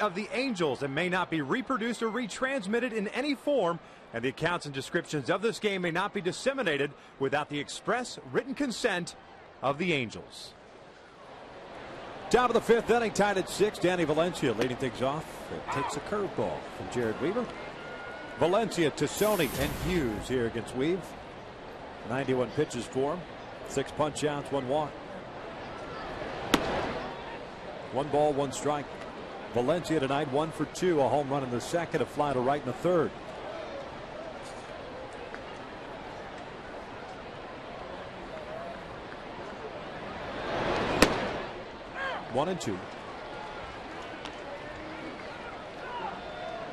Of the Angels and may not be reproduced or retransmitted in any form, and the accounts and descriptions of this game may not be disseminated without the express written consent of the Angels. Down to the 5th inning, tied at 6. Danny Valencia leading things off. It takes a curveball from Jared Weaver. Valencia, Tassone, and Hughes here against Weave. 91 pitches for him. 6 punch outs, 1 walk. 1 ball, 1 strike. Valencia tonight 1 for 2, a home run in the second, a fly to right in the third. One and 2.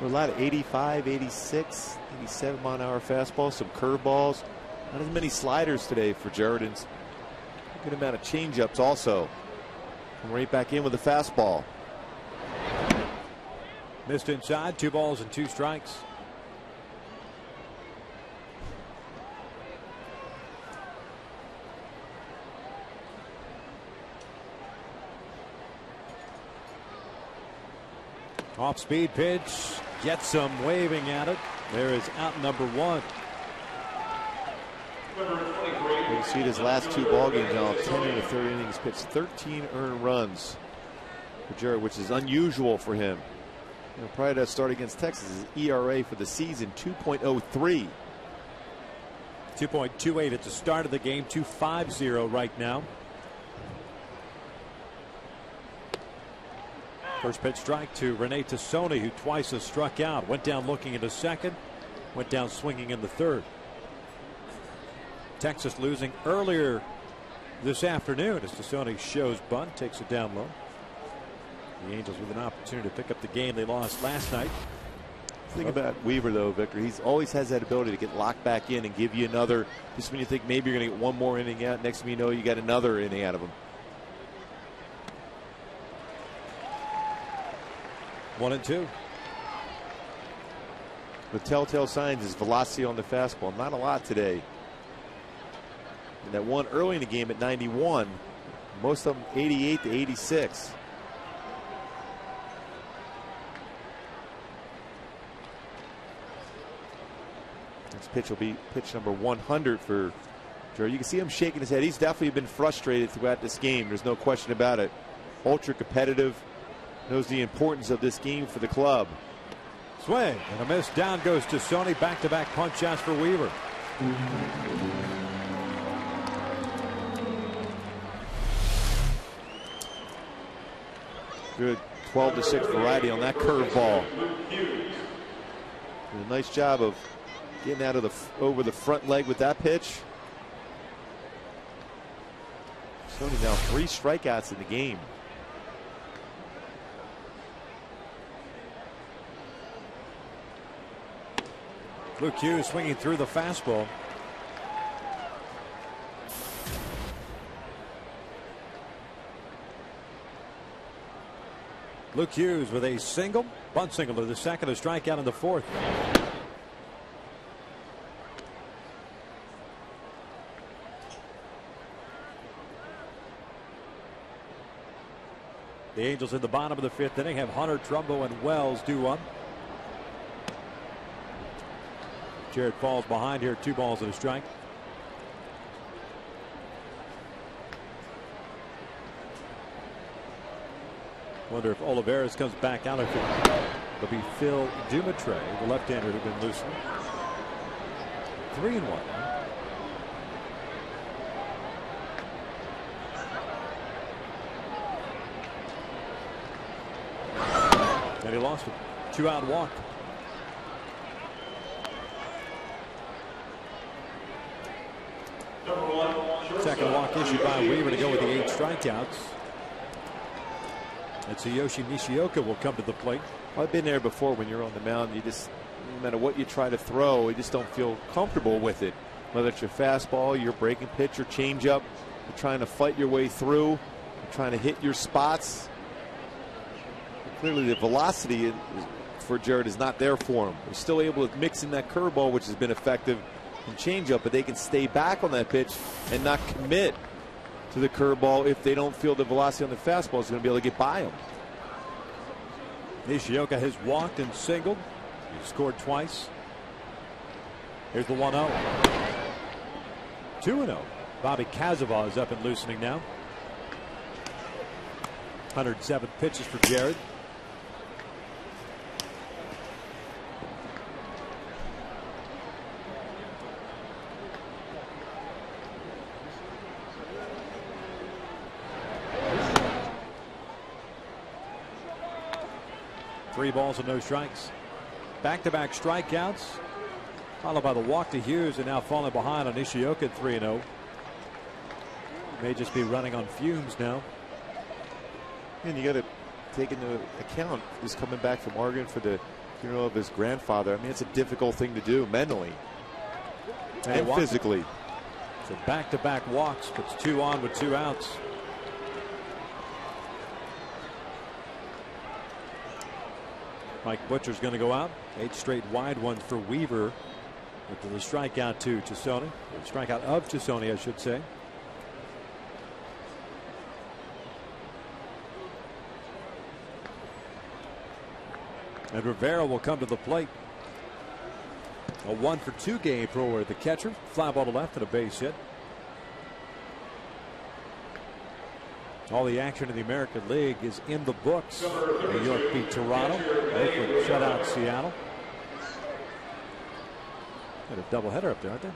A lot of 85, 86, 87 mile-an-hour fastballs, some curveballs. Not as many sliders today for Jared. A good amount of changeups also. And right back in with the fastball. Missed inside, 2 balls and 2 strikes. Off speed pitch, gets some waving at it. There is out number 1. You see his last 2 ball games now, 10 in the 3rd innings, pitched 13 earned runs for Jared, which is unusual for him. Prior to that start against Texas, his ERA for the season 2.03. 2.28 at the start of the game, 2.50 right now. First pitch strike to Rene Tassone, who twice has struck out. Went down looking into second, went down swinging in the third. Texas losing earlier this afternoon as Tassone shows bunt, takes it down low. The Angels with an opportunity to pick up the game they lost last night. The thing about Weaver, though, Victor, he's always has that ability to get locked back in and give you another. Just when you think maybe you're going to get one more inning out, next thing you know, you got another inning out of him. 1 and 2. The telltale signs is velocity on the fastball. Not a lot today. And that one early in the game at 91, most of them 88 to 86. Next pitch will be pitch number 100 for Jared. You can see him shaking his head. He's definitely been frustrated throughout this game. There's no question about it. Ultra competitive. Knows the importance of this game for the club. Swing and a miss. Down goes Tassone. Back-to-back punch outs for Weaver. Good 12-6 variety on that curveball. A nice job of getting out of over the front leg with that pitch. Tony now 3 strikeouts in the game. Luke Hughes swinging through the fastball. Luke Hughes with a single, bunt single to the second, a strikeout in the fourth. The Angels in the bottom of the fifth inning have Hunter, Trumbo, and Wells due up. Jared falls behind here, 2 balls and a strike. Wonder if Olivares comes back out. It'll be Phil Dumitre, the left-hander who's been loosened. 3-1. And he lost it. 2-out walk. Second walk issued by Weaver to go with the 8 strikeouts. And Tsuyoshi Nishioka will come to the plate. Well, I've been there before. When you're on the mound, you just, no matter what you try to throw, you just don't feel comfortable with it. Whether it's your fastball, your breaking pitch, or changeup, you're trying to fight your way through. You're trying to hit your spots. Clearly, the velocity for Jared is not there for him. They're still able to mix in that curveball, which has been effective, and changeup, but they can stay back on that pitch and not commit to the curveball if they don't feel the velocity on the fastball is going to be able to get by them. Nishioka has walked and singled. He scored twice. Here's the 1-0. 2-0. Bobby Kazava is up and loosening now. 107 pitches for Jared. Three balls and no strikes. Back-to-back strikeouts, followed by the walk to Hughes, and now falling behind on Nishioka at 3-0. May just be running on fumes now. And you got to take into account he's coming back from Oregon for the funeral of his grandfather. I mean, it's a difficult thing to do mentally and physically. So back-to-back walks, puts 2 on with 2 outs. Mike Butcher's going to go out. 8 straight wide ones for Weaver. With the strikeout to Chisoni. The strikeout of Chisoni, I should say. And Rivera will come to the plate. A 1-for-2 game for the catcher. Fly ball to left and a base hit. All the action in the American League is in the books. New York beat Toronto. Oakland shut out Seattle. Got a doubleheader up there, aren't there?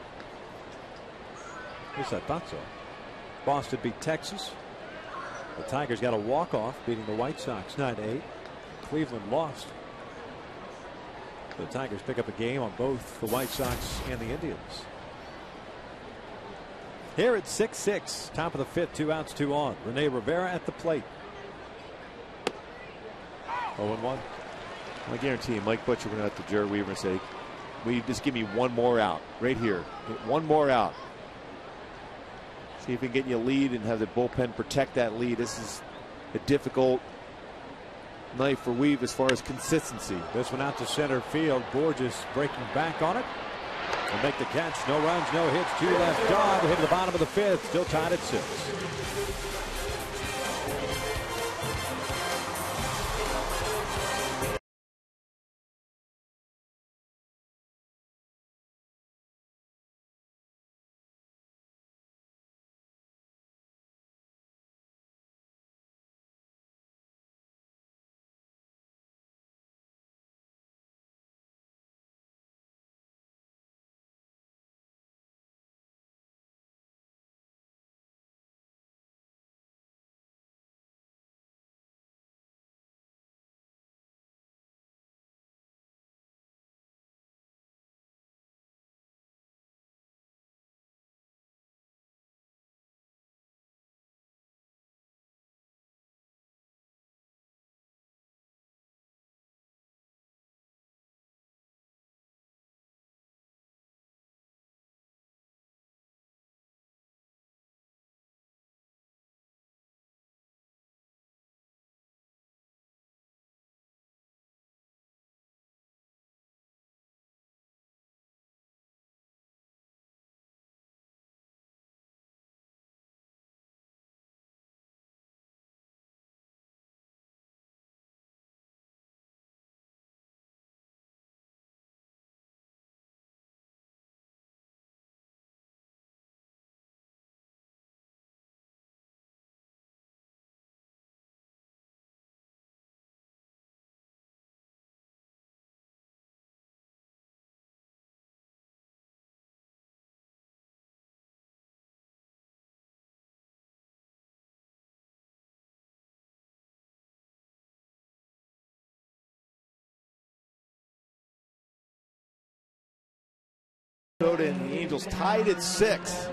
At least I thought so. Boston beat Texas. The Tigers got a walk-off, beating the White Sox 9-8. Cleveland lost. The Tigers pick up a game on both the White Sox and the Indians. Here at 6-6, top of the fifth, 2 outs, 2 on. Rene Rivera at the plate. 0-1. I guarantee you, Mike Butcher went out to Jared Weaver and say, "Will you just give me one more out right here? One more out. See if we can get you a lead and have the bullpen protect that lead." This is a difficult night for Weave as far as consistency. This one out to center field. Borges breaking back on it. Will make the catch. No runs, no hits. 2 left on. Hit the bottom of the fifth. Still tied at 6. Minnesota and the Angels tied at 6.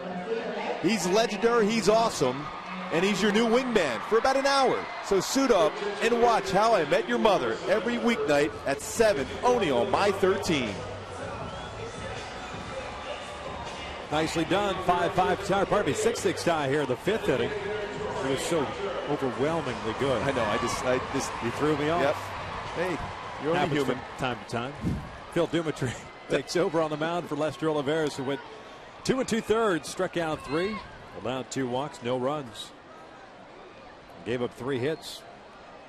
He's legendary, he's awesome, and he's your new wingman for about an hour. So suit up and watch How I Met Your Mother every weeknight at 7, only on My 13. Nicely done. 5-5 tie, pardon me, 6-6 tie here in the 5th inning. It was so overwhelmingly good. I know, I just You threw me off. Yep. Hey, you're only human. From time to time. Phil Dumitry takes over on the mound for Lester Olivares, who went 2 2/3, struck out 3, allowed 2 walks, no runs. Gave up 3 hits.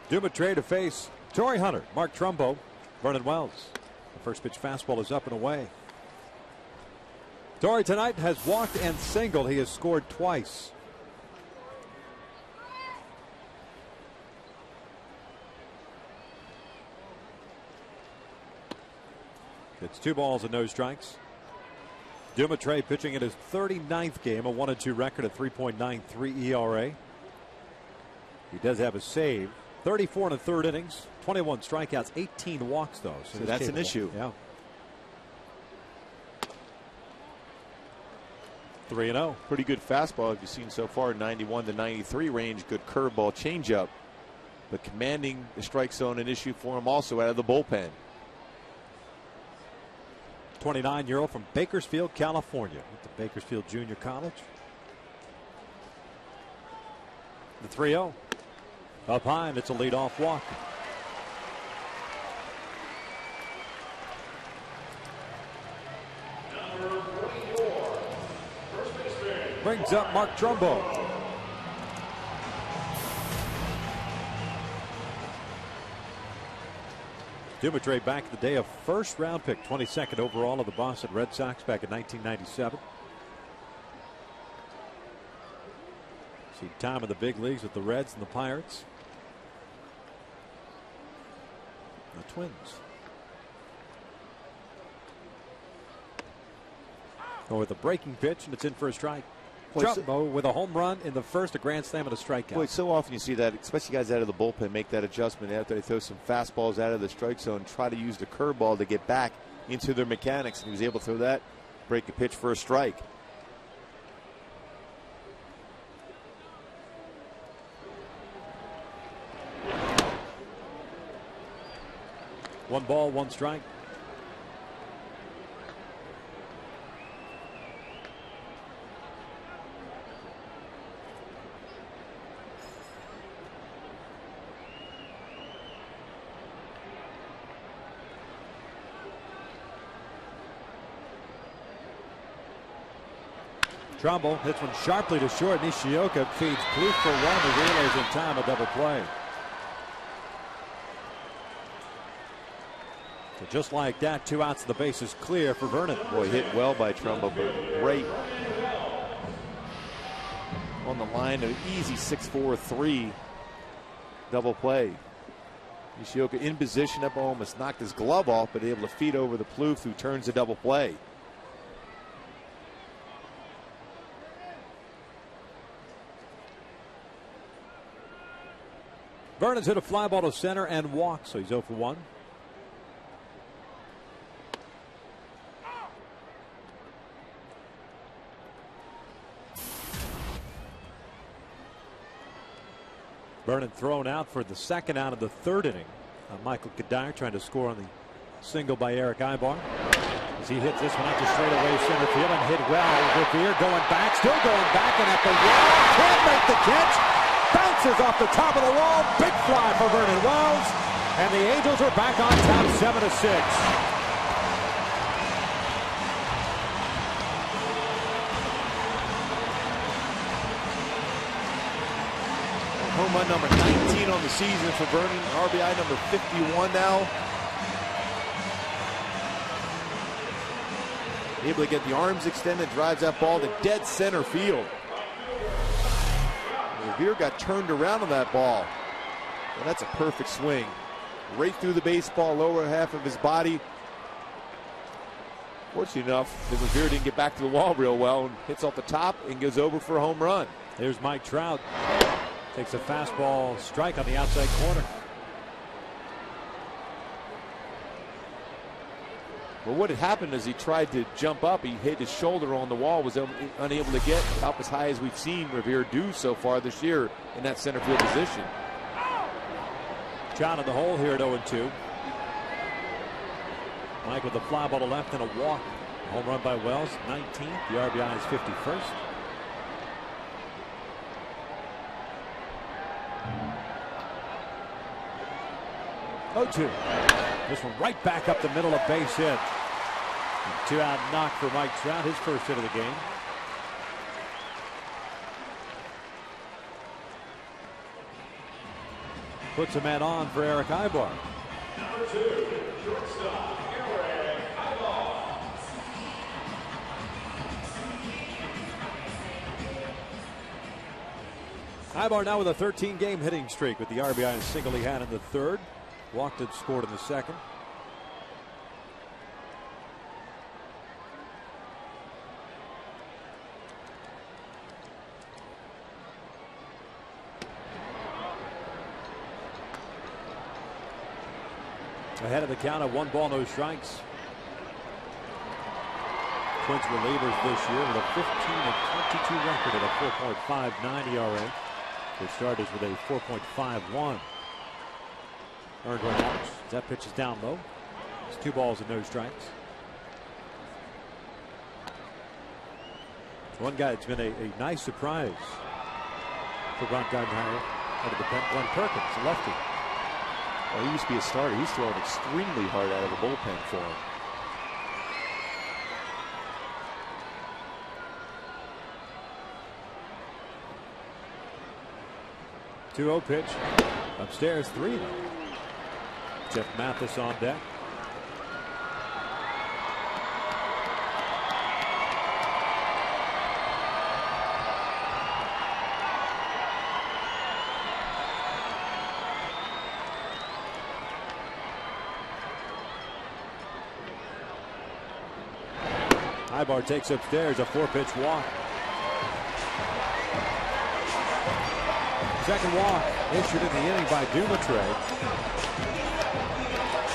Dumitry to face Torrey Hunter, Mark Trumbo, Vernon Wells. The first pitch fastball is up and away. Torrey tonight has walked and singled. He has scored twice. It's 2 balls and no strikes. Dumitry pitching in his 39th game, a 1-2 record, a 3.93 ERA. He does have a save. 34 1/3 innings, 21 strikeouts, 18 walks though. So that's capable. An issue. Yeah. 3-0. Pretty good fastball you've seen so far, 91 to 93 range. Good curveball, changeup, but commanding the strike zone, an issue for him also out of the bullpen. 29-year-old from Bakersfield, California, at the Bakersfield Junior College. The 3-0. Up high, and it's a leadoff walk. Brings up Mark Trumbo. Dumitry back in the day, a first-round pick, 22nd overall of the Boston Red Sox back in 1997. See time in the big leagues with the Reds and the Pirates. The Twins. Or with a breaking pitch, and it's in for a strike. Trumbo with a home run in the first, a grand slam, and a strikeout. Boy, so often you see that, especially guys out of the bullpen make that adjustment after they throw some fastballs out of the strike zone, try to use the curveball to get back into their mechanics. And he was able to throw that, break a pitch for a strike. One ball, one strike. Trumbo hits one sharply to short. Nishioka feeds Plouffe for 1. The Wheelers in time, a double play. So just like that, 2 outs, the base is clear for Vernon. Boy, hit well by Trumbo, but right on the line of easy 6-4-3 double play. Nishioka in position, up almost knocked his glove off, but able to feed over the Plouffe, who turns a double play. Vernon's hit a fly ball to center and walked, so he's 0 for 1. Vernon thrown out for the second out of the 3rd inning. Michael Kadire trying to score on the single by Eric Ibar. As he hits this one out to straightaway center field and hit well. Revere going back, still going back, and at the wall, can't make the catch. Bounces off the top of the wall. Big fly for Vernon Wells. And the Angels are back on top 7-6. Home run number 19 on the season for Vernon. RBI number 51 now. Able to get the arms extended, drives that ball to dead center field. Revere got turned around on that ball. Well, that's a perfect swing. Right through the baseball, lower half of his body. Fortunately enough, that Revere didn't get back to the wall real well and hits off the top and goes over for a home run. Here's Mike Trout. Takes a fastball strike on the outside corner. But what had happened is he tried to jump up. He hit his shoulder on the wall, was unable to get up as high as we've seen Revere do so far this year in that center field position. John in the hole here at 0-2. Mike with a fly ball to left and a walk. Home run by Wells, 19th. The RBI is 51st. Oh, 2. This one right back up the middle of base hit. 2-out knock for Mike Trout, his first hit of the game. Puts a man on for Eric Aybar. Number 2, shortstop, Eric Aybar. Aybar now with a 13-game hitting streak with the RBI and single he had in the third. Walked and scored in the second. Ahead of the count at 1 ball, no strikes. Twins relievers this year with a 15-22 record at a 4.59 ERA. Their starters with a 4.51. Earned run outs. That pitch is down low. It's 2 balls and no strikes. One guy that's been a nice surprise for Bronco-Hire out of the pen, Glenn Perkins, a lefty. Well, he used to be a starter. He's throwing extremely hard out of the bullpen for him. Two-0 pitch. Upstairs, 3. Jeff Mathis on deck. Aybar takes upstairs, a 4-pitch walk. Second walk issued in the inning by Dumatre.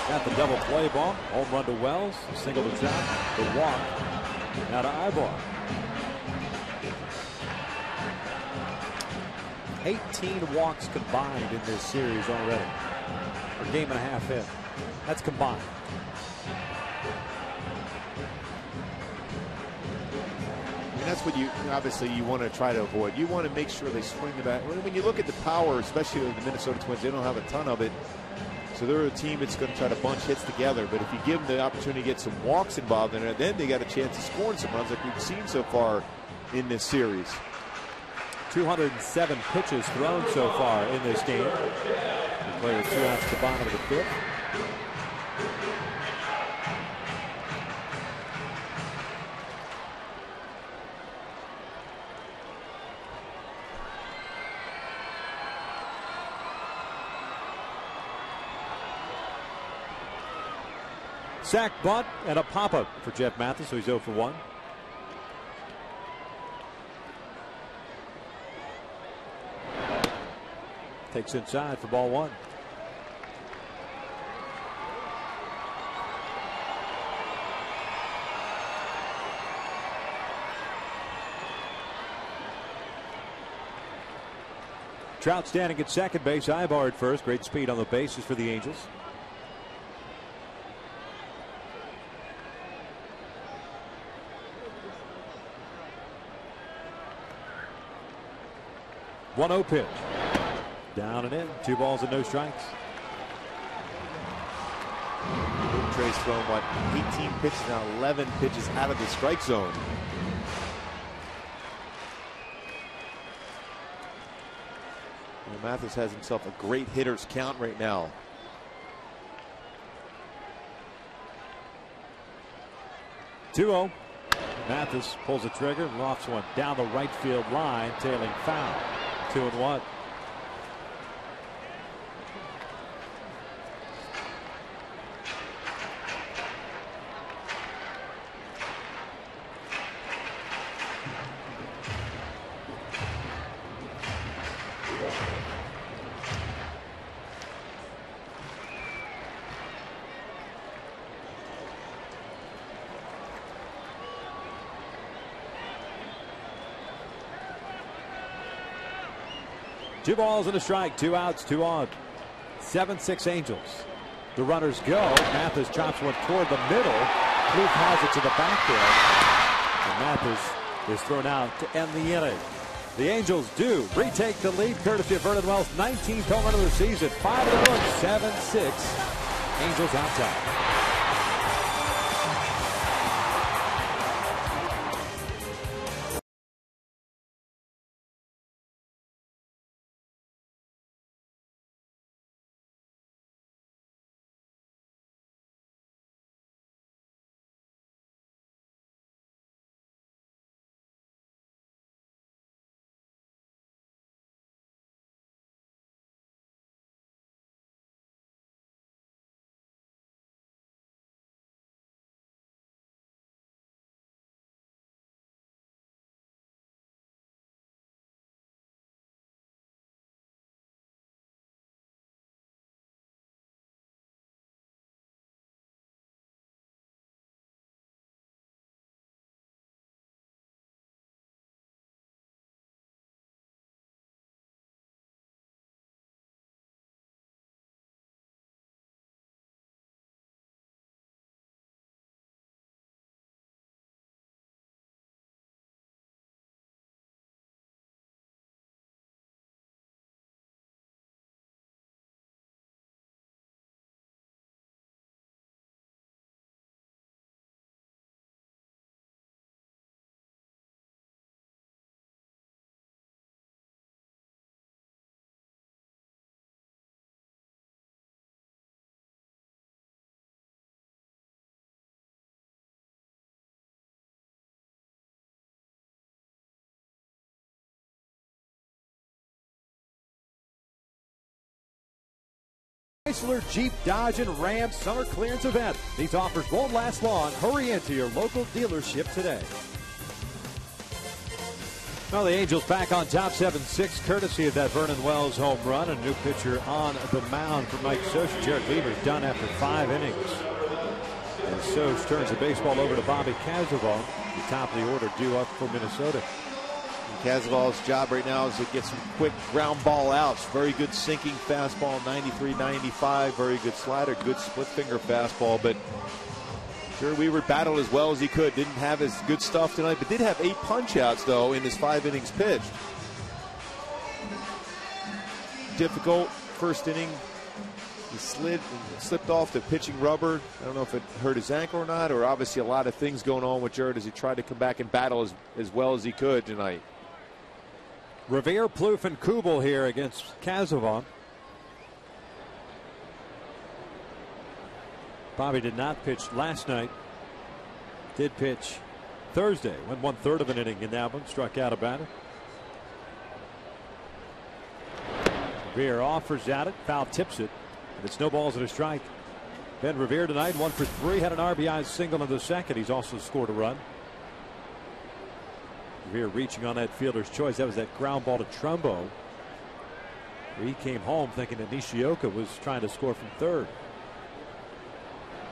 Got the double play ball. Home run to Wells. Single to Trout. The walk. Now to Aybar. 18 walks combined in this series already. A game and a half in. That's combined. That's what you obviously you want to try to avoid. You want to make sure they swing the bat. When you look at the power, especially with the Minnesota Twins, they don't have a ton of it. So they're a team that's going to try to bunch hits together. But if you give them the opportunity to get some walks involved in it, then they got a chance of scoring some runs like we've seen so far in this series. 207 pitches thrown so far in this game. The player 2 outs to the bottom of the 5th. Sack, bunt, and a pop-up for Jeff Mathis, so he's 0 for 1. Takes inside for ball 1. Trout standing at second base, Aybar at first. Great speed on the bases for the Angels. One 0 pitch. Down and in. 2 balls and no strikes. Trey's thrown, 18 pitches now, 11 pitches out of the strike zone. And Mathis has himself a great hitter's count right now. Two-0. Mathis pulls the trigger and lofts one down the right field line, tailing foul. 2-1. 2 balls and a strike, 2 outs, 2 on. 7-6 Angels. The runners go. Mathis chops one toward the middle. Plouffe has it to the backfield. And Mathis is thrown out to end the inning. The Angels do retake the lead courtesy of Vernon Wells' 19th home run of the season. 5 in a row, 7-6. Angels on top. Chrysler, Jeep, Dodge, and Ram summer clearance event. These offers won't last long. Hurry into your local dealership today. Well, the Angels back on top 7-6, courtesy of that Vernon Wells home run. A new pitcher on the mound for Mike Soch. Jared Weaver's done after 5 innings. And Soch turns the baseball over to Bobby Cazaval, the top of the order due up for Minnesota. Cazaval's job right now is to get some quick ground ball outs. Very good sinking fastball, 93-95. Very good slider, good split finger fastball. But Jared Weaver battled as well as he could. Didn't have his good stuff tonight, but did have 8 punch outs, though, in his 5 innings pitched. Difficult first inning. He slipped off the pitching rubber. I don't know if it hurt his ankle or not, or obviously a lot of things going on with Jared as he tried to come back and battle as well as he could tonight. Revere, Plouffe, and Kubel here against Cazaval. Bobby did not pitch last night. Did pitch Thursday. Went 1/3 of an inning in that one. Struck out a batter. Revere offers at it. Foul tips it. And it's no balls and a strike. Ben Revere tonight 1 for 3. Had an RBI single in the second. He's also scored a run. Revere reaching on that fielder's choice. That was that ground ball to Trumbo. He came home thinking that Nishioka was trying to score from third.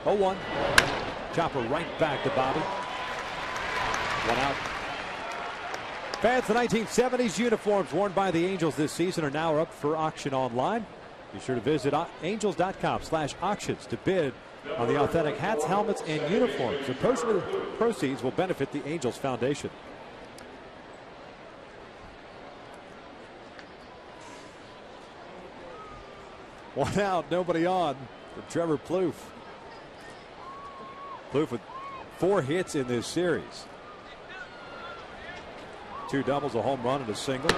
0-1. Chopper right back to Bobby. 1 out. Fans, the 1970s uniforms worn by the Angels this season are now up for auction online. Be sure to visit angels.com/auctions to bid on the authentic hats, helmets, and uniforms. The portion of the proceeds will benefit the Angels Foundation. One out, nobody on for Trevor Plouffe. Plouffe with 4 hits in this series. 2 doubles, a home run, and a single.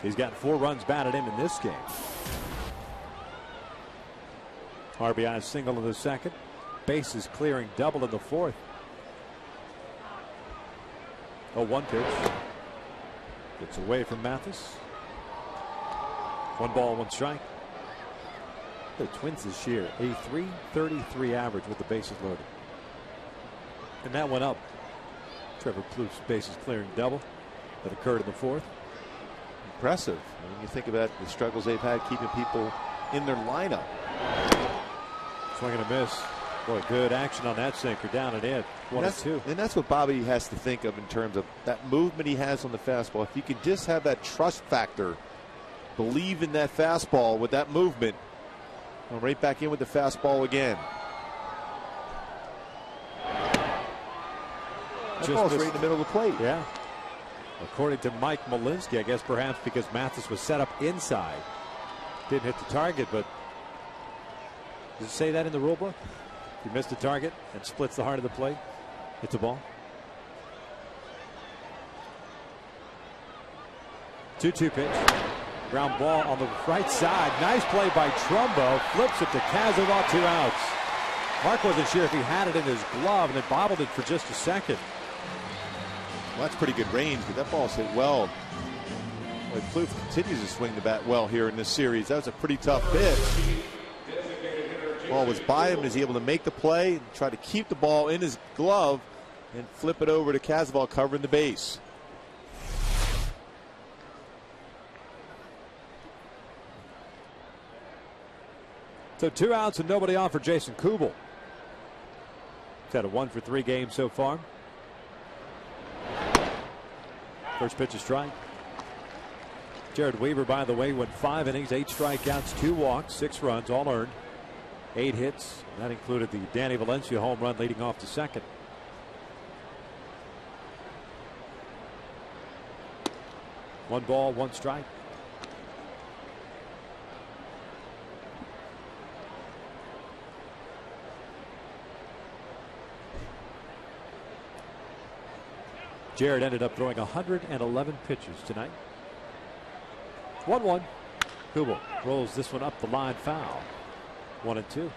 He's got 4 runs batted in this game. RBI single in the second. Bases clearing double in the fourth. 0-1 pitch. Gets away from Mathis. 1 ball, 1 strike. The Twins this year, a .333 average with the bases loaded. And that went up. Trevor Plouffe's bases clearing double that occurred in the fourth. Impressive. When you think about the struggles they've had keeping people in their lineup. Swing and a miss. Boy, good action on that sinker, down and in. 1-2. And that's what Bobby has to think of in terms of that movement he has on the fastball. If you can just have that trust factor, believe in that fastball with that movement, and right back in with the fastball again. That ball's right in the middle of the plate. Yeah. According to Mike Malinsky, I guess perhaps because Mathis was set up inside. Didn't hit the target, but does it say that in the rule book? If you missed the target and splits the heart of the plate, hits the ball. 2-2 pitch. Ground ball on the right side. Nice play by Trumbo. Flips it to Kazava, 2 outs. Mark wasn't sure if he had it in his glove, and it bobbled it for just a second. Well, that's pretty good range, but that ball's hit well. Boy, Plouffe continues to swing the bat well here in this series. That was a pretty tough pitch. Ball was by him, and he's able to make the play and try to keep the ball in his glove and flip it over to Kazval covering the base. So 2 outs and nobody on for Jason Kubel. He's had a 1-for-3 game so far. First pitch is strike. Jared Weaver, by the way, went 5 innings, 8 strikeouts, 2 walks, 6 runs, all earned, 8 hits. That included the Danny Valencia home run leading off to second. One ball, 1 strike. Jared ended up throwing 111 pitches tonight. 1-1. Kubel rolls this one up the line, foul. 1-2.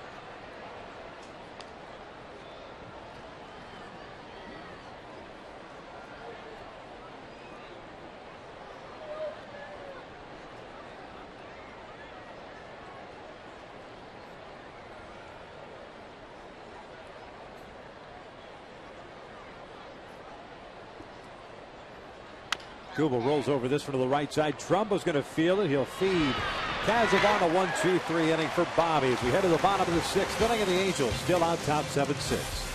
Kubel rolls over this one to the right side. Trumbo's going to field it. He'll feed Kazvan a 1-2-3 inning for Bobby as we head to the bottom of the 6th inning, and the Angels still on top 7-6.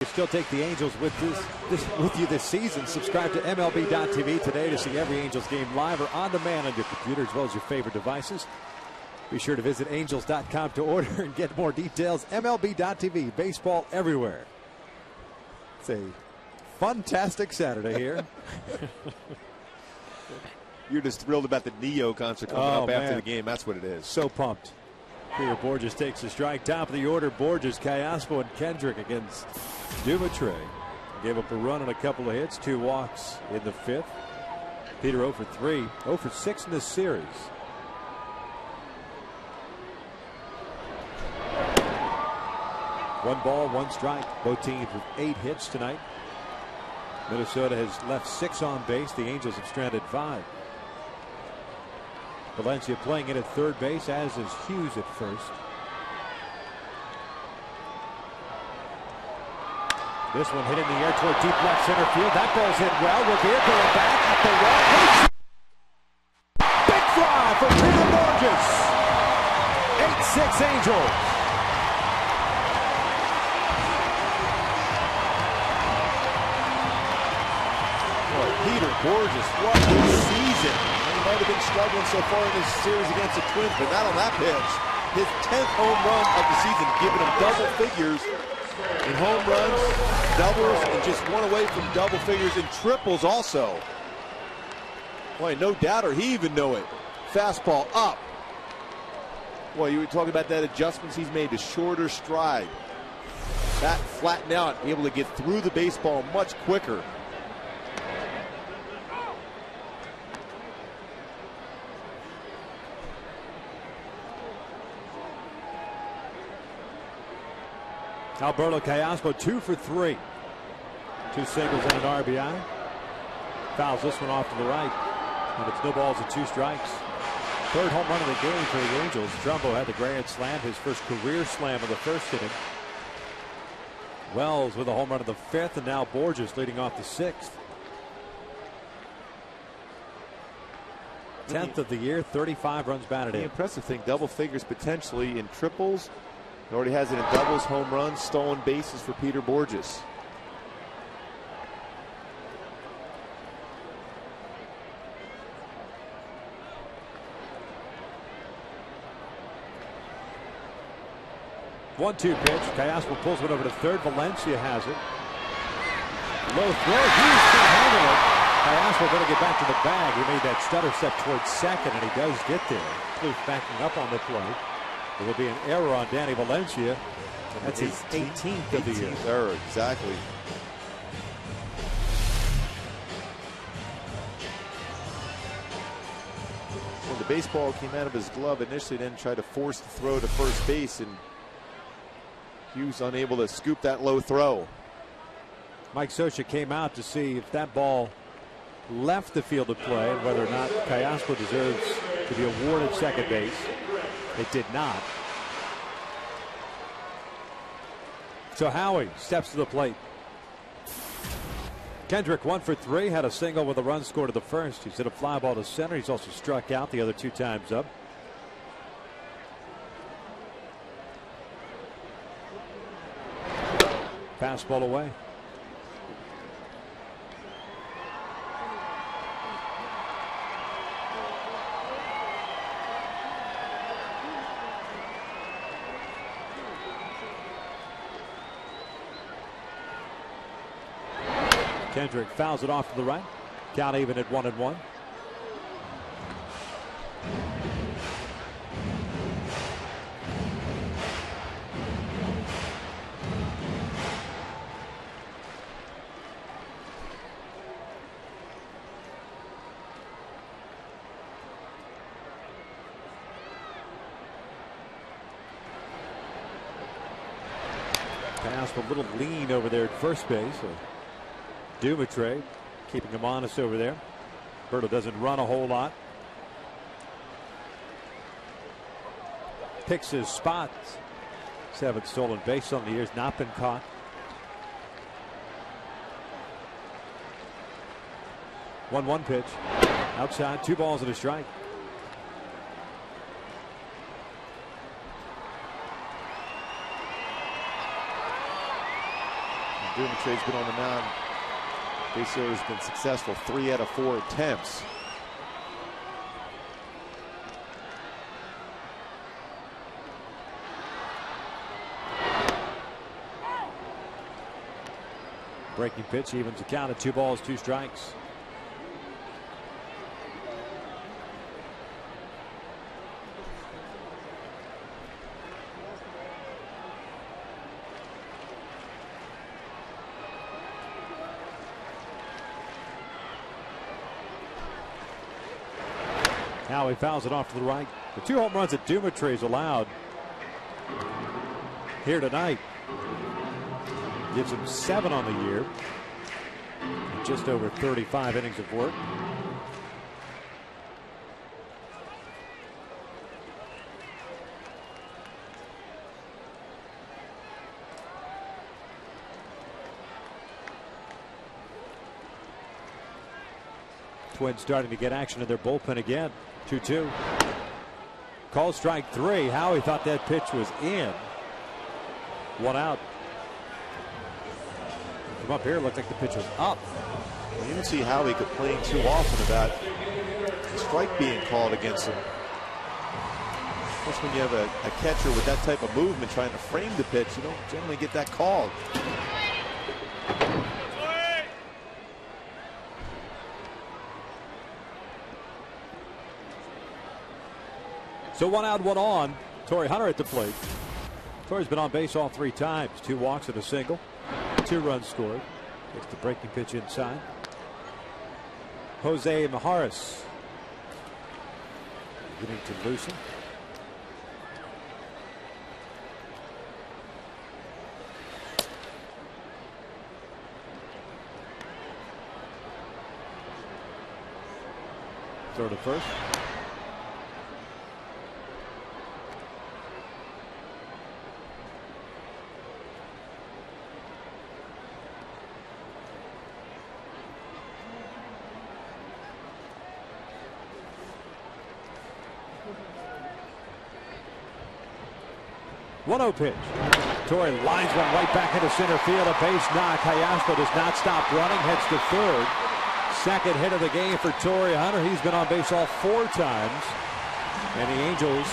You still take the Angels with you this season. Subscribe to MLB.tv today to see every Angels game live or on demand on your computer as well as your favorite devices. Be sure to visit Angels.com to order and get more details. MLB.tv, baseball everywhere. It's a fantastic Saturday here. You're just thrilled about the Neo concert coming up after the game. That's what it is. So pumped. Peter Borges takes the strike. Top of the order, Borges, Callaspo, and Kendrick against Dumatray. Gave up a run and a couple of hits, 2 walks in the 5th. Peter 0 for 3, 0 for 6 in this series. One ball, 1 strike. Both teams with 8 hits tonight. Minnesota has left 6 on base. The Angels have stranded 5. Valencia playing in at third base, as is Hughes at first. This one hit in the air toward deep left center field. That ball's hit well. Revere going back at the wall. Big fly for Peter Borges. 8-6 Angels. Boy, Peter Borges, what a season. And he might have been struggling so far in this series against the Twins, but not on that pitch. His 10th home run of the season, giving him double figures in home runs, doubles, and just one away from double figures in triples also. Boy, no doubter, he even knew it. Fastball up. Boy, you were talking about that adjustments he's made to shorter stride. That flatten out, be able to get through the baseball much quicker. Alberto Callaspo 2 for 3. 2 singles and an RBI. Fouls this one off to the right. And it's no balls and 2 strikes. Third home run of the game for the Angels. Trumbo had the grand slam, his first career slam of the first inning. Wells with a home run of the 5th, and now Borges leading off the 6th. 10th of the year, 35 runs batted in. The impressive thing, double figures potentially in triples. He already has it in doubles, home runs, stolen bases for Peter Borges. One-two pitch. Callaspo pulls one over to third. Valencia has it. Low throw. Hughes can't handle it. Callaspo going to get back to the bag. He made that stutter step towards second, and he does get there. Kloof backing up on the play. There will be an error on Danny Valencia. That's his 18th of the year. Error, exactly. When the baseball came out of his glove initially, then tried to force the throw to first base, and Hughes unable to scoop that low throw. Mike Scioscia came out to see if that ball left the field of play and whether or not Callaspo deserves to be awarded second base. It did not. So Howie steps to the plate. Kendrick 1 for 3, had a single with a run scored to the first. He's hit a fly ball to center. He's also struck out the other 2 times up. Fastball away. Kendrick fouls it off to the right. Count even at 1-1. Pass a little lean over there at first base. Dumitre keeping him honest over there. Berto doesn't run a whole lot. Picks his spot. 7 stolen base on the year, has not been caught. One pitch. Outside, 2 balls and a strike. Dumitre's been on the mound. Base has been successful 3 out of 4 attempts. Breaking pitch evens the count at 2 balls, 2 strikes. Now he fouls it off to the right. The 2 home runs that Dumitre's allowed here tonight gives him 7 on the year. Just over 35 innings of work. Twins starting to get action in their bullpen again. 2-2. Call strike 3. Howie thought that pitch was in. 1 out. From up here, it looked like the pitch was up. Well, you don't see Howie complain too often about a strike being called against him. Especially when you have a catcher with that type of movement trying to frame the pitch, you don't generally get that called. So 1 out, 1 on. Torii Hunter at the plate. Tori's been on base all 3 times. 2 walks and a single. 2 runs scored. Gets the breaking pitch inside. Jose Mijares beginning to loosen. Throw to first. One-0 pitch. Torii lines one right back into center field. A base knock. Cayaspo does not stop running. Heads to third. Second hit of the game for Torii Hunter. He's been on base all 4 times. And the Angels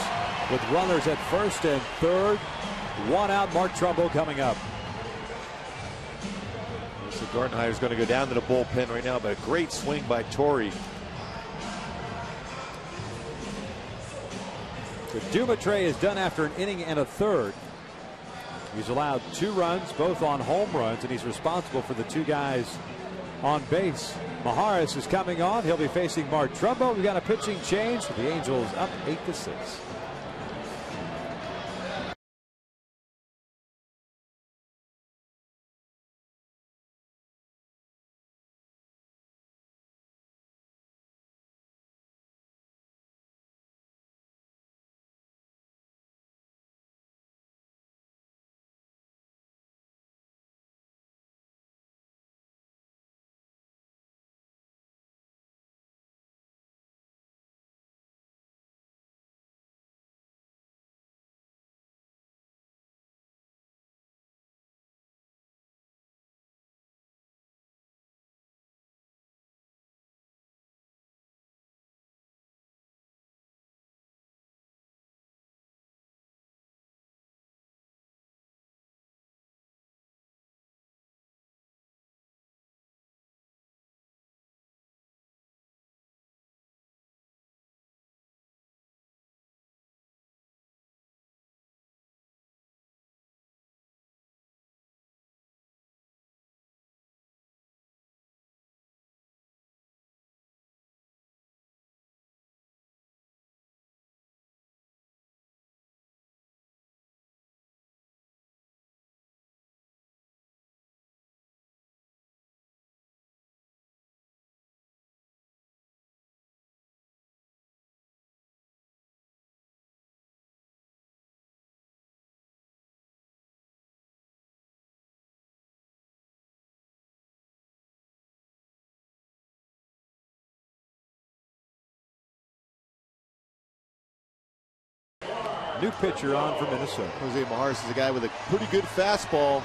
with runners at first and third. 1 out. Mark Trumbo coming up. So Gardenhire's going to go down to the bullpen right now, but a great swing by Torii. So Dumatray is done after an inning and a third. He's allowed 2 runs, both on home runs, and he's responsible for the 2 guys on base. Mijares is coming on. He'll be facing Mark Trumbo. We got a pitching change with the Angels up 8-6. New pitcher on for Minnesota. Jose Mijares is a guy with a pretty good fastball,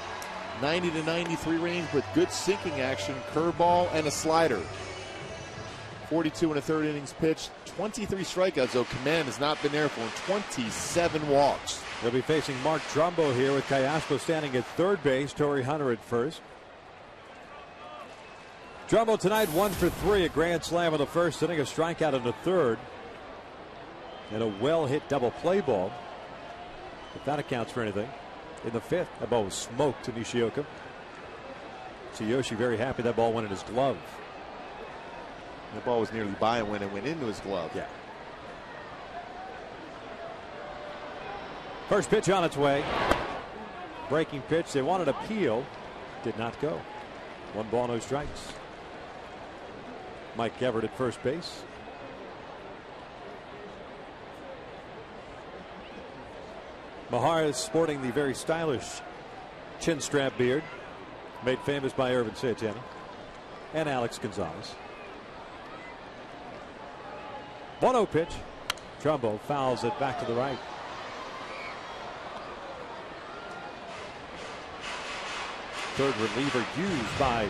90 to 93 range with good sinking action, curveball, and a slider. 42 and a third innings pitched, 23 strikeouts, though command has not been there for him, 27 walks. They'll be facing Mark Trumbo here with Cayaspo standing at third base, Torii Hunter at first. Trumbo tonight 1 for 3, a grand slam in the first inning, a strikeout in the third, and a well-hit double play ball. If that accounts for anything. In the fifth, that ball was smoked to Nishioka. Tsuyoshi very happy that ball went in his glove. The ball was nearly by him when it went into his glove. Yeah. First pitch on its way. Breaking pitch. They wanted a peel. Did not go. 1 ball, no strikes. Mike Everett at first base. Mahar is sporting the very stylish chin strap beard, made famous by Irvin Santana and Alex Gonzalez. 1-0 pitch. Trumbo fouls it back to the right. Third reliever used by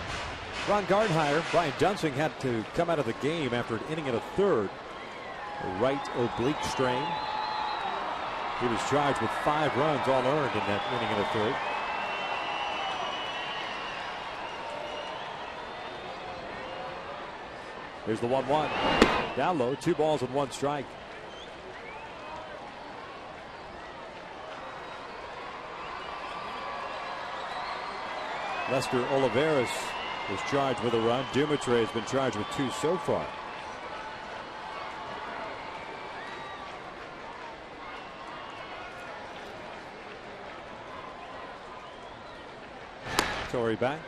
Ron Gardenhire. Brian Dunsing had to come out of the game after an inning and a third. A right oblique strain. He was charged with 5 runs, all earned in that inning and a third. Here's the 1-1. Down low, 2 balls and 1 strike. Lester Olivares was charged with a run. Dumitre has been charged with 2 so far. Torrey back.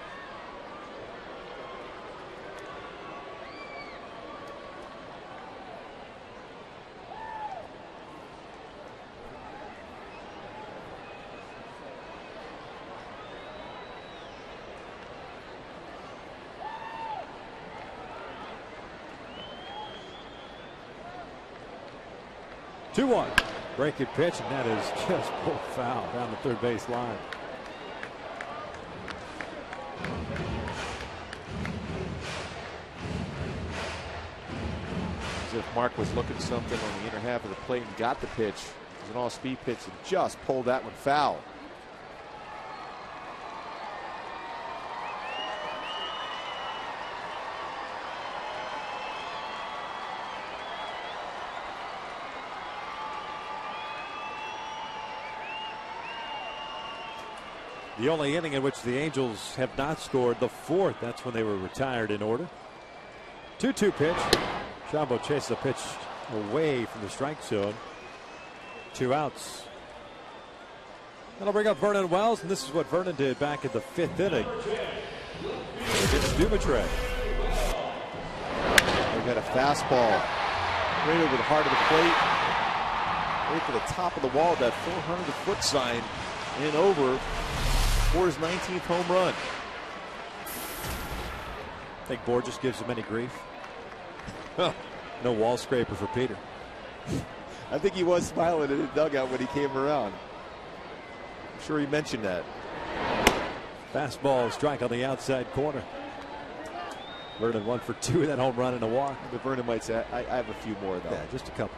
Two-one. Breaking pitch, and that is just pulled foul down the third base line. As if Mark was looking something on the inner half of the plate and got the pitch. It was an all-speed pitch and just pulled that one foul. The only inning in which the Angels have not scored, the 4th. That's when they were retired in order. 2-2 pitch. Shambo chases the pitch away from the strike zone. 2 outs. That'll bring up Vernon Wells, and this is what Vernon did back in the 5th inning against Dumitre. They got a fastball right over the heart of the plate, right to the top of the wall. That 400-foot sign and over for his 19th home run. I think Borges gives him any grief. No wall scraper for Peter. I think he was smiling in the dugout when he came around. I'm sure he mentioned that. Fastball strike on the outside corner. Vernon 1 for 2 with that home run and a walk. But Vernon might say, I have a few more though. Yeah, just a couple.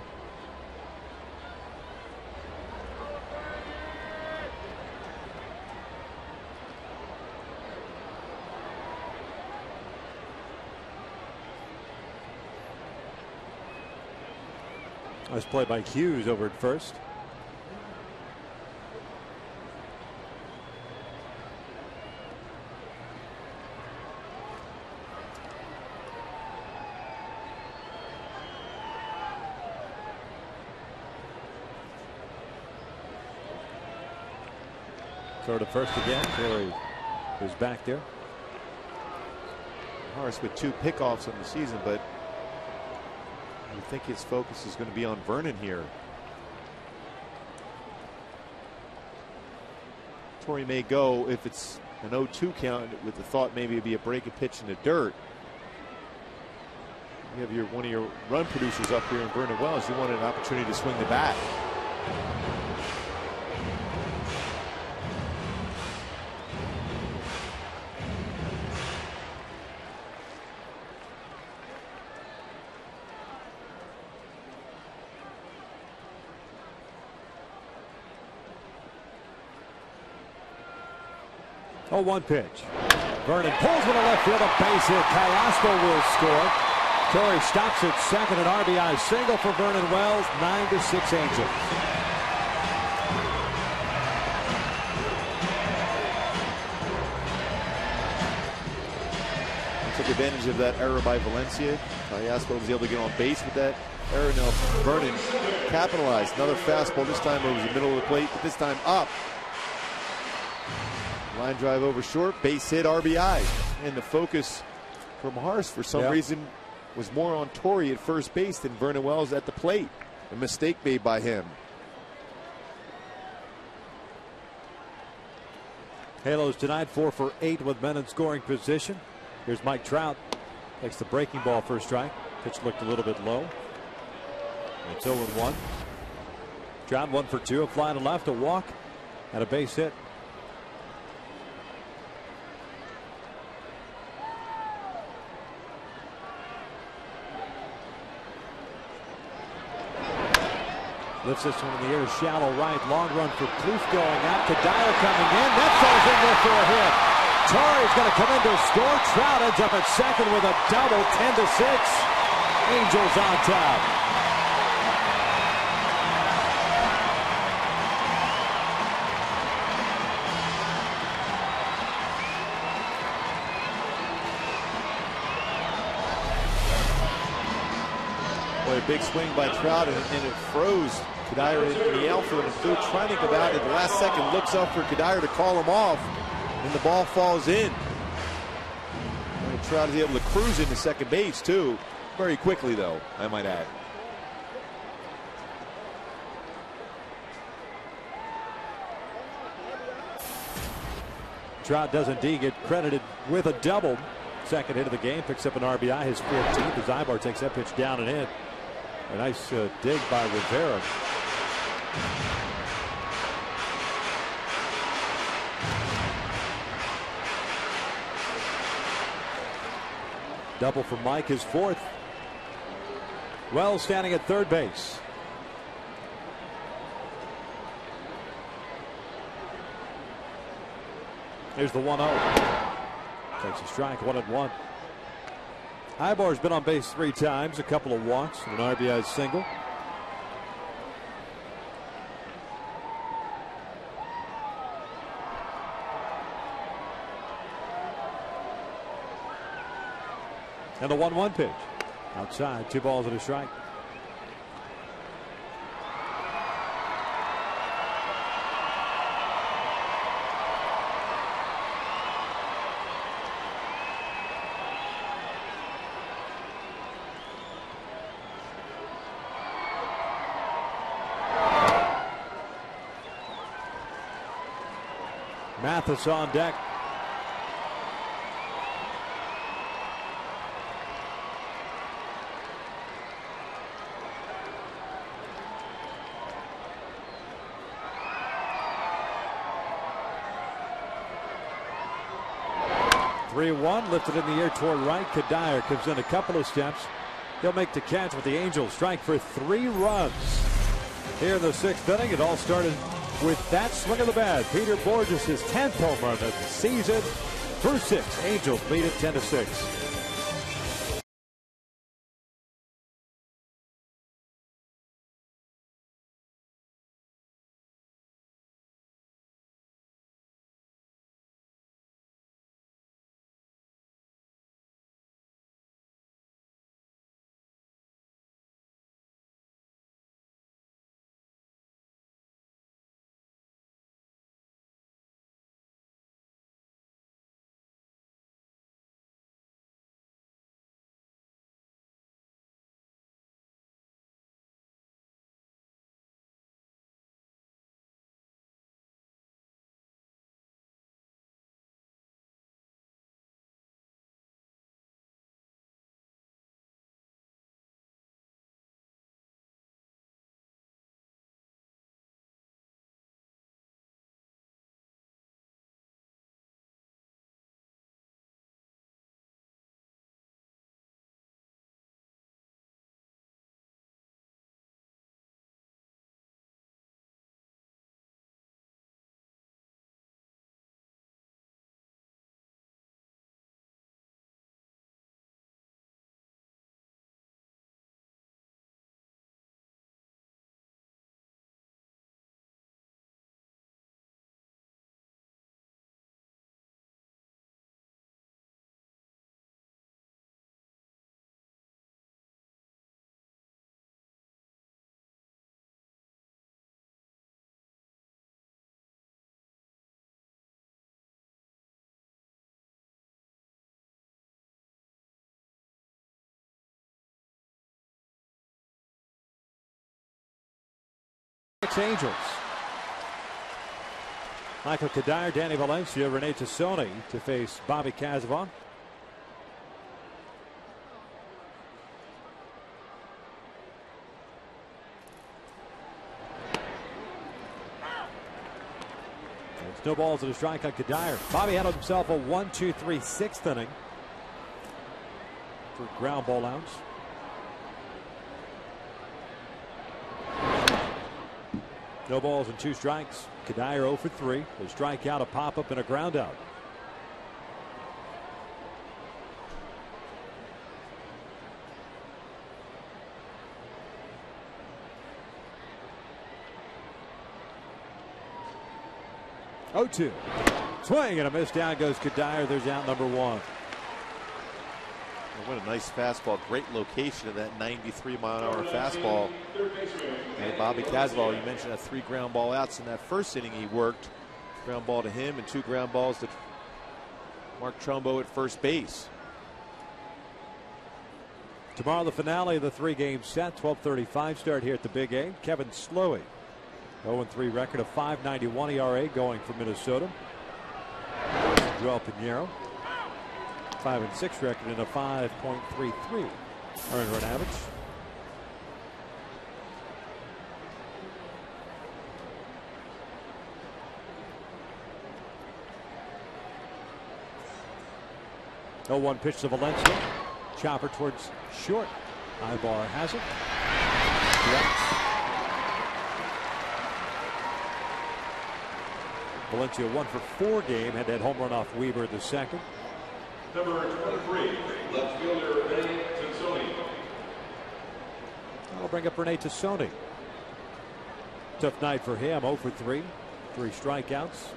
Nice play by Hughes over at first. Throw to first again. Terry is back there. Harris with 2 pickoffs on the season, but I think his focus is going to be on Vernon here. Torrey may go if it's an 0-2 count with the thought maybe it'd be a breaking pitch in the dirt. You have one of your run producers up here in Vernon Wells. You want an opportunity to swing the bat. Oh, 1 pitch. Vernon pulls with a left field, a base hit. Carrasco will score. Torrey stops at second, an RBI single for Vernon Wells. 9-6 Angels. Took advantage of that error by Valencia. Carrasco was able to get on base with that error. Now Vernon capitalized. Another fastball. This time it was the middle of the plate, but this time up. Line drive over short, base hit, RBI. And the focus from Harst for some reason was more on Torrey at first base than Vernon Wells at the plate. A mistake made by him. Halos tonight 4 for 8 with men in scoring position. Here's Mike Trout. Takes the breaking ball for a strike. Pitch looked a little bit low. It's 0-1. Trout 1 for 2. A fly to left, a walk, and a base hit. Lifts this one in the air, shallow right, long run for Plouffe going out. Kadire coming in, that falls in there for a hit. Torrey's going to come in to score. Trout ends up at second with a double, 10-6. Angels on top. Boy, a big swing by Trout, and it froze Kadire in the outfield. And Phil trying to come out at the last second, looks up for Kadire to call him off, and the ball falls in. And Trout is able to cruise into second base, too. Very quickly, though, I might add. Trout does indeed get credited with a double. Second hit of the game, picks up an RBI, his 14th, as Ibar takes that pitch down and in. A nice dig by Rivera. Double for Mike, his 4th. Wells standing at third base. Here's the 1-0. Takes a strike, 1-1. Ibar's been on base 3 times, a couple of walks, and an RBI single. And a 1-1 pitch. Outside, 2 balls and a strike. Mathis on deck. (3-1) lifted in the air toward right. Kadire comes in a couple of steps. He'll make the catch with the Angels strike for 3 runs. Here in the 6th inning, it all started with that swing of the bat. Peter Bourjos' 10th home run of the season. Through 6, Angels lead it 10-6. Angels. Michael Cuddyer, Danny Valencia, Rene Tassone to face Bobby Cazavan. There's no balls at a strike on Cuddyer. Bobby handled himself a 1-2-3 6th inning for ground ball outs. No balls and 2 strikes. Cuddyer 0 for 3. A strikeout, a pop up, and a ground out. Oh, 2. Swing and a miss. Down goes Cuddyer. There's out number 1. What a nice fastball. Great location of that 93-mile-an-hour fastball. And Bobby Cazavan, you mentioned that 3 ground ball outs in that first inning. He worked ground ball to him and 2 ground balls to Mark Trumbo at first base. Tomorrow, the finale of the 3-game set. 12:35 start here at the Big A. Kevin Slowey, 0-3 record, of 5.91 ERA going for Minnesota. Joel Pinheiro, 5-6 record and a 5.33 earned run average. No 1 pitch to Valencia. Chopper towards short. Ibar has it. Valencia 1 for 4 game. Had that home run off Weaver in the second. Number 23, left fielder Rene Tassone. I'll bring up Rene Tassone. Tough night for him. 0 for 3. 3 strikeouts.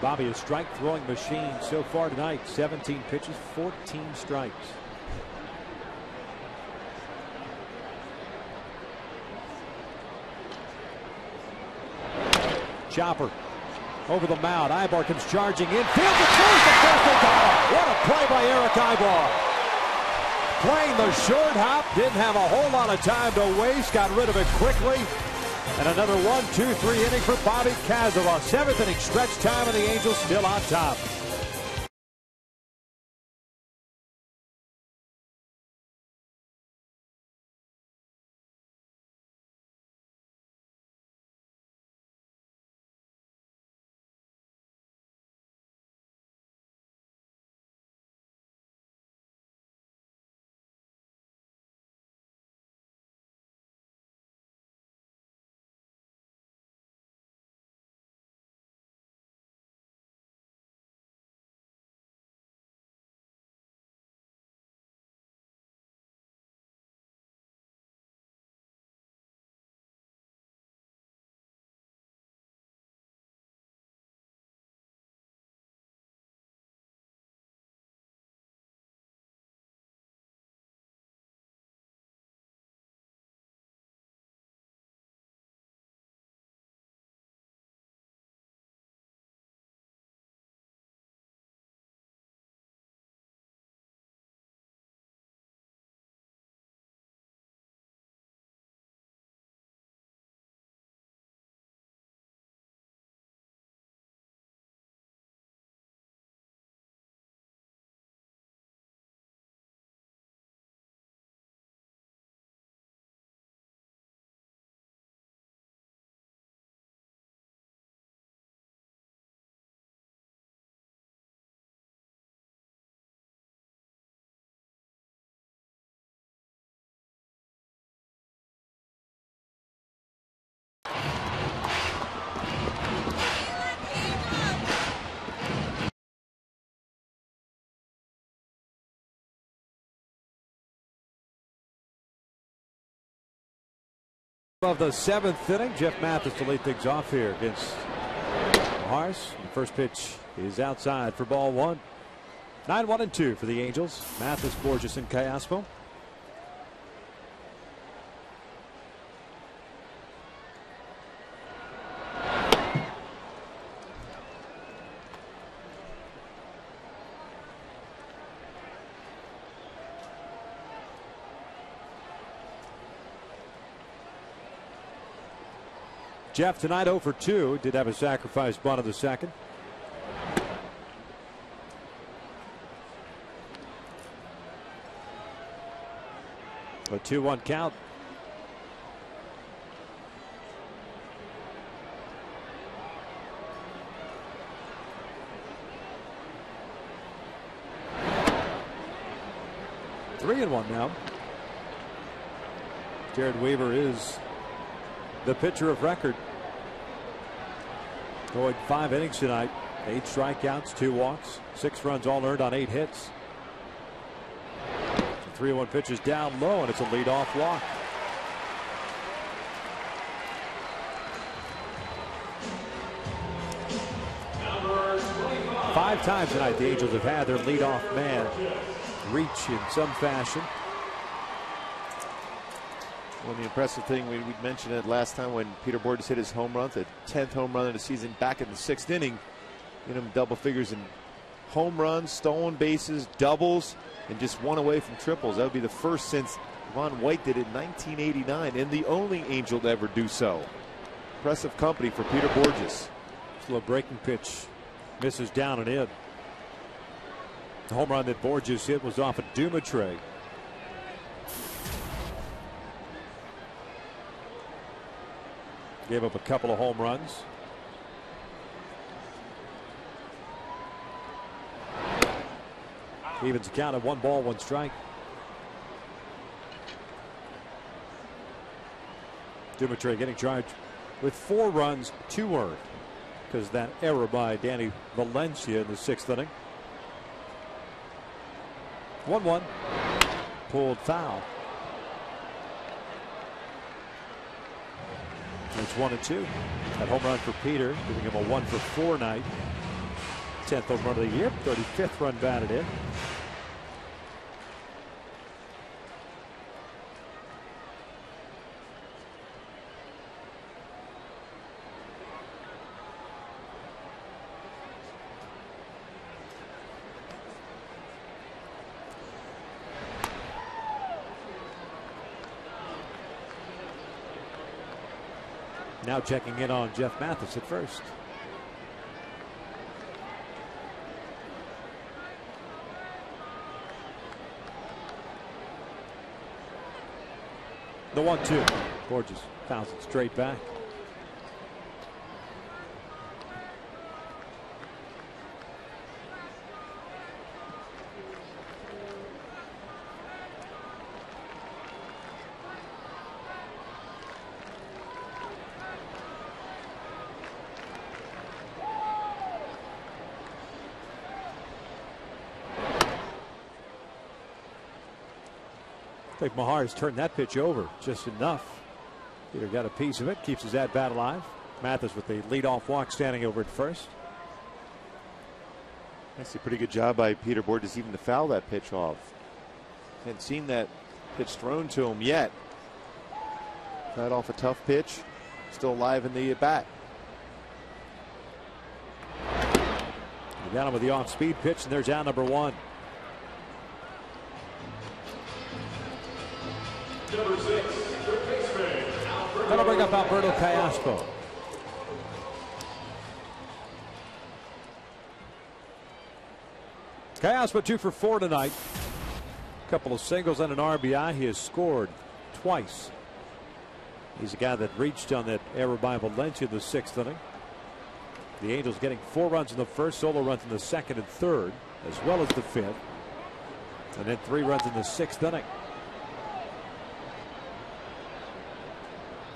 Bobby, a strike throwing machine so far tonight. 17 pitches, 14 strikes. Chopper over the mound. Ibar comes charging in. Fields it first and gone. What a play by Eric Ibar. Playing the short hop. Didn't have a whole lot of time to waste. Got rid of it quickly. And another 1-2-3 inning for Bobby Cazavan. 7th inning stretch time, and the Angels still on top. Of the 7th inning, Jeff Mathis to lead things off here against Mars. The first pitch is outside for ball 1. 9-1-2 for the Angels. Mathis, Borges, and Callaspo. Jeff tonight 0 for 2. Did have a sacrifice bunt in the second. A 2-1 count. Three and one now. Jared Weaver is the pitcher of record. Going 5 innings tonight. 8 strikeouts, 2 walks, 6 runs all earned on 8 hits. The 3-1 pitch is down low, and it's a leadoff walk. Five times tonight the Angels have had their leadoff man reach in some fashion. Well, the impressive thing, we mentioned it last time when Peter Bourjos hit his home run, the 10th home run of the season back in the 6th inning. Hit him double figures in home runs, stolen bases, doubles, and just 1 away from triples. That would be the first since Von White did it in 1989, and the only Angel to ever do so. Impressive company for Peter Bourjos. Slow breaking pitch misses down and in. The home run that Bourjos hit was off of Dumitre. Gave up a couple of home runs. Evens the count of 1 ball, 1 strike. Dumitre getting charged with 4 runs, 2 earned, because that error by Danny Valencia in the 6th inning. 1-1. Pulled foul. It's 1-2. That home run for Peter, giving him a 1 for 4 night. 10th home run of the year, 35th run batted in. Now checking in on Jeff Mathis at first. The 1-2. Bourjos fouls it straight back. I think Mahar has turned that pitch over just enough. Peter got a piece of it, keeps his at-bat alive. Mathis with the leadoff walk standing over at first. That's a pretty good job by Peter Bourjos even to foul that pitch off. Hadn't seen that pitch thrown to him yet. Got off a tough pitch. Still alive in the at-bat. He got him with the off-speed pitch, and there's out number 1. Number 6, third baseman, That'll bring up Alberto Callaspo. Callaspo 2 for 4 tonight. A couple of singles and an RBI. He has scored twice. He's a guy that reached on that error by Valencia in the 6th inning. The Angels getting 4 runs in the first, solo runs in the 2nd and 3rd, as well as the 5th. And then 3 runs in the 6th inning.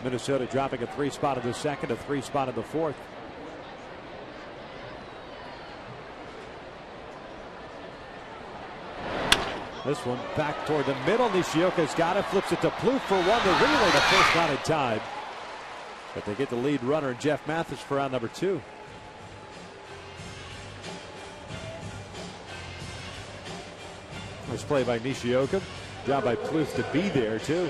Minnesota dropping a 3 spot in the 2nd, a 3 spot in the 4th. This one back toward the middle. Nishioka's got it, flips it to Plouffe for 1 to relay the first out in time. But they get the lead runner, Jeff Mathis, for round number 2. Nice play by Nishioka. Job by Plouffe to be there, too.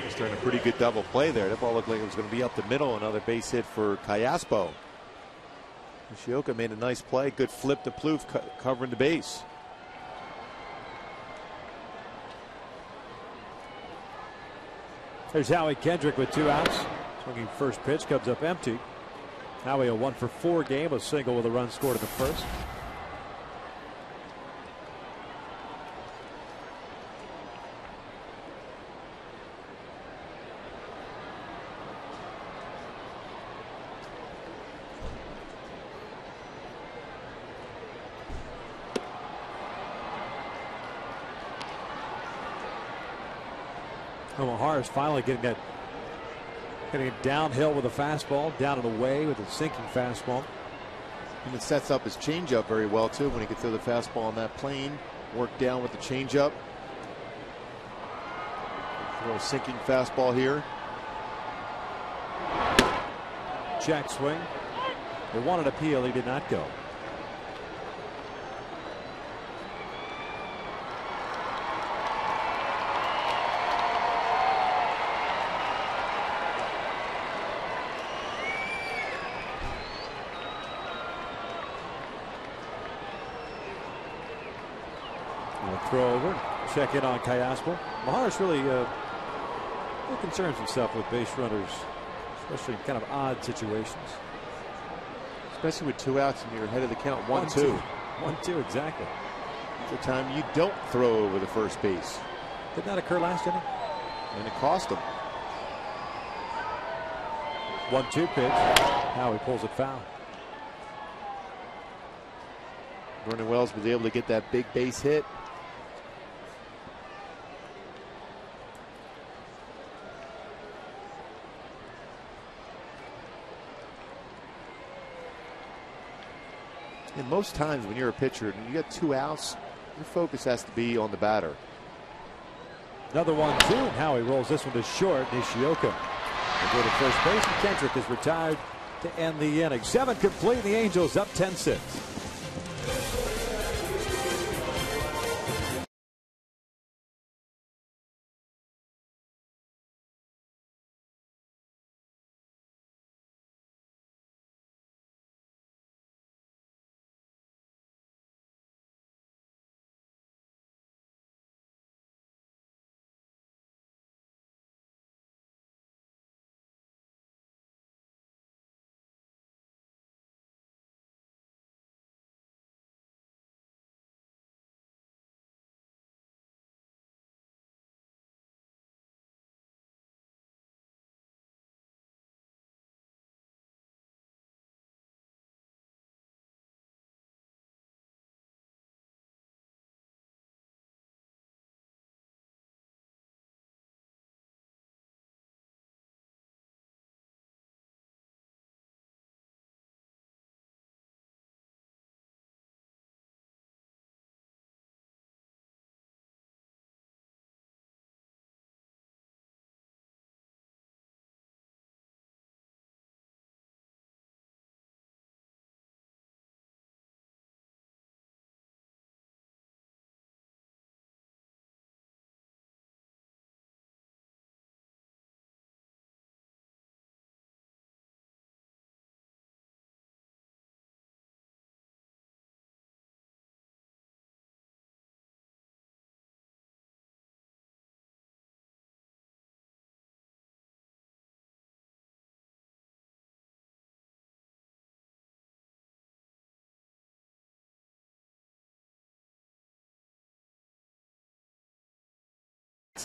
He's turned a pretty good double play there. That ball looked like it was going to be up the middle. Another base hit for Callaspo. Nishioka made a nice play. Good flip to Plouffe, covering the base. There's Howie Kendrick with 2 outs. Swinging first pitch comes up empty. Howie a 1-for-4 game, a single with a run scored in the first. Mahar is finally getting it downhill with a fastball, down and away with a sinking fastball. And it sets up his changeup very well too when he can throw the fastball on that plane, work down with the changeup. Throw a sinking fastball here. Check swing. They wanted appeal, he did not go. Throw over, check in on Kayaspo. Mahar's really concerns himself with base runners, especially in kind of odd situations. Especially with 2 outs and you're ahead of the count 1-2. 1-2, exactly. It's a time you don't throw over the first base. Did that occur last inning? And it cost him. 1-2 pitch. Now he pulls it foul. Vernon Wells was able to get that big base hit. And most times when you're a pitcher and you got 2 outs, your focus has to be on the batter. Another 1-2. Howie rolls this one to short. Nishioka will go to first base, and Kendrick is retired to end the inning. 7 complete. The Angels up 10-6.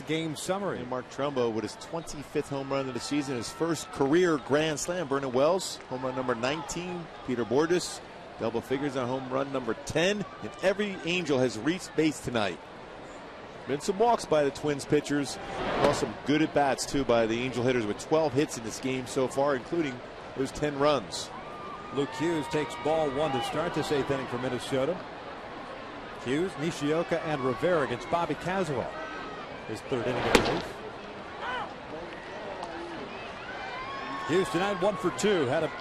Game summary. And Mark Trumbo with his 25th home run of the season, his first career grand slam. Vernon Wells, home run number 19. Peter Borges, double figures on home run number 10. And every Angel has reached base tonight. Been some walks by the Twins pitchers. Also some good at bats too by the Angel hitters with 12 hits in this game so far, including those 10 runs. Luke Hughes takes ball 1 to start this 8th inning for Minnesota. Hughes, Nishioka, and Rivera against Bobby Kazawal. His 3rd inning of relief. Hughes tonight 1 for 2. Had a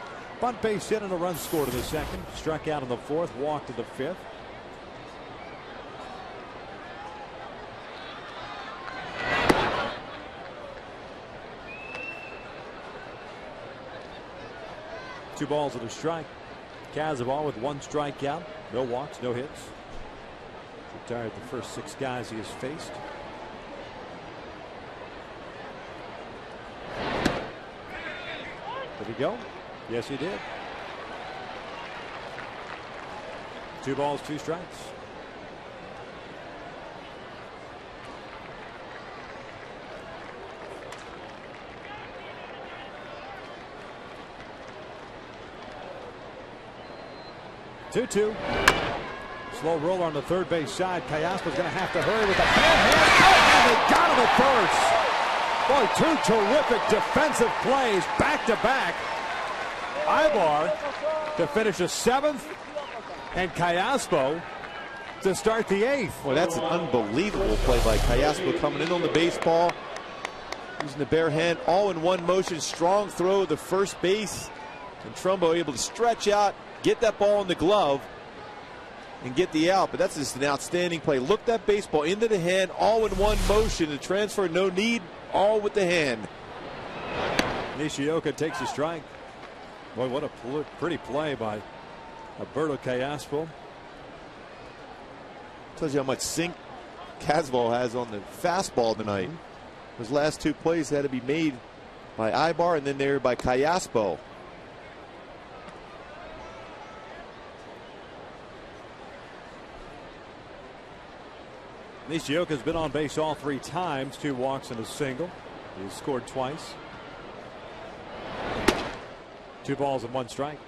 bunt base hit and a run scored in the 2nd. Struck out in the 4th. Walked in the 5th. Two balls and a strike. Kazabal with 1 strikeout. No walks, no hits. Retired the first 6 guys he has faced. Did he go? Yes, he did. 2 balls, 2 strikes. Two. Slow roller on the third base side. Callaspo's going to have to hurry with the backhand. Oh, and they got him at first. Boy, 2 terrific defensive plays back to back. Aybar to finish the 7th, and Callaspo to start the 8th. Well, that's an unbelievable play by Callaspo, coming in on the baseball, using the bare hand, all in one motion. Strong throw to first base, and Trumbo able to stretch out, get that ball in the glove, and get the out. But that's just an outstanding play. Look that baseball into the hand, all in one motion. The transfer, no need, all with the hand. Nishioka takes a strike. Boy, what a pretty play by Alberto Callaspo. Tells you how much sink Casval has on the fastball tonight. Those last 2 plays had to be made by Aybar, and then there by Callaspo. Nishioka's been on base all 3 times, 2 walks and a single. He's scored twice. 2 balls and 1 strike.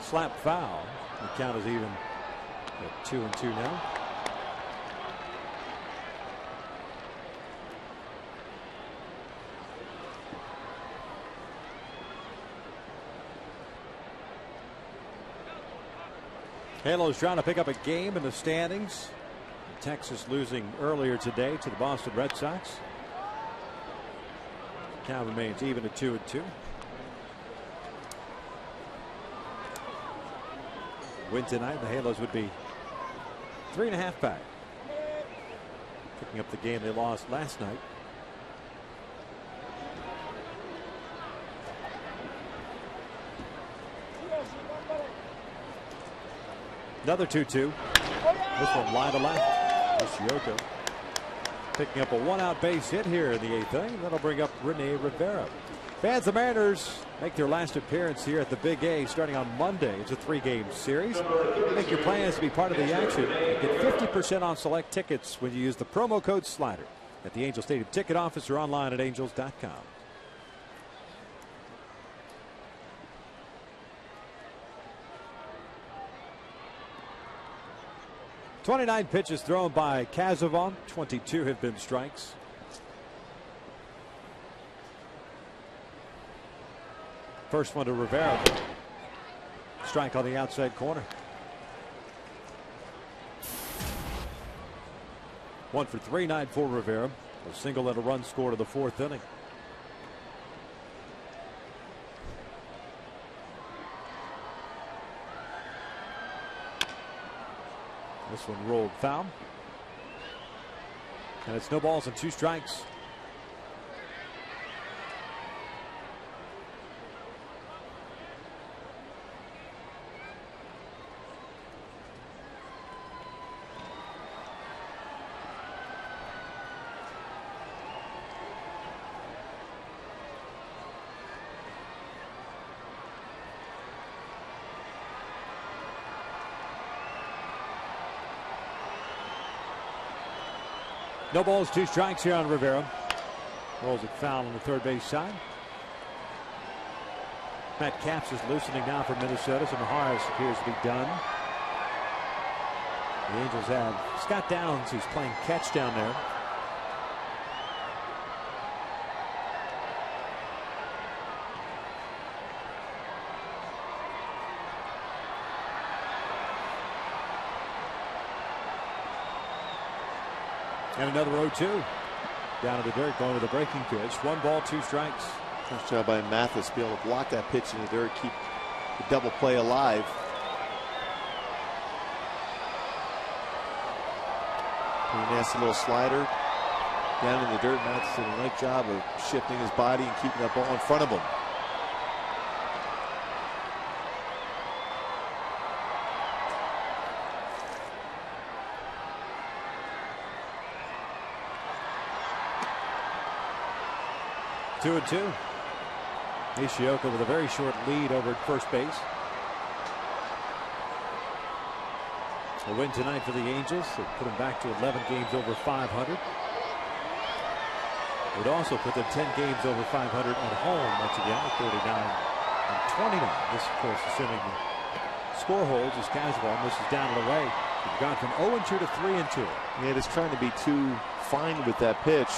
Slap foul. The count is even at 2-2 now. Halos trying to pick up a game in the standings. Texas losing earlier today to the Boston Red Sox. Count remains even at 2-2. Win tonight, the Halos would be 3.5 back. Picking up the game they lost last night. Another 2-2. This one line to left. Nishioka picking up a 1-out base hit here in the 8th inning. That'll bring up Rene Rivera. Fans, the Mariners make their last appearance here at the Big A starting on Monday. It's a 3-game series. Make your plans to be part of the action. Get 50% on select tickets when you use the promo code SLIDER at the Angel Stadium ticket office or online at angels.com. .29 pitches thrown by Casavon. 22 have been strikes. First one to Rivera. Strike on the outside corner. 1 for 3, 9 for Rivera. A single and a run scored in the 4th inning. This one rolled foul. And it's no balls and 2 strikes. No balls, 2 strikes here on Rivera. Rolls it foul on the third base side. Matt Capps is loosening now for Minnesota, so Maharis appears to be done. The Angels have Scott Downs, who's playing catch down there. And another 0-2. Down to the dirt, going to the breaking pitch. 1 ball, 2 strikes. Nice job by Mathis to be able to block that pitch in the dirt, keep the double play alive. Pretty nasty little slider. down in the dirt. Matz did a nice job of shifting his body and keeping that ball in front of him. Two and two. Nishioka with a very short lead over at first base. A win tonight for the Angels. They put them back to 11 games over 500. It would also put them 10 games over 500 at home once again at 39 and 29. This, of course, assuming the score holds as Caswell misses down and away. We've gone from 0-2 to 3-2. Yeah, just trying to be too fine with that pitch,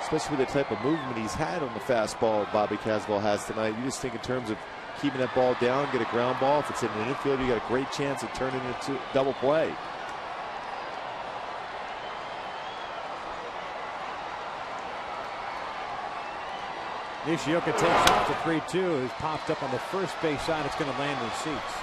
especially with the type of movement he's had on the fastball Bobby Caswell has tonight. You just think in terms of keeping that ball down, get a ground ball. If it's in an infield, you got a great chance of turning it into double play. Nishioka takes off to 3-2. Is popped up on the first base side. It's going to land in the seats.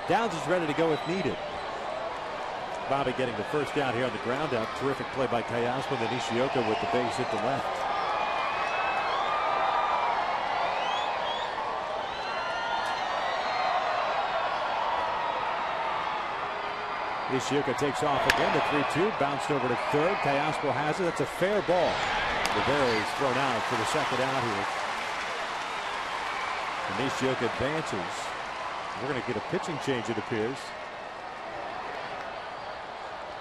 Downs is ready to go if needed. Bobby getting the first down here on the ground out. Terrific play by Kayasma. Then Nishioka with the base hit to left. Nishioka takes off again to 3-2. Bounced over to third. Kayasma has it. That's a fair ball. Rivera is thrown out for the second out here. And Nishioka advances. We're going to get a pitching change, it appears.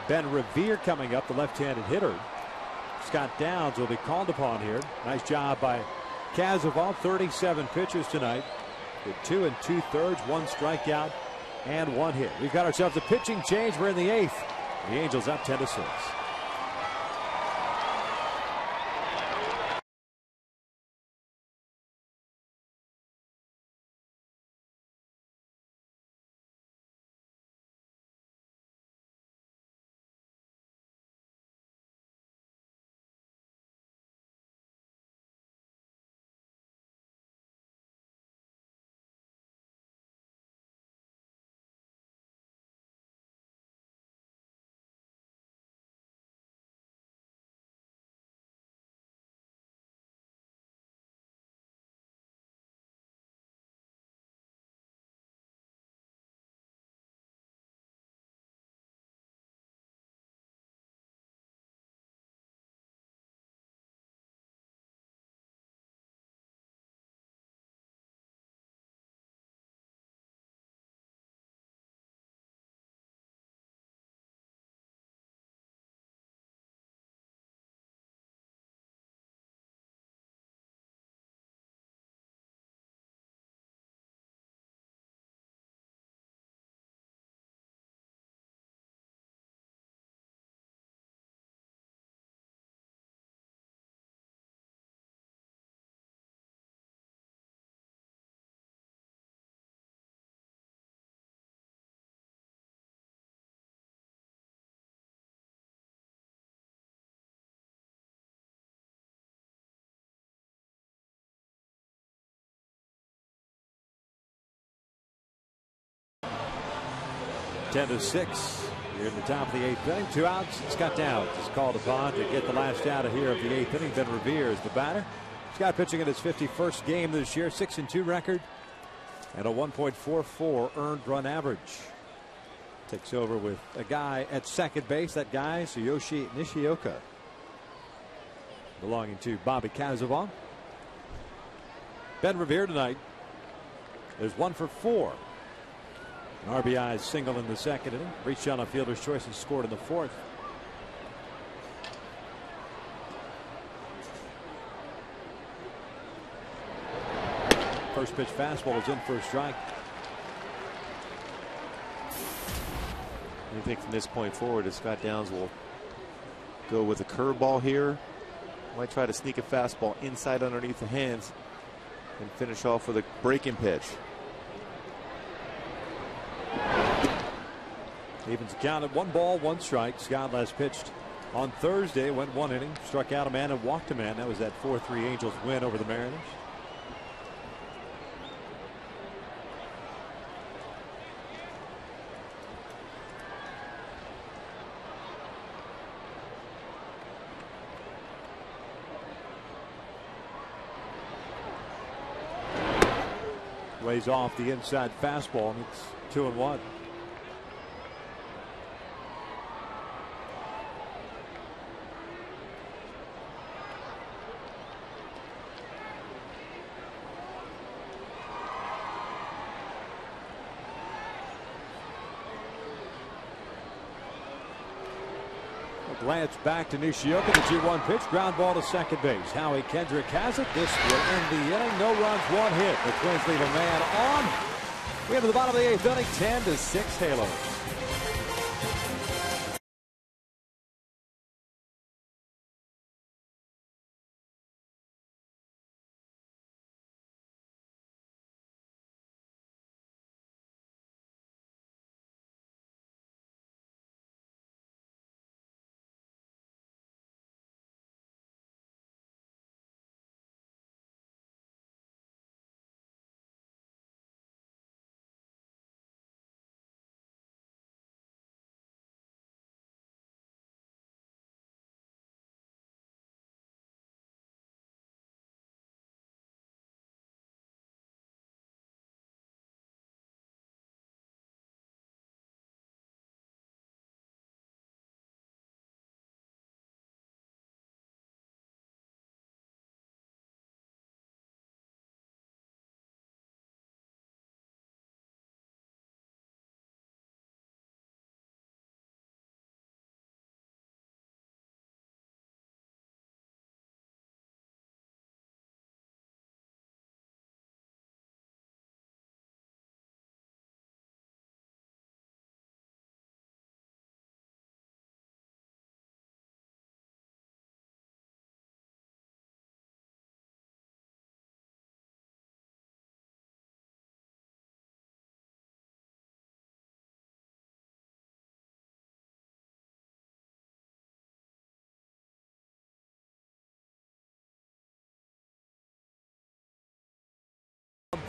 Ben Revere coming up, the left-handed hitter. Scott Downs will be called upon here. Nice job by Kazoval. 37 pitches tonight with 2 2/3, 1 strikeout, and 1 hit. We've got ourselves a pitching change. We're in the 8th. The Angels up 10-6. Ten to 6. Here in the top of the 8th inning. 2 outs. Scott Downs is called upon to get the last out of here of the 8th inning. Ben Revere is the batter. Scott pitching in his 51st game this year. 6-2 record and a 1.44 earned run average. Takes over with a guy at second base. That guy is Tsuyoshi Nishioka, belonging to Bobby Kazoval. Ben Revere tonight. There's 1 for 4. An RBI single in the second inning. Reached on a fielder's choice and scored in the 4th. First pitch fastball is in for a strike. I think from this point forward, Scott Downs will go with a curveball here. Might try to sneak a fastball inside underneath the hands and finish off with a breaking pitch. Evens count at 1 ball, 1 strike. Scott last pitched on Thursday, went 1 inning, struck out a man and walked a man. That was that 4-3 Angels win over the Mariners. Lays off the inside fastball, and it's 2-1. Glance back to Nishioka. The 2-1 pitch. Ground ball to second base. Howie Kendrick has it. This will end the inning. No runs, 1 hit. The Twins leave a man on. We get to the bottom of the 8th inning. 10-6 Halos.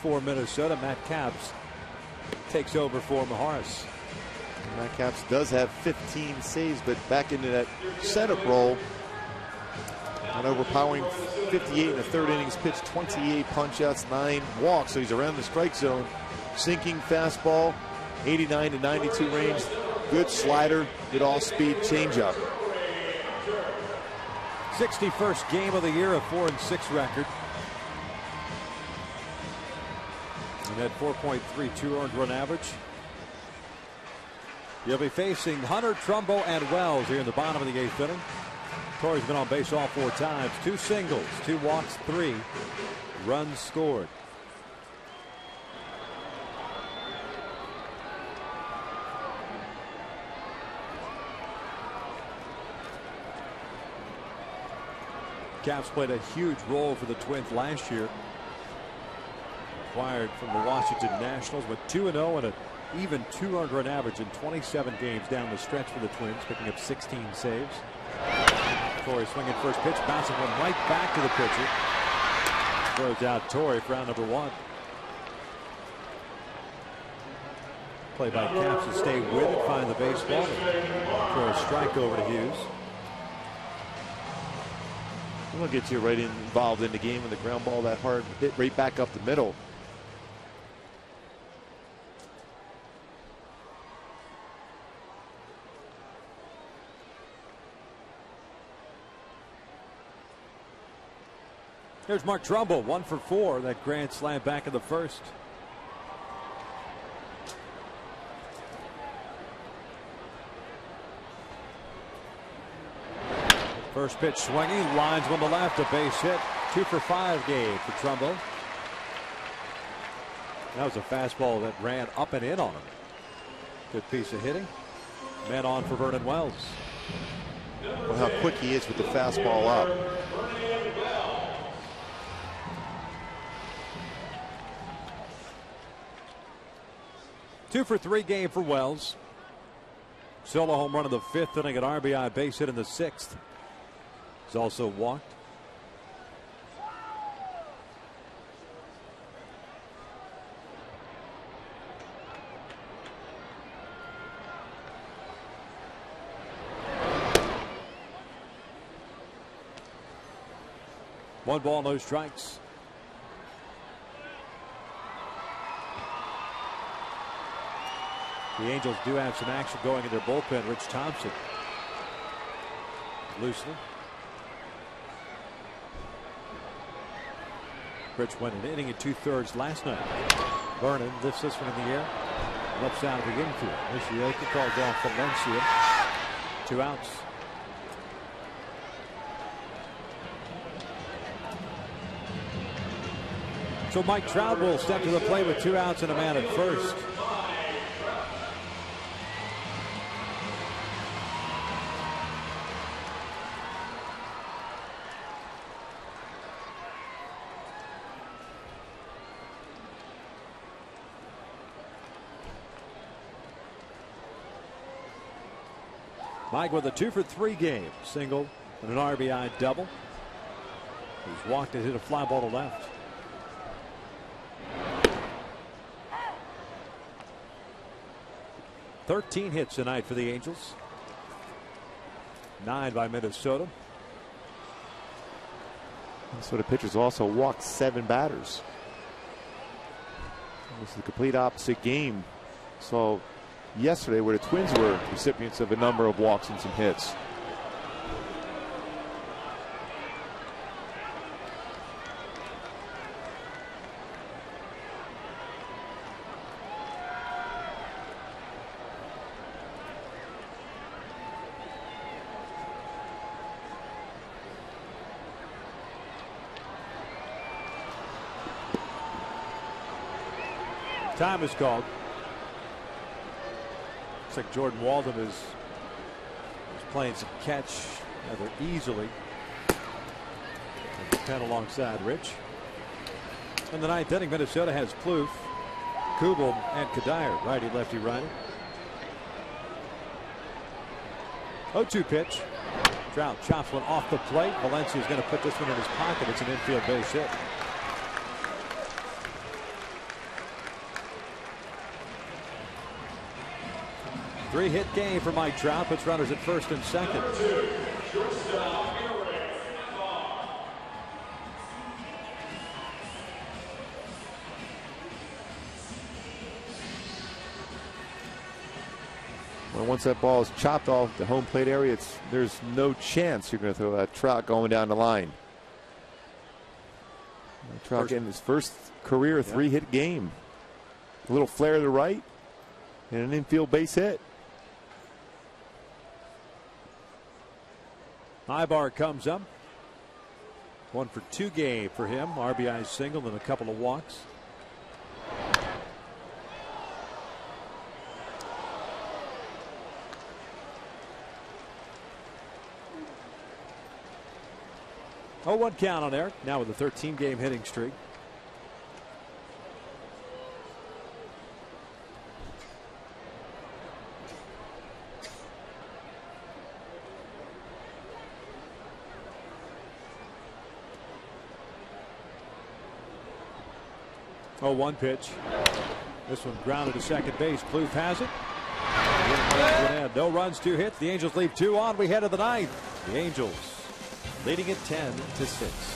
For Minnesota, Matt Capps takes over for Maharis. Matt Capps does have 15 saves, but back into that setup role. An overpowering 58 in the 3rd innings pitch, 28 punch-outs, 9 walks, so he's around the strike zone. Sinking fastball, 89 to 92 range, good slider, good all-speed changeup. 61st game of the year, a 4-6 record. And at 4.32 earned run average. You'll be facing Hunter, Trumbo, and Wells here in the bottom of the 8th inning. Torrey's been on base all 4 times. 2 singles, 2 walks, 3 runs scored. Capps played a huge role for the Twins last year. Acquired from the Washington Nationals, with 2-0 and an even 2 earned run average in 27 games down the stretch for the Twins, picking up 16 saves. Torrey swinging first pitch, bouncing one right back to the pitcher. Throws out Torrey for out number 1. Play by Capps to stay with it, find the baseball, and throw a strike over to Hughes. We'll get you right involved in the game with the ground ball that hard, hit right back up the middle. Here's Mark Trumbo, 1 for 4. That grand slam back in the 1st. First pitch swinging, lines one to left, a base hit. 2 for 5 game for Trumbo. That was a fastball that ran up and in on him. Good piece of hitting. Men on for Vernon Wells. Well, how quick he is with the fastball up. Two for three game for Wells. Solo home run in the fifth inning, an RBI base hit in the sixth. He's also walked. One ball, no strikes. The Angels do have some action going in their bullpen. Rich Thompson loosely. Rich went an inning and 2/3 last night. Vernon lifts this one in the air. Left side of the infield. Nishioka calls off Valencia. 2 outs. So Mike Trout will step to the plate with 2 outs and a man at first. Mike with a 2 for 3 game. Single and an RBI double. He's walked and hit a fly ball to left. "13 hits tonight for the Angels. 9 by Minnesota. Minnesota pitchers also walked 7 batters. This is the complete opposite game. So yesterday, where the Twins were recipients of a number of walks and some hits. Time is called. Looks like Jordan Walden is playing some catch rather easily. And the pen alongside Rich. In the ninth inning, Minnesota has Plouffe, Kubel, and Kadire. Righty, lefty, righty. 0-2 pitch. Trout chops one off the plate. Valencia is going to put this one in his pocket. It's an infield base hit. Three-hit game for Mike Trout. Puts runners at first and second. Well, once that ball is chopped off the home plate area, there's no chance you're going to throw that Trout going down the line. Trout getting his first career 3-hit game. A little flare to the right and an infield base hit. Ibar comes up. 1 for 2 game for him. RBI single and a couple of walks. Oh, 1 count on there. Now with a 13-game hitting streak. Oh, 1 pitch. This one grounded to second base. Plouffe has it. No runs, 2 hits. The Angels leave 2 on. We head to the 9th. The Angels leading it 10-6.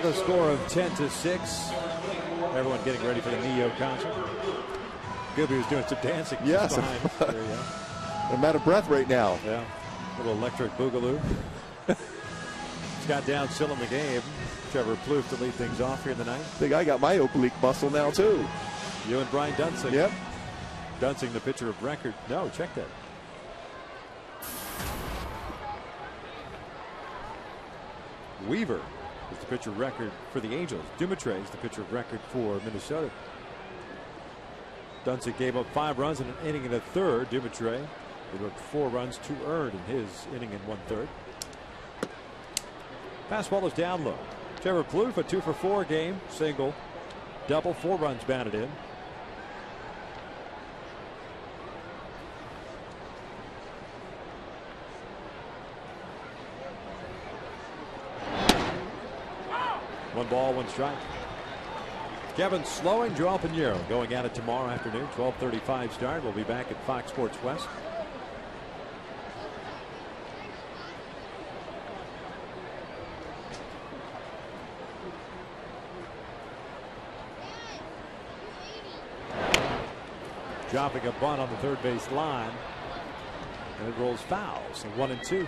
The score of 10-6. Everyone getting ready for the Neo concert. Gooby was doing some dancing. Yes. There you go. I'm out of breath right now. Yeah. Little electric boogaloo. Scott Downs still in the game. Trevor Plouffe to lead things off here in the ninth. I think I got my oblique muscle now, too. You and Brian Dunsing. Yep. Dunsing, the pitcher of record. No, check that. Weaver is the pitcher of record for the Angels. Dumitre is the pitcher of record for Minnesota. Dunsing gave up 5 runs in an inning and a third. Dumitre gave up 4 runs, 2 earned in his inning and 1/3. Fastball is down low. Trevor Plouffe, a 2-for-4 game, single, double, 4 runs batted in. One ball, 1 strike. Kevin Slowing, Joel Pinheiro going at it tomorrow afternoon, 12:35 start. We'll be back at Fox Sports West. Dropping a bunt on the third base line, and it rolls foul. So 1-2.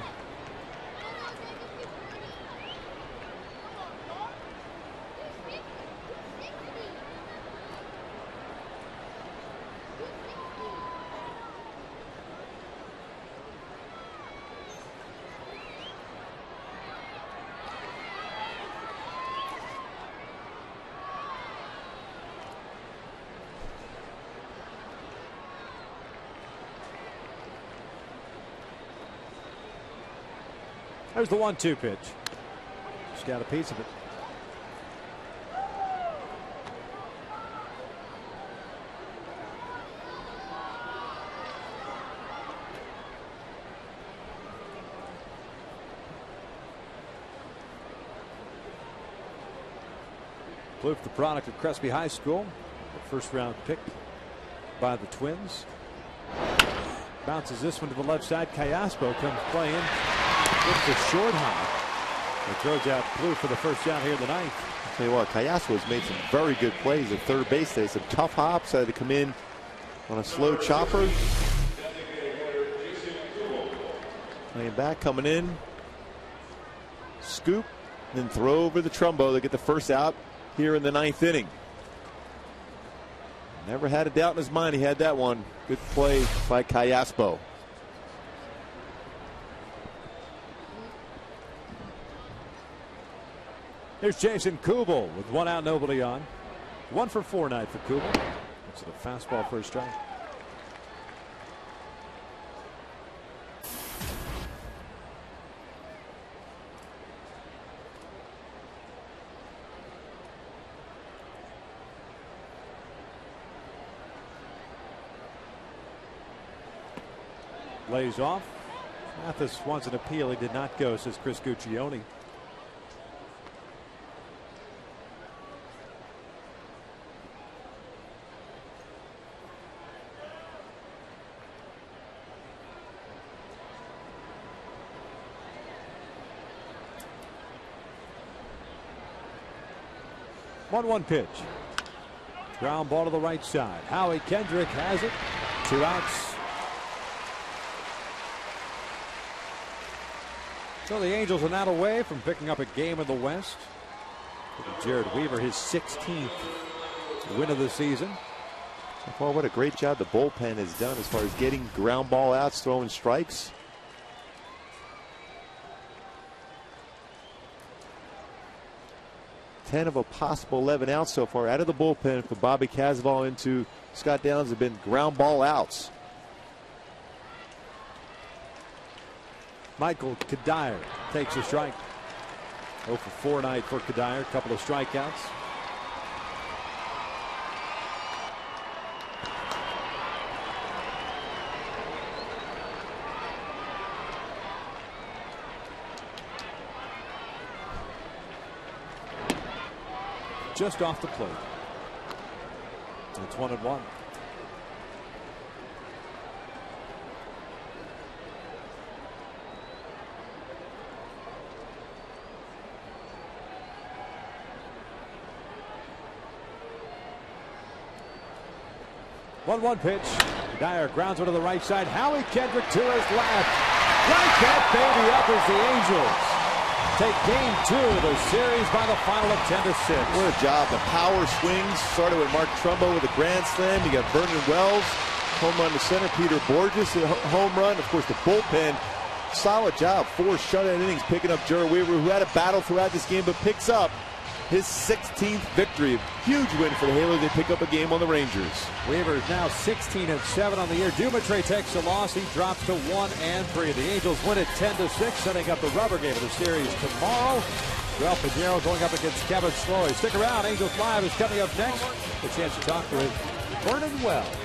There's the 1-2 pitch. Just got a piece of it. Plouffe, the product of Crespi High School, the first-round pick by the Twins. Bounces this one to the left side. Callaspo comes playing. It's a short hop. It throws out Plouffe for the first out here in the ninth. I'll tell you what, Callaspo has made some very good plays at third base today. Some tough hops. Had to come in on a slow chopper. Playing back, coming in. Scoop, then throw over the Trumbo to get the first out here in the ninth inning. Never had a doubt in his mind he had that one. Good play by Callaspo. Here's Jason Kubel with 1 out, nobody on. 1 for 4 night for Kubel. It's a fastball for a strike. Lays off. Mathis wants an appeal. He did not go, says Chris Guccione. One pitch. Ground ball to the right side. Howie Kendrick has it. 2 outs. So the Angels are not away from picking up a game in the West. Jared Weaver, his 16th win of the season. So far, what a great job the bullpen has done as far as getting ground ball outs, throwing strikes. Ten of a possible 11 outs so far out of the bullpen for Bobby Casval into Scott Downs have been ground ball outs. Michael Kadire takes a strike. 0 for 4 night for Kadire. A couple of strikeouts. Just off the plate. It's 1-1. 1-1 pitch. Dyer grounds one to the right side. Howie Kendrick to his left. Light that baby up as the Angels take game 2 of the series by the final of 10-6. What a job. The power swings started with Mark Trumbo with a grand slam. You got Vernon Wells, home run to center. Peter Borges, a home run. Of course, the bullpen, solid job. 4 shutout innings picking up Jered Weaver, who had a battle throughout this game, but picks up his 16th victory. Huge win for the Halos. They pick up a game on the Rangers. Weaver is now 16-7 on the year. Dumitre takes a loss. He drops to 1-3. The Angels win it 10-6, setting up the rubber game of the series tomorrow. Joel Pinheiro going up against Kevin Sloy. Stick around. Angels Live is coming up next. A chance to talk with Vernon Wells.